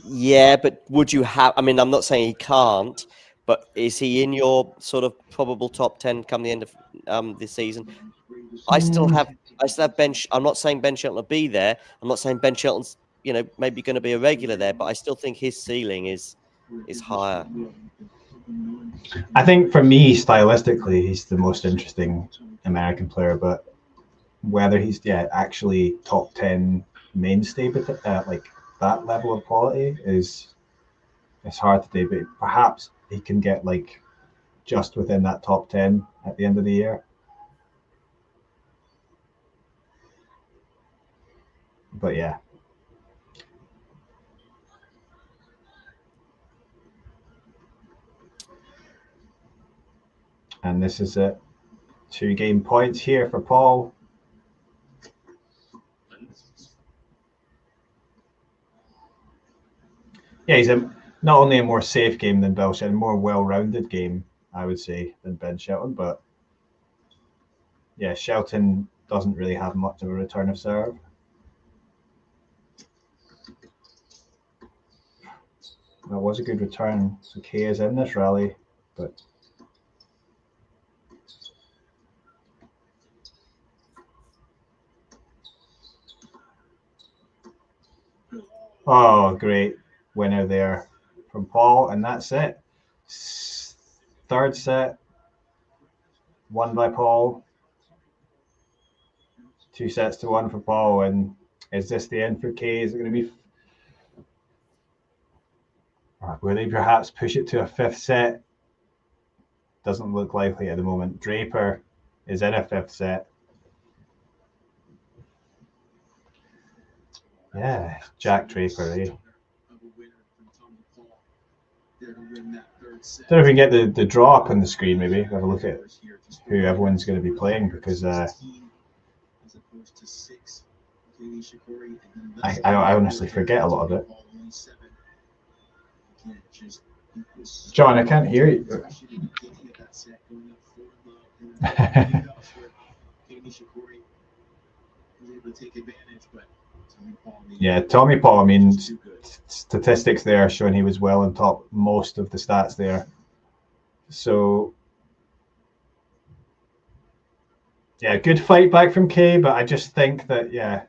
yeah, but would you have? I mean, I'm not saying he can't, but is he in your sort of probable top 10 come the end of this season? I still have Ben. I'm not saying Ben Shelton will be there. I'm not saying Ben Shelton's, maybe going to be a regular there, but I still think his ceiling is higher. I think for me, stylistically, he's the most interesting American player, but whether he's actually top 10 mainstay, but like that level of quality it's hard to do. But perhaps he can get like just within that top 10 at the end of the year. But yeah. And this is it. 2 game points here for Paul. Yeah, he's not only a more safe game than Ben Shelton, a more well-rounded game, I would say, than Ben Shelton. But yeah, Shelton doesn't really have much of a return of serve. That was a good return. So Kay is in this rally, but oh, great winner there from Paul, and that's it. 3rd set won by Paul. 2 sets to 1 for Paul, and is this the end for Kay? Is it going to be? Will they perhaps push it to a 5th set? Doesn't look likely at the moment. Draper is in a 5th set. Yeah, Jack Draper, eh? Don't know if we can get the draw up on the screen, maybe. Have a look at who everyone's going to be playing, because I honestly forget a lot of it. John, I can't hear you. Yeah, Tommy Paul, I mean, statistics there showing he was well on top most of the stats there. So, yeah, good fight back from Kay, but I just think that, yeah,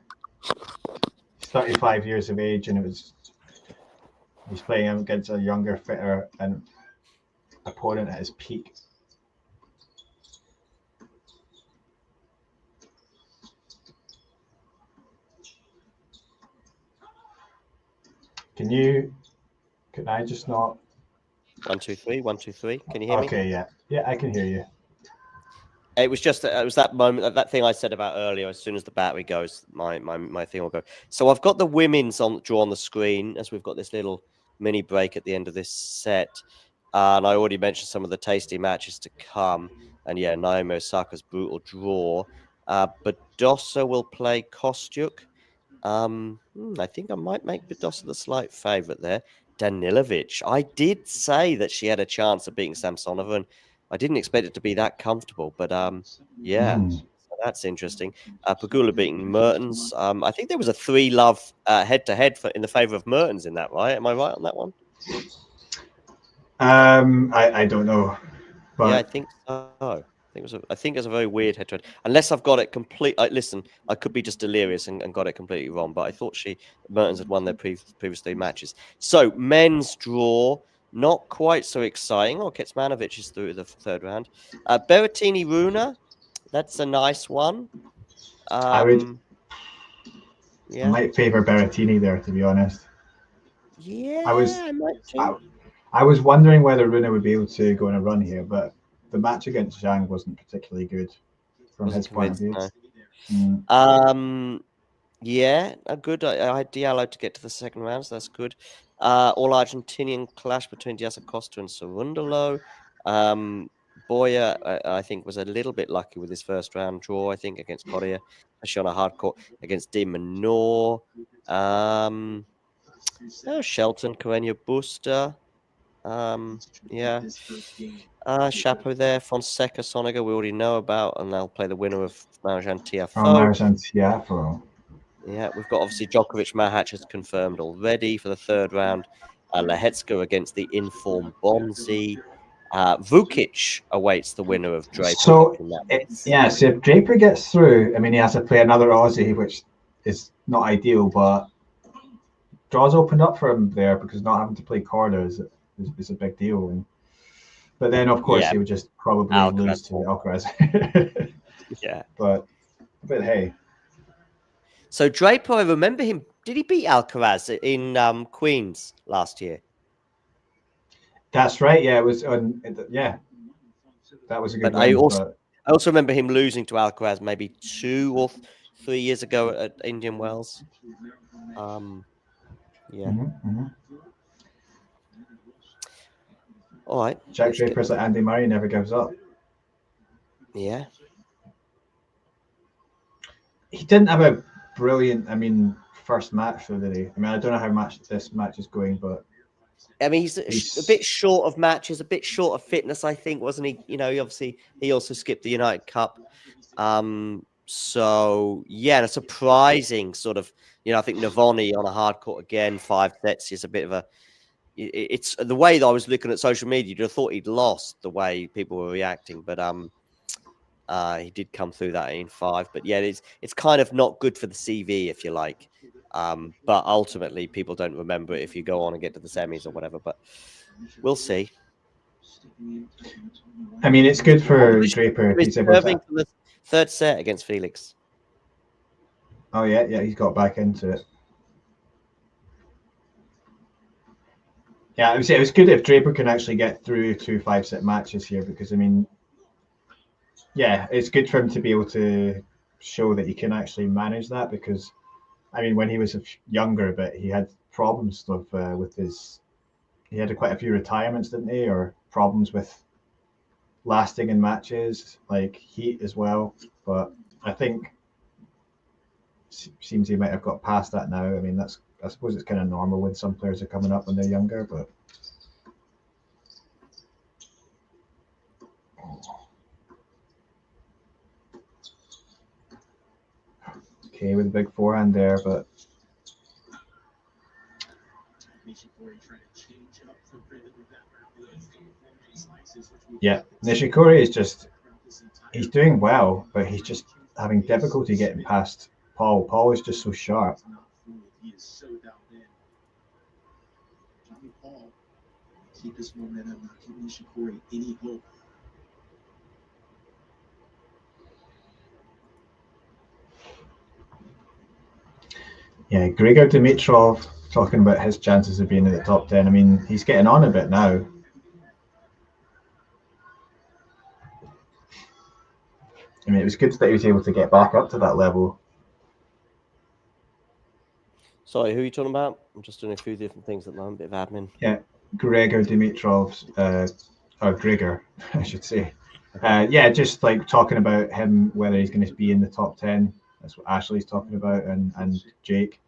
he's 35 years of age, and he's playing against a younger, fitter and opponent at his peak. Can I just not? 1, 2, 3, 1, 2, 3. Can you hear me? Okay, yeah, I can hear you. It was just it was that moment, that thing I said about earlier. As soon as the battery goes, my thing will go. So I've got the women's draw on the screen as we've got this little mini break at the end of this set, and I already mentioned some of the tasty matches to come. And yeah, Naomi Osaka's brutal draw. Badosa will play Kostyuk. I think I might make Badosa the slight favourite there. Danilovic. I did say that she had a chance of beating Samsonova, and I didn't expect it to be that comfortable. But yeah, so that's interesting. Pagula beating Mertens. I think there was a 3-love head-to-head in the favour of Mertens in that, right? Am I right on that one? I don't know. But... Yeah, I think so. I think it was a very weird head-to-head. Unless I've got it complete. Listen, I could be just delirious and got it completely wrong. But I thought Mertens had won their previous 3 matches. So men's draw, not quite so exciting. Oh, Kecmanovic is through the 3rd round. Berrettini Runa, that's a nice one. I might favour Berrettini there, to be honest. Yeah, I might too. I was wondering whether Runa would be able to go on a run here, but the match against Zhang wasn't particularly good from his point of view. No. Yeah, good. I had Diallo to get to the 2nd round, so that's good. All Argentinian clash between Diaz Acosta and Cerundolo. Boya, I think, was a little bit lucky with his 1st round draw, I think, against Correa, especially on a hard court against De Minaur. Shelton, Carreño Busta. Yeah. Chapeau there, Fonseca, Soniga, we already know about, and they'll play the winner of Marjan Tiafoe. Yeah, we've got obviously Djokovic Mahac has confirmed already for the 3rd round. Lehetska against the informed Bonzi. Vukic awaits the winner of Draper. So if Draper gets through, I mean, he has to play another Aussie, which is not ideal, but draws opened up for him there because not having to play Korda is a big deal. But then, of course, he would just probably lose to Alcaraz. Yeah. But hey. So Draper, I remember him. Did he beat Alcaraz in Queens last year? That's right. Yeah, it was on. Yeah, that was a good. I also remember him losing to Alcaraz maybe 2 or 3 years ago at Indian Wells. Yeah. All right. Jack Draper's like Andy Murray, never gives up. Yeah. He didn't have a brilliant, first match, though, did he? I don't know how much this match is going, but I mean, he's a bit short of matches, a bit short of fitness, I think, wasn't he? He also skipped the United Cup. So yeah, a surprising sort of, I think Navoni on a hard court again, 5 sets is a bit of a. It's the way that I was looking at social media. You'd have thought he'd lost the way people were reacting, but he did come through that in 5. But yeah, it's kind of not good for the CV, if you like. But ultimately, people don't remember it if you go on and get to the semis or whatever. But we'll see. It's good for Draper. He's able to... for the 3rd set against Felix. Oh yeah, he's got back into it. Yeah, I would say it was good if Draper can actually get through 2 5-set matches here, because it's good for him to be able to show that he can actually manage that, because when he was younger a bit, he had problems with his. He had quite a few retirements, didn't he, or problems with lasting in matches, like heat as well. But I think seems he might have got past that now. I suppose it's kind of normal when some players are coming up when they're younger, but. Okay, with a big forehand there, but yeah, Nishikori is he's doing well, but he's just having difficulty getting past Paul. Paul is just so sharp. Keep his momentum, not give Nishikori any hope. Yeah, Grigor Dimitrov, talking about his chances of being in the top 10. He's getting on a bit now. I mean, it was good that he was able to get back up to that level. Sorry, who are you talking about? I'm just doing a few different things at the moment, bit of admin. Yeah, Gregor Dimitrov's, or Grigor, I should say. Yeah, just like talking about him, whether he's going to be in the top 10. That's what Ashley's talking about, and Jake.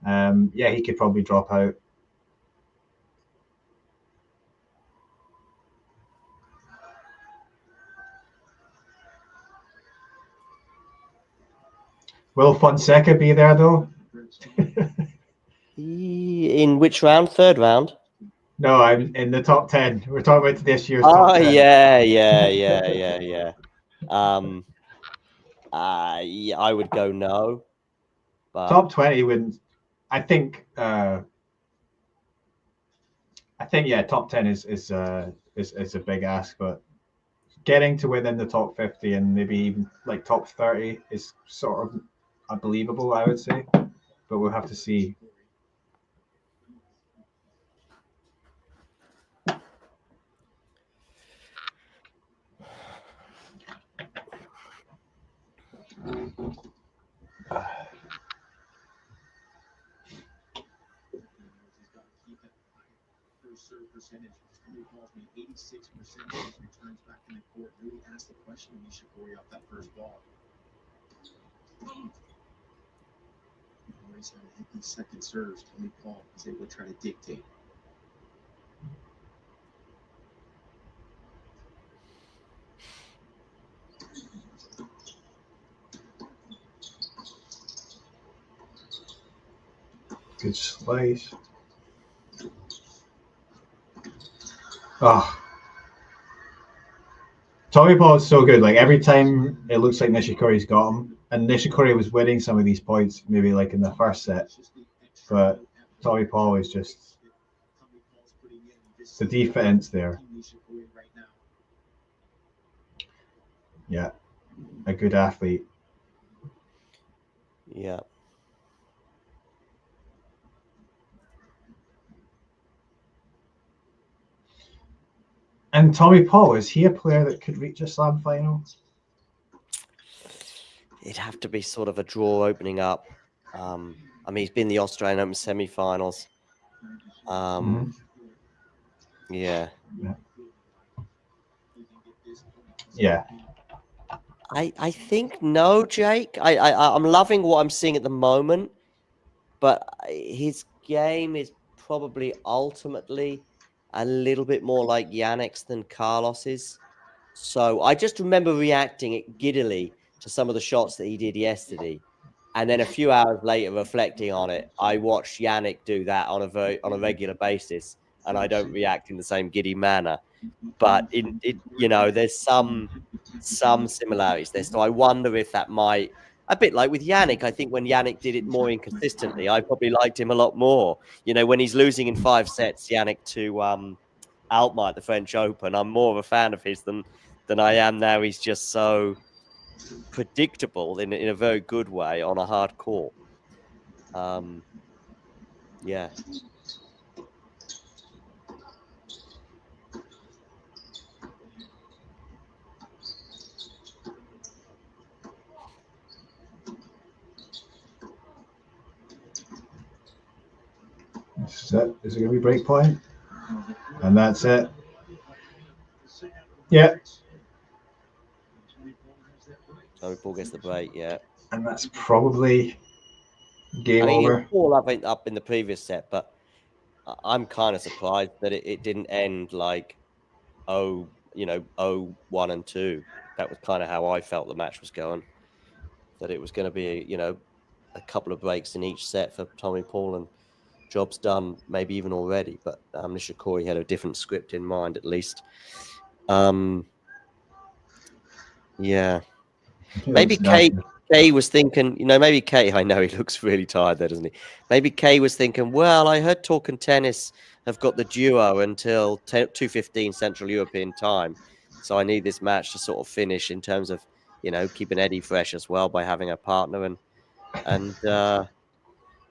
Yeah, he could probably drop out. Will Fonseca be there though? In which round? Third round? No, I'm in the top 10. We're talking about this year's Oh, top 10. yeah. Yeah, I would go no. But top 20 wouldn't. I think yeah, top 10 is a big ask, but getting to within the top 50 and maybe even like top 30 is sort of unbelievable, I would say. But we'll have to see. Percentage. Somebody calls me 86% of his returns back in the court. Really asked the question of Nishikori off that first ball. Always had to hit these second serves. Tony Paul was able to try to dictate. Good slice. Oh. Tommy Paul is so good. Like every time it looks like Nishikori's got him, and Nishikori was winning some of these points, maybe like in the first set, but Tommy Paul is just the defense there. Yeah, a good athlete. Yeah. And Tommy Paul, is he a player that could reach a slam final? It'd have to be sort of a draw opening up. I mean, he's been the Australian Open semi-finals. Yeah. Yeah. I think no, Jake. I'm loving what I'm seeing at the moment, but his game is probably ultimately a little bit more like Yannick's than Carlos's. So I just remember reacting giddily to some of the shots that he did yesterday. And then a few hours later, reflecting on it, I watched Yannick do that on a regular basis, and I don't react in the same giddy manner. But there's some similarities there. So I wonder if that might, a bit like with Yannick. I think when Yannick did it more inconsistently, I probably liked him a lot more. When he's losing in 5 sets, Yannick to Altmaier at the French Open, I'm more of a fan of his than I am now. He's just so predictable in a very good way on a hard court. Yeah. Is it going to be break point? And that's it. Yeah. Tommy Paul gets the break, yeah. And that's probably game over. He was up in the previous set, but I'm kind of surprised that it didn't end like 0-1 and 2. That was kind of how I felt the match was going. That it was going to be, a couple of breaks in each set for Tommy Paul, and job's done, maybe even already. But Nishikori had a different script in mind, at least. Yeah. Maybe Kay was thinking, maybe Kay, I know he looks really tired there, doesn't he? Maybe Kay was thinking, well, I heard Talk and Tennis have got the duo until 2:15 Central European time. So I need this match to sort of finish in terms of, keeping Eddie fresh as well by having a partner. And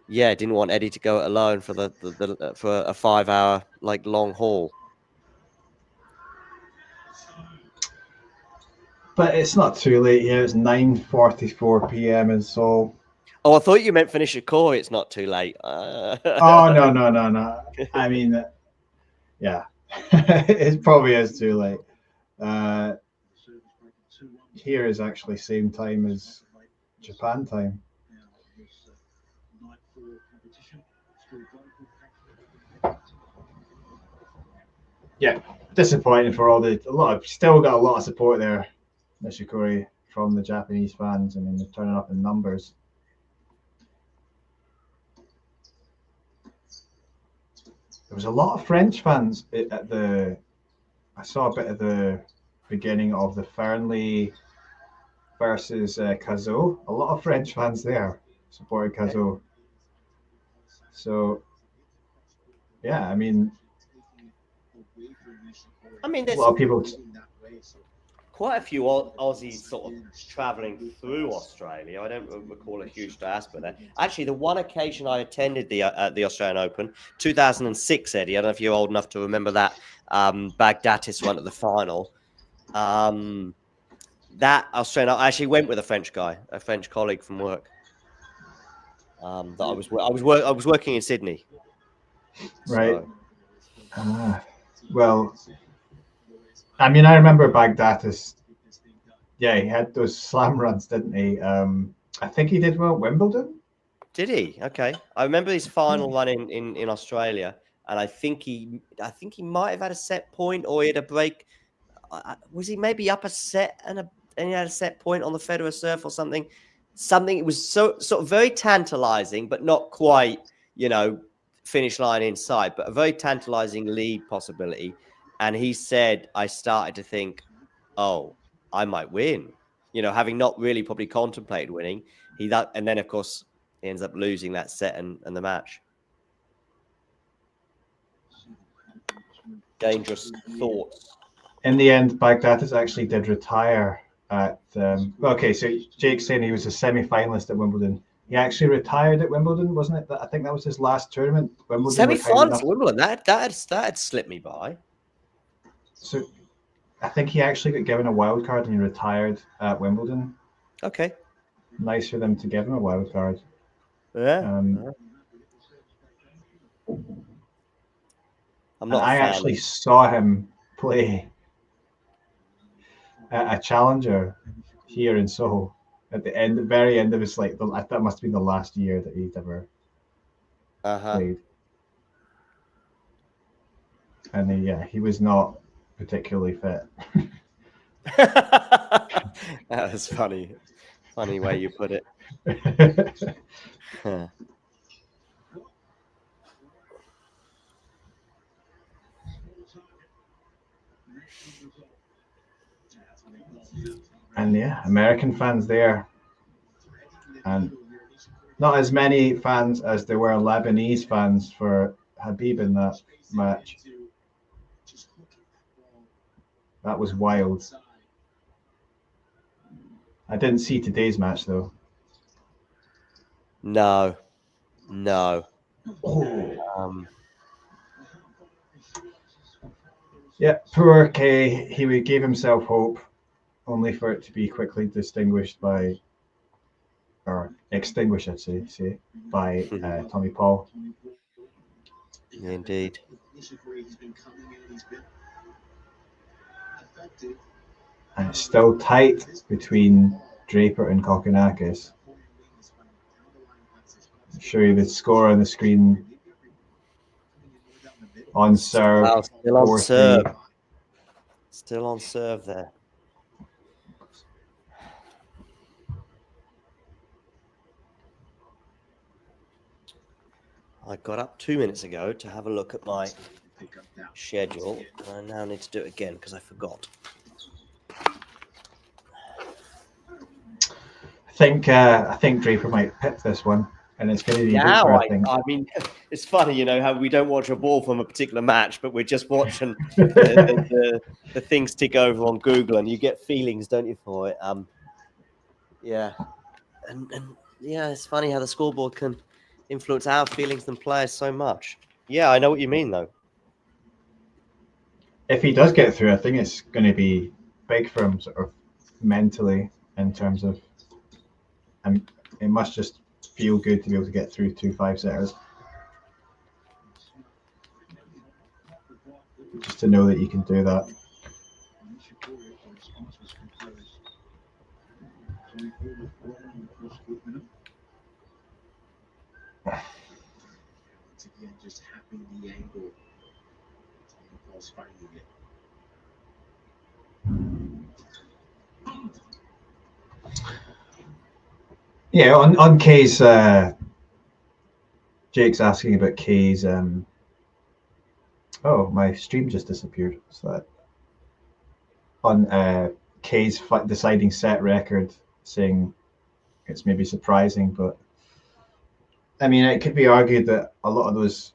didn't want Eddie to go it alone for for a 5-hour long haul. But it's not too late here. It's 9:44 p.m. in Seoul. Oh, I thought you meant finish a core. It's not too late. Oh, no. I mean, yeah, it probably is too late. Here is actually same time as Japan time. Yeah, disappointing for still got a lot of support there, Nishikori, from the Japanese fans. I mean, they're turning up in numbers. There was a lot of French fans at I saw a bit of the beginning of the Fernley versus Cazot. A lot of French fans there supported Cazot. So, yeah, I mean, there's a lot of people. Quite a few Aussies sort of travelling through Australia. I don't recall a huge diaspora there. Actually, the one occasion I attended the Australian Open, 2006, Eddie. I don't know if you're old enough to remember that. Bagdatis went to the final. That Australian, I actually went with a French guy, a French colleague from work. That I was working in Sydney. Right. Well, I mean, I remember Bagdatis. Yeah, he had those slam runs, didn't he? I think he did well at Wimbledon. Did he? Okay. I remember his final run in Australia, and I think he might have had a set point, or he had a break. Was he maybe up a set and he had a set point on the Federer surf or something? Something. It was sort of very tantalizing, but not quite, finish line inside, but a very tantalizing lead possibility. And he said, I started to think, oh, I might win, having not really probably contemplated winning. And then of course he ends up losing that set and the match. Dangerous thoughts. In the end, Bagdatis actually did retire at. Okay, so Jake's saying he was a semi-finalist at Wimbledon. He actually retired at Wimbledon, wasn't it? I think that was his last tournament. Wimbledon. Semi-finals at Wimbledon. That had slipped me by. So, I think he actually got given a wild card and he retired at Wimbledon. Okay. Nice for them to give him a wild card. Yeah. I actually saw him play a challenger here in Soho at the very end of his that must have been the last year that he'd ever played. And he was not particularly fit. That was funny. Funny way you put it. And American fans there. And not as many fans as there were Lebanese fans for Habib in that match. That was wild. I didn't see today's match though. No. Yeah, poor Kay. He gave himself hope, only for it to be quickly extinguished, I'd say, by Tommy Paul. Indeed. And it's still tight between Draper and Kokkinakis. I'll show you the score on the screen. On serve. Wow, still on serve. Still on serve there. I got up 2 minutes ago to have a look at my schedule. I now need to do it again because I forgot. I think Draper might pick this one, and it's going to be now. Draper, I mean, it's funny, how we don't watch a ball from a particular match, but we're just watching the things tick over on Google, and you get feelings, don't you, for it? Yeah, and it's funny how the scoreboard can influence our feelings than players so much. Yeah, I know what you mean, though. If he does get through, I think it's going to be big for him, sort of mentally in terms of, and it must just feel good to be able to get through 2 5-setters. Just to know that you can do that. Once again, just having the angle. Paul's finding it. Yeah, on Kay's, Jake's asking about Kay's. Oh, my stream just disappeared. So that on Kay's deciding set record, saying it's maybe surprising, but I mean, it could be argued that a lot of those,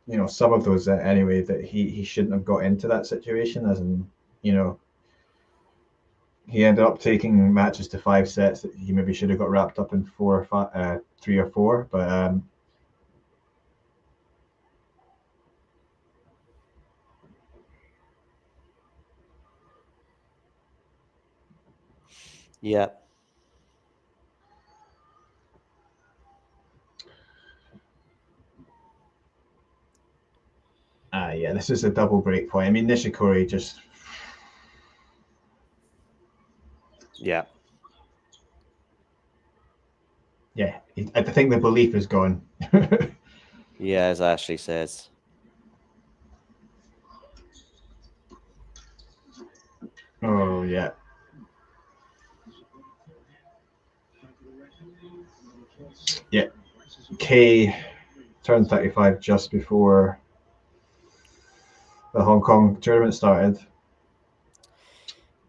you know, some of those anyway, that he shouldn't have got into that situation, as in, you know, he ended up taking matches to 5 sets that he maybe should have got wrapped up in 4 or 5, 3 or 4, but Yeah. Yeah, this is a double break point. I mean, Nishikori just. Yeah. Yeah, I think the belief is gone. Yeah, as Ashley says. Oh, yeah. Yeah. Kay turned 35 just before the Hong Kong tournament started.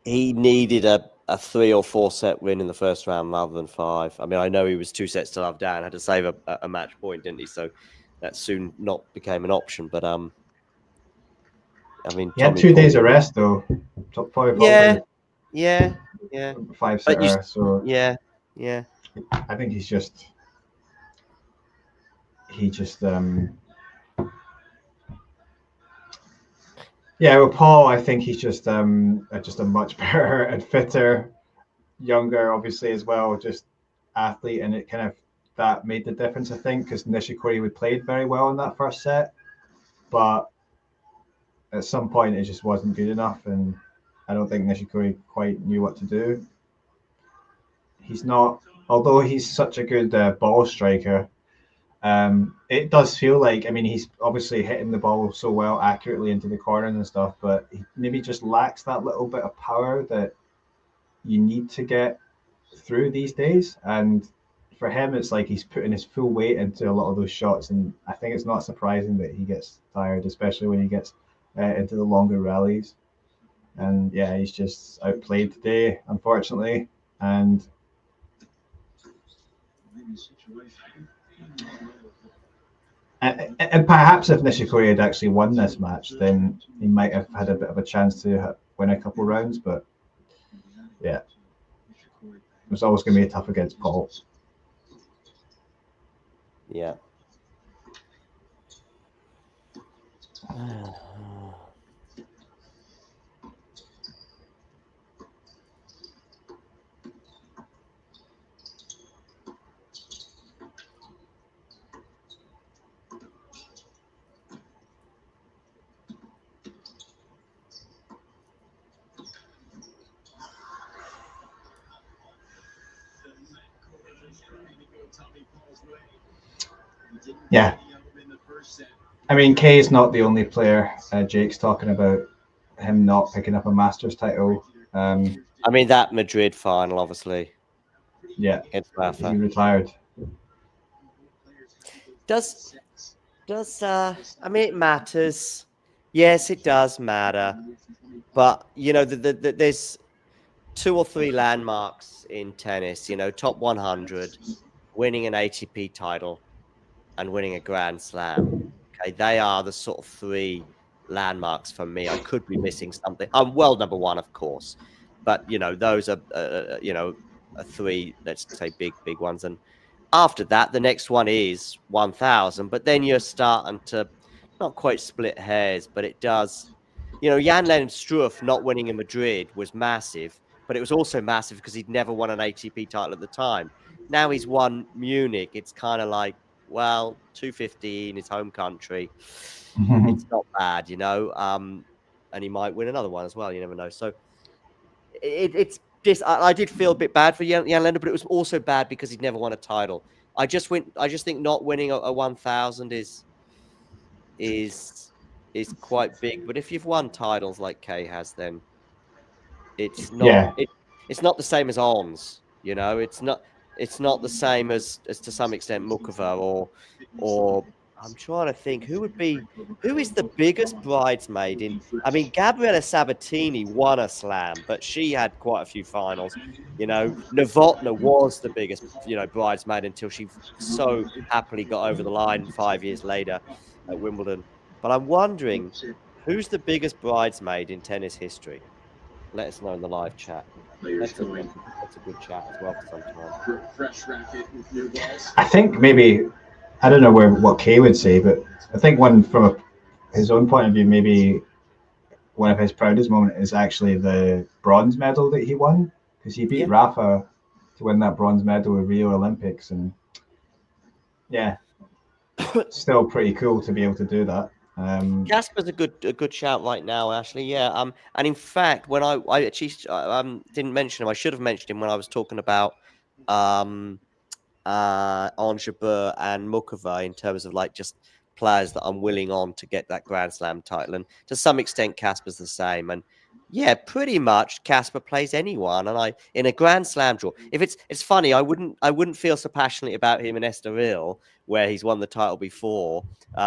He needed a 3 or 4 set win in the first round rather than 5. I mean, I know he was 2 sets to love down, had to save a match point, didn't he? So that soon not became an option. But I mean, He had 2 days of rest though. Top 5. Yeah, 5-setter. So yeah. I think he just yeah, well, Paul, I think he's just a much better and fitter, younger, obviously as well, just athlete, and it kind of that made the difference, I think, because Nishikori would played very well in that first set, but at some point it just wasn't good enough, and I don't think Nishikori quite knew what to do. He's not, although he's such a good ball striker. It does feel like, I mean, he's obviously hitting the ball so well accurately into the corners and stuff, but he maybe just lacks that little bit of power that you need to get through these days. And for him, it's like he's putting his full weight into a lot of those shots, and I think it's not surprising that he gets tired, especially when he gets into the longer rallies. And yeah, he's just outplayed today, unfortunately. And perhaps if Nishikori had actually won this match, then he might have had a bit of a chance to win a couple rounds. But yeah, it was always going to be tough against Paul. Yeah. Yeah. I mean, Kay is not the only player. Jake's talking about him not picking up a Masters title. I mean, that Madrid final, obviously. Yeah. He retired. Does I mean, it matters. Yes, it does matter. But, you know, there's 2 or 3 landmarks in tennis, you know, top 100, winning an ATP title, and winning a Grand Slam. Okay, they are the sort of 3 landmarks for me. I could be missing something. Well, number 1, of course, but you know, those are you know, 3, let's say, big ones. And after that, the next one is 1,000. But then you're starting to not quite split hairs, but it does. you know, Jan-Lennard Struff not winning in Madrid was massive, but it was also massive because he'd never won an ATP title at the time. Now he's won Munich. It's kind of like, well, 250 in his home country. It's not bad, you know. And he might win another one as well. You never know. So it's this. I did feel a bit bad for Jan-Lennard, but it was also bad because he'd never won a title. I just think not winning a 1,000 is quite big. But if you've won titles like Kay has, then it's not it's not the same as Ons. You know, it's not the same as to some extent Mukova or I'm trying to think who is the biggest bridesmaid in. I mean, Gabriela Sabatini won a slam, but she had quite a few finals. You know, Novotna was the biggest, you know, bridesmaid until she so happily got over the line 5 years later at Wimbledon. But I'm wondering who's the biggest bridesmaid in tennis history. Let us know in the live chat. That's a good chat as well for some time. I think maybe, I don't know what Kay would say, but I think one from his own point of view, maybe one of his proudest moments is actually the bronze medal that he won, because he beat Rafa to win that bronze medal at Rio Olympics, and yeah, still pretty cool to be able to do that. Casper's a good shout right now, Ashley. Yeah. And in fact, when I actually didn't mention him, I should have mentioned him when I was talking about Ons Jabeur and Mukova in terms of like just players that I'm willing on to get that Grand Slam title. And to some extent, Casper's the same. And yeah, pretty much Casper plays anyone. And in a Grand Slam draw, if it's funny, I wouldn't feel so passionately about him in Estoril, where he's won the title before,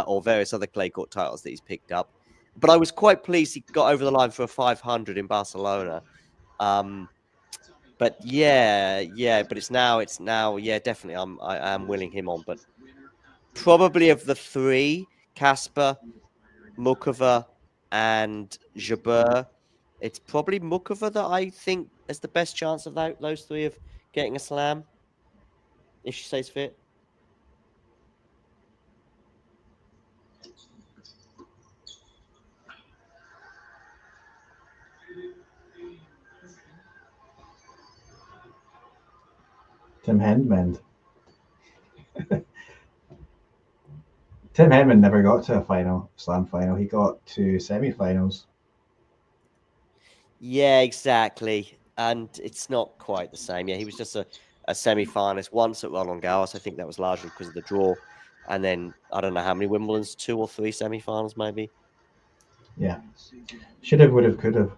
or various other clay court titles that he's picked up. But I was quite pleased he got over the line for a 500 in Barcelona. But yeah, but it's now, yeah, definitely. I am willing him on, but probably of the three, Casper, Mukova, and Jabeur, it's probably Mukova that I think has the best chance of those three of getting a slam, if she stays fit. Tim Henman. Tim Henman never got to a slam final. He got to semi-finals. Yeah, exactly. And it's not quite the same. Yeah, he was just a semi-finalist once at Roland Garros. I think that was largely because of the draw. And then, I don't know how many Wimbledons, 2 or 3 semi-finals maybe. Yeah. Should have, would have, could have.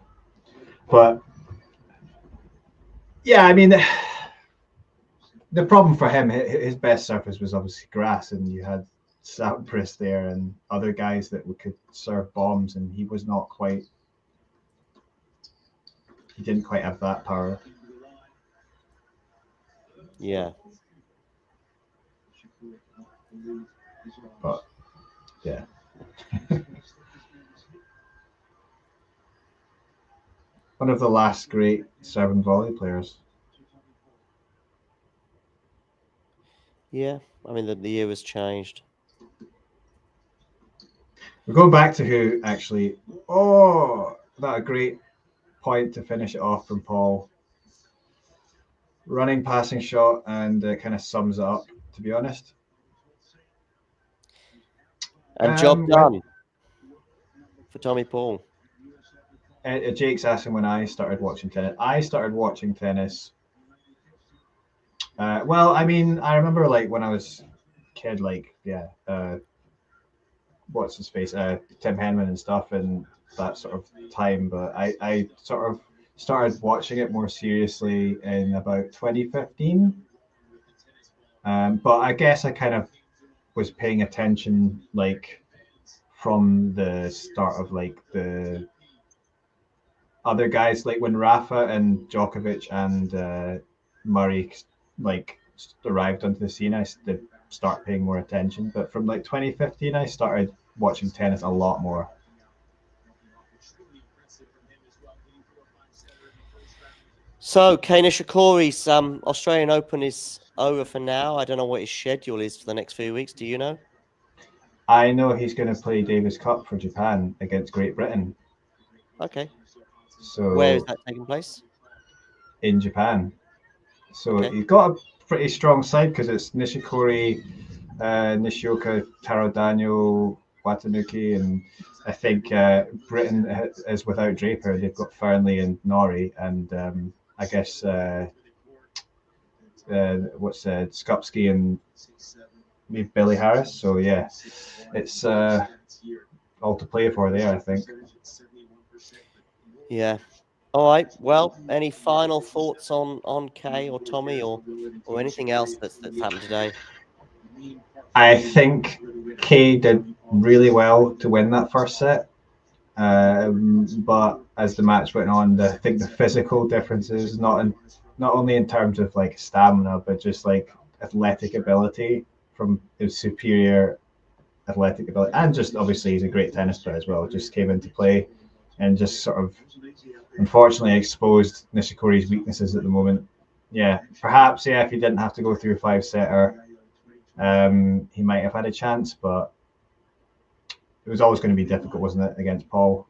But, yeah, I mean, the problem for him, his best surface was obviously grass, and you had Sampras there and other guys that could serve bombs, and he was not quite, he didn't quite have that power. Yeah. But, yeah. One of the last great serve and volley players. Yeah, I mean, the year has changed. We're going back to who actually, that a great point to finish it off from Paul. Running passing shot, and kind of sums it up, to be honest. And job done for Tommy Paul. Jake's asking when I started watching tennis. I started watching tennis. Well, I mean, I remember like when I was a kid, like, what's his face? Tim Henman and stuff, and that sort of time. But I sort of started watching it more seriously in about 2015. But I guess I kind of was paying attention like from the start of like the other guys, like when Rafa and Djokovic and Murray like arrived onto the scene, I did start paying more attention. But from like 2015, I started watching tennis a lot more. So, Kei Nishikori's Australian Open is over for now. I don't know what his schedule is for the next few weeks. Do you know? I know he's going to play Davis Cup for Japan against Great Britain. Okay. So Where is that taking place? in Japan. So Okay. he's got a pretty strong side because it's Nishikori, Nishioka, Taro Daniel, Watanuki, and I think Britain is without Draper. They've got Fernley and Norrie, and I guess Skupski and maybe Billy Harris. So yeah, it's all to play for there, I think. Yeah. All right. Well, any final thoughts on Kay or Tommy or anything else that's happened today? I think Kay did really well to win that first set. But as the match went on, I think the physical differences, not only in terms of like stamina, but just like athletic ability from his superior athletic ability, and just obviously he's a great tennis player as well, just came into play and just sort of unfortunately exposed Nishikori's weaknesses at the moment. Yeah, perhaps if he didn't have to go through a 5-setter, he might have had a chance, but it was always going to be difficult, wasn't it, against Paul?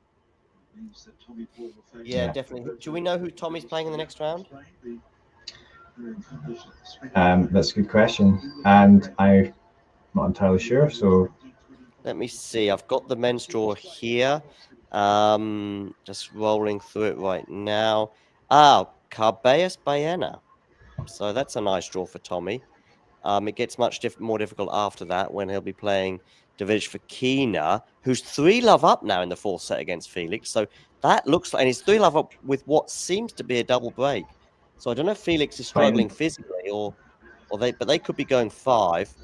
Yeah, definitely. Do we know who Tommy's playing in the next round? That's a good question, and I'm not entirely sure. So let me see. I've got the men's draw here. Just rolling through it right now. Carbeas Baena. So that's a nice draw for Tommy. It gets much more difficult after that when he'll be playing Davidovich Fokina, who's 3-love up now in the fourth set against Felix. So that looks like, and he's 3-love up with what seems to be a double break. So I don't know if Felix is struggling physically but they could be going 5.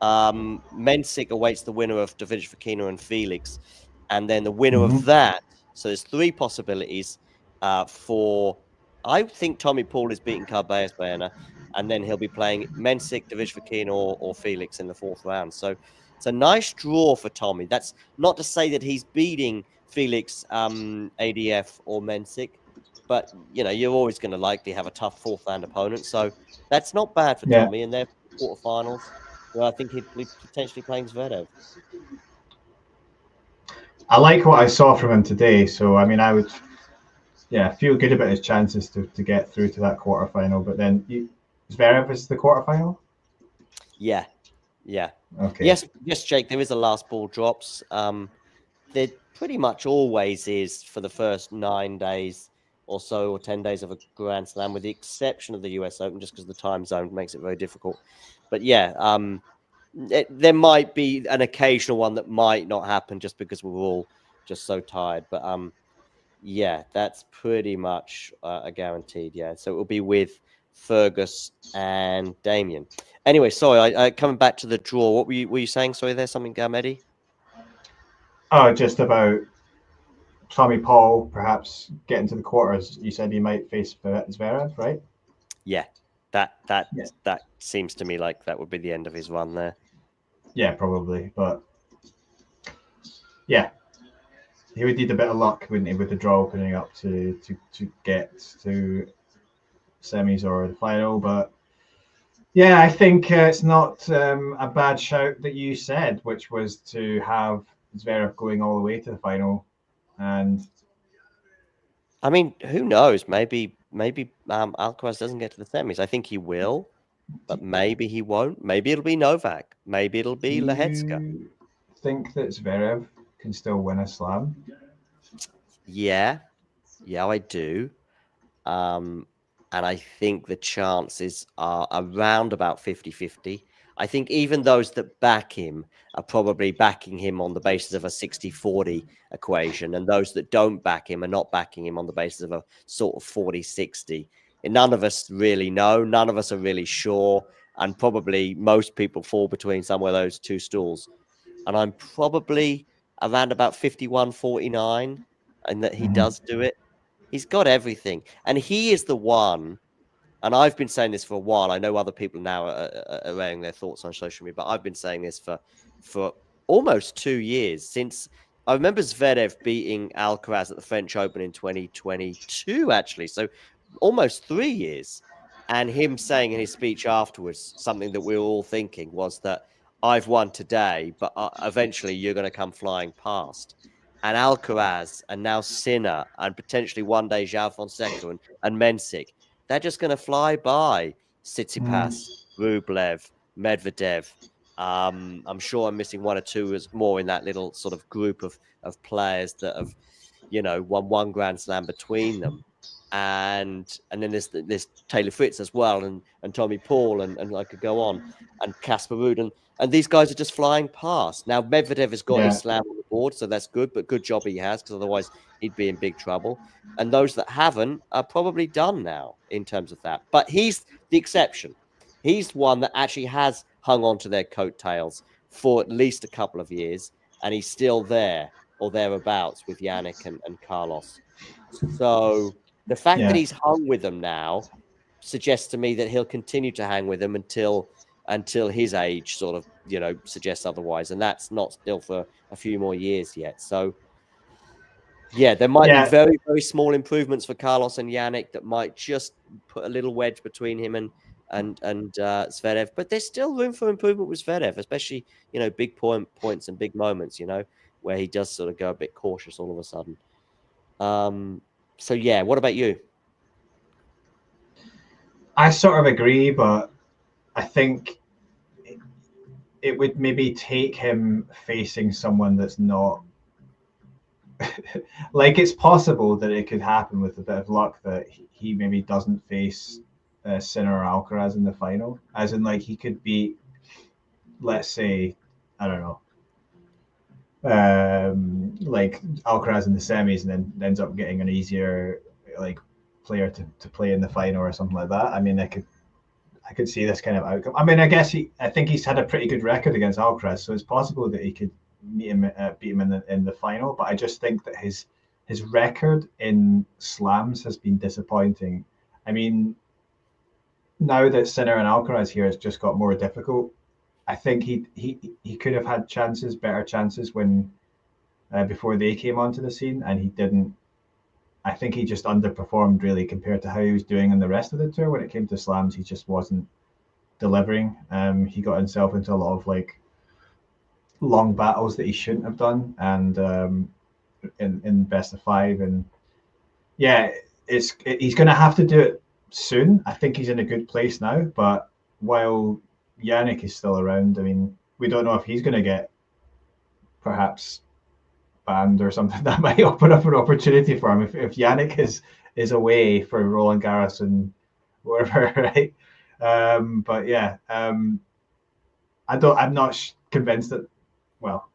Mensik awaits the winner of Davidovich Fokina and Felix, and then the winner of that. So there's 3 possibilities for. I think Tommy Paul is beating Carbeas Baena, and then he'll be playing Mensik, Davidovich Fokina, or Felix in the 4th round. So it's a nice draw for Tommy. That's not to say that he's beating Felix, ADF, or Mensik, but you're always going to likely have a tough 4th round opponent. So that's not bad for Tommy, and they're quarterfinals. Well, I think he'd be potentially playing Zverev. I like what I saw from him today. So I mean, I would, feel good about his chances to get through to that quarterfinal. But then Zverev is the quarterfinal. Yeah. Okay. Yes, Jake. There is a last ball drops. There pretty much always is for the first 9 days or so, or 10 days of a Grand Slam, with the exception of the US Open, just because the time zone makes it very difficult. But there might be an occasional one that might not happen just because we're all just so tired. But that's pretty much a guaranteed. Yeah, so it will be with Fergus and Damien. Anyway, sorry, I coming back to the draw. What were you saying? Sorry, there's something, Eddie? Oh, just about Tommy Paul perhaps getting to the quarters. You said he might face Zverev, right? Yeah, that seems to me like that would be the end of his run there. Yeah, probably, but yeah, he would need a bit of luck, wouldn't he, with the draw opening up to get to semis or the final. But yeah, I think it's not a bad shout that you said, which was to have Zverev going all the way to the final. And I mean, who knows? Maybe Alcaraz doesn't get to the semis. I think he will, but maybe he won't. Maybe it'll be Novak. Maybe it'll be Lehecka. You think that Zverev can still win a slam? Yeah, I do. And I think the chances are around about 50-50. I think even those that back him are probably backing him on the basis of a 60-40 equation, and those that don't back him are not backing him on the basis of a sort of 40-60. And none of us really know. None of us are really sure. And probably most people fall between somewhere those two stools. And I'm probably around about 51-49, and that he does do it. He's got everything. And he is the one, and I've been saying this for a while. I know other people now are airing their thoughts on social media, but I've been saying this for almost 2 years. Since I remember Zverev beating Alcaraz at the French Open in 2022, actually. So almost 3 years. And him saying in his speech afterwards, something that we were all thinking was that I've won today, but eventually you're going to come flying past. and Alcaraz and now Sinner and potentially one day João Fonseca and Mensik, they're just going to fly by Tsitsipas, Rublev, Medvedev. I'm sure I'm missing one or two as more in that little sort of group of players that have, won one Grand Slam between them. And then there's Taylor Fritz as well, and Tommy Paul, and I could go on, and Casper Ruud, and these guys are just flying past. Now Medvedev has got his slam on the board, so that's good, but good job he has, because otherwise he'd be in big trouble. And those that haven't are probably done now in terms of that. But he's the exception. He's one that actually has hung on to their coattails for at least a couple of years, and he's still there or thereabouts with Yannick and Carlos. So the fact that he's hung with them now suggests to me that he'll continue to hang with them until his age sort of, suggests otherwise. And that's not still for a few more years yet. So, yeah, there might be very, very small improvements for Carlos and Yannick that might just put a little wedge between him and Zverev. But there's still room for improvement with Zverev, especially, big points and big moments, where he does sort of go a bit cautious all of a sudden. So, yeah, what about you? I sort of agree, but I think it would maybe take him facing someone that's not like, it's possible that it could happen with a bit of luck that he maybe doesn't face Sinner or Alcaraz in the final, as in like he could beat, let's say, I don't know, like Alcaraz in the semis, and then ends up getting an easier like player to play in the final or something like that. I mean, I could see this kind of outcome. I mean, I think he's had a pretty good record against Alcaraz, so it's possible that he could beat him in the final. But I just think that his record in slams has been disappointing. I mean, now that Sinner and Alcaraz here has just got more difficult, I think he could have had better chances when before they came onto the scene, and he didn't. I think he just underperformed really compared to how he was doing in the rest of the tour. When it came to slams, he just wasn't delivering. He got himself into a lot of like long battles that he shouldn't have done, and in best of five. And yeah, he's going to have to do it soon. I think he's in a good place now, but while Yannick is still around, I mean, we don't know if he's going to get perhaps banned or something. That might open up an opportunity for him if Yannick is away for Roland Garros and wherever, right? But yeah, I'm not convinced that. Well,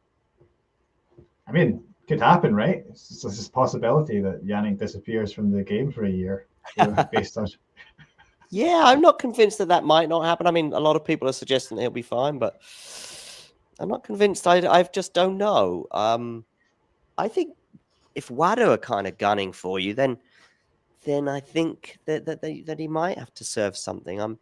I mean, it could happen, right? It's just a possibility that Yannick disappears from the game for a year, based on. Yeah, I'm not convinced that might not happen. I mean, a lot of people are suggesting that he'll be fine, but I'm not convinced. I just don't know. I think if WADA are kind of gunning for you, then I think that he might have to serve something.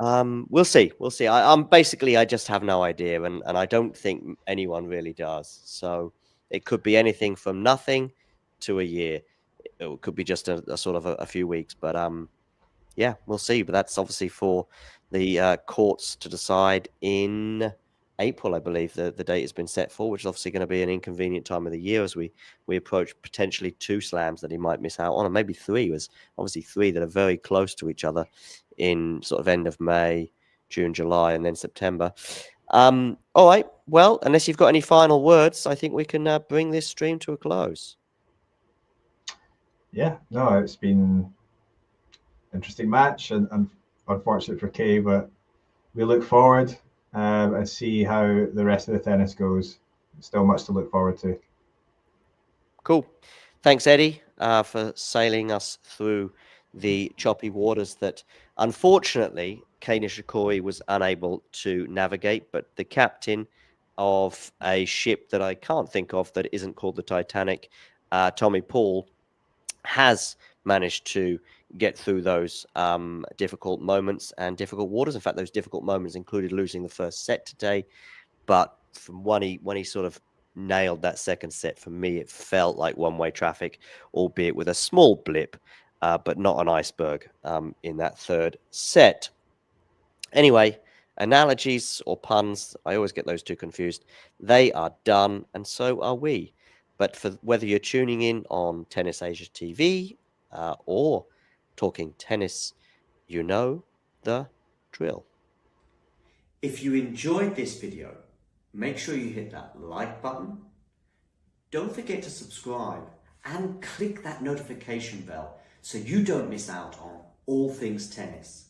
We'll see. I just have no idea, and I don't think anyone really does. So it could be anything from nothing to a year. It could be just a sort of a few weeks, but yeah, we'll see. But that's obviously for the courts to decide in April, I believe the date has been set for, which is obviously going to be an inconvenient time of the year as we approach potentially 2 slams that he might miss out on, and maybe 3. There's obviously 3 that are very close to each other in sort of end of May, June, July, and then September. All right. Well, unless you've got any final words, I think we can bring this stream to a close. Yeah, no, it's been interesting match, and unfortunate for Kay, but we look forward and see how the rest of the tennis goes. Still much to look forward to. Cool. Thanks, Eddie, for sailing us through the choppy waters that, unfortunately, Kei Nishikori was unable to navigate, but the captain of a ship that I can't think of that isn't called the Titanic, Tommy Paul, has managed to get through those difficult moments and difficult waters. In fact, those difficult moments included losing the first set today, but from when he sort of nailed that second set, for me, it felt like one-way traffic, albeit with a small blip, but not an iceberg in that third set. Anyway, analogies or puns, I always get those two confused. They are done, and so are we. But for whether you're tuning in on Tennis Asia TV or talking tennis, you know the drill. If you enjoyed this video, make sure you hit that like button. Don't forget to subscribe and click that notification bell so you don't miss out on all things tennis.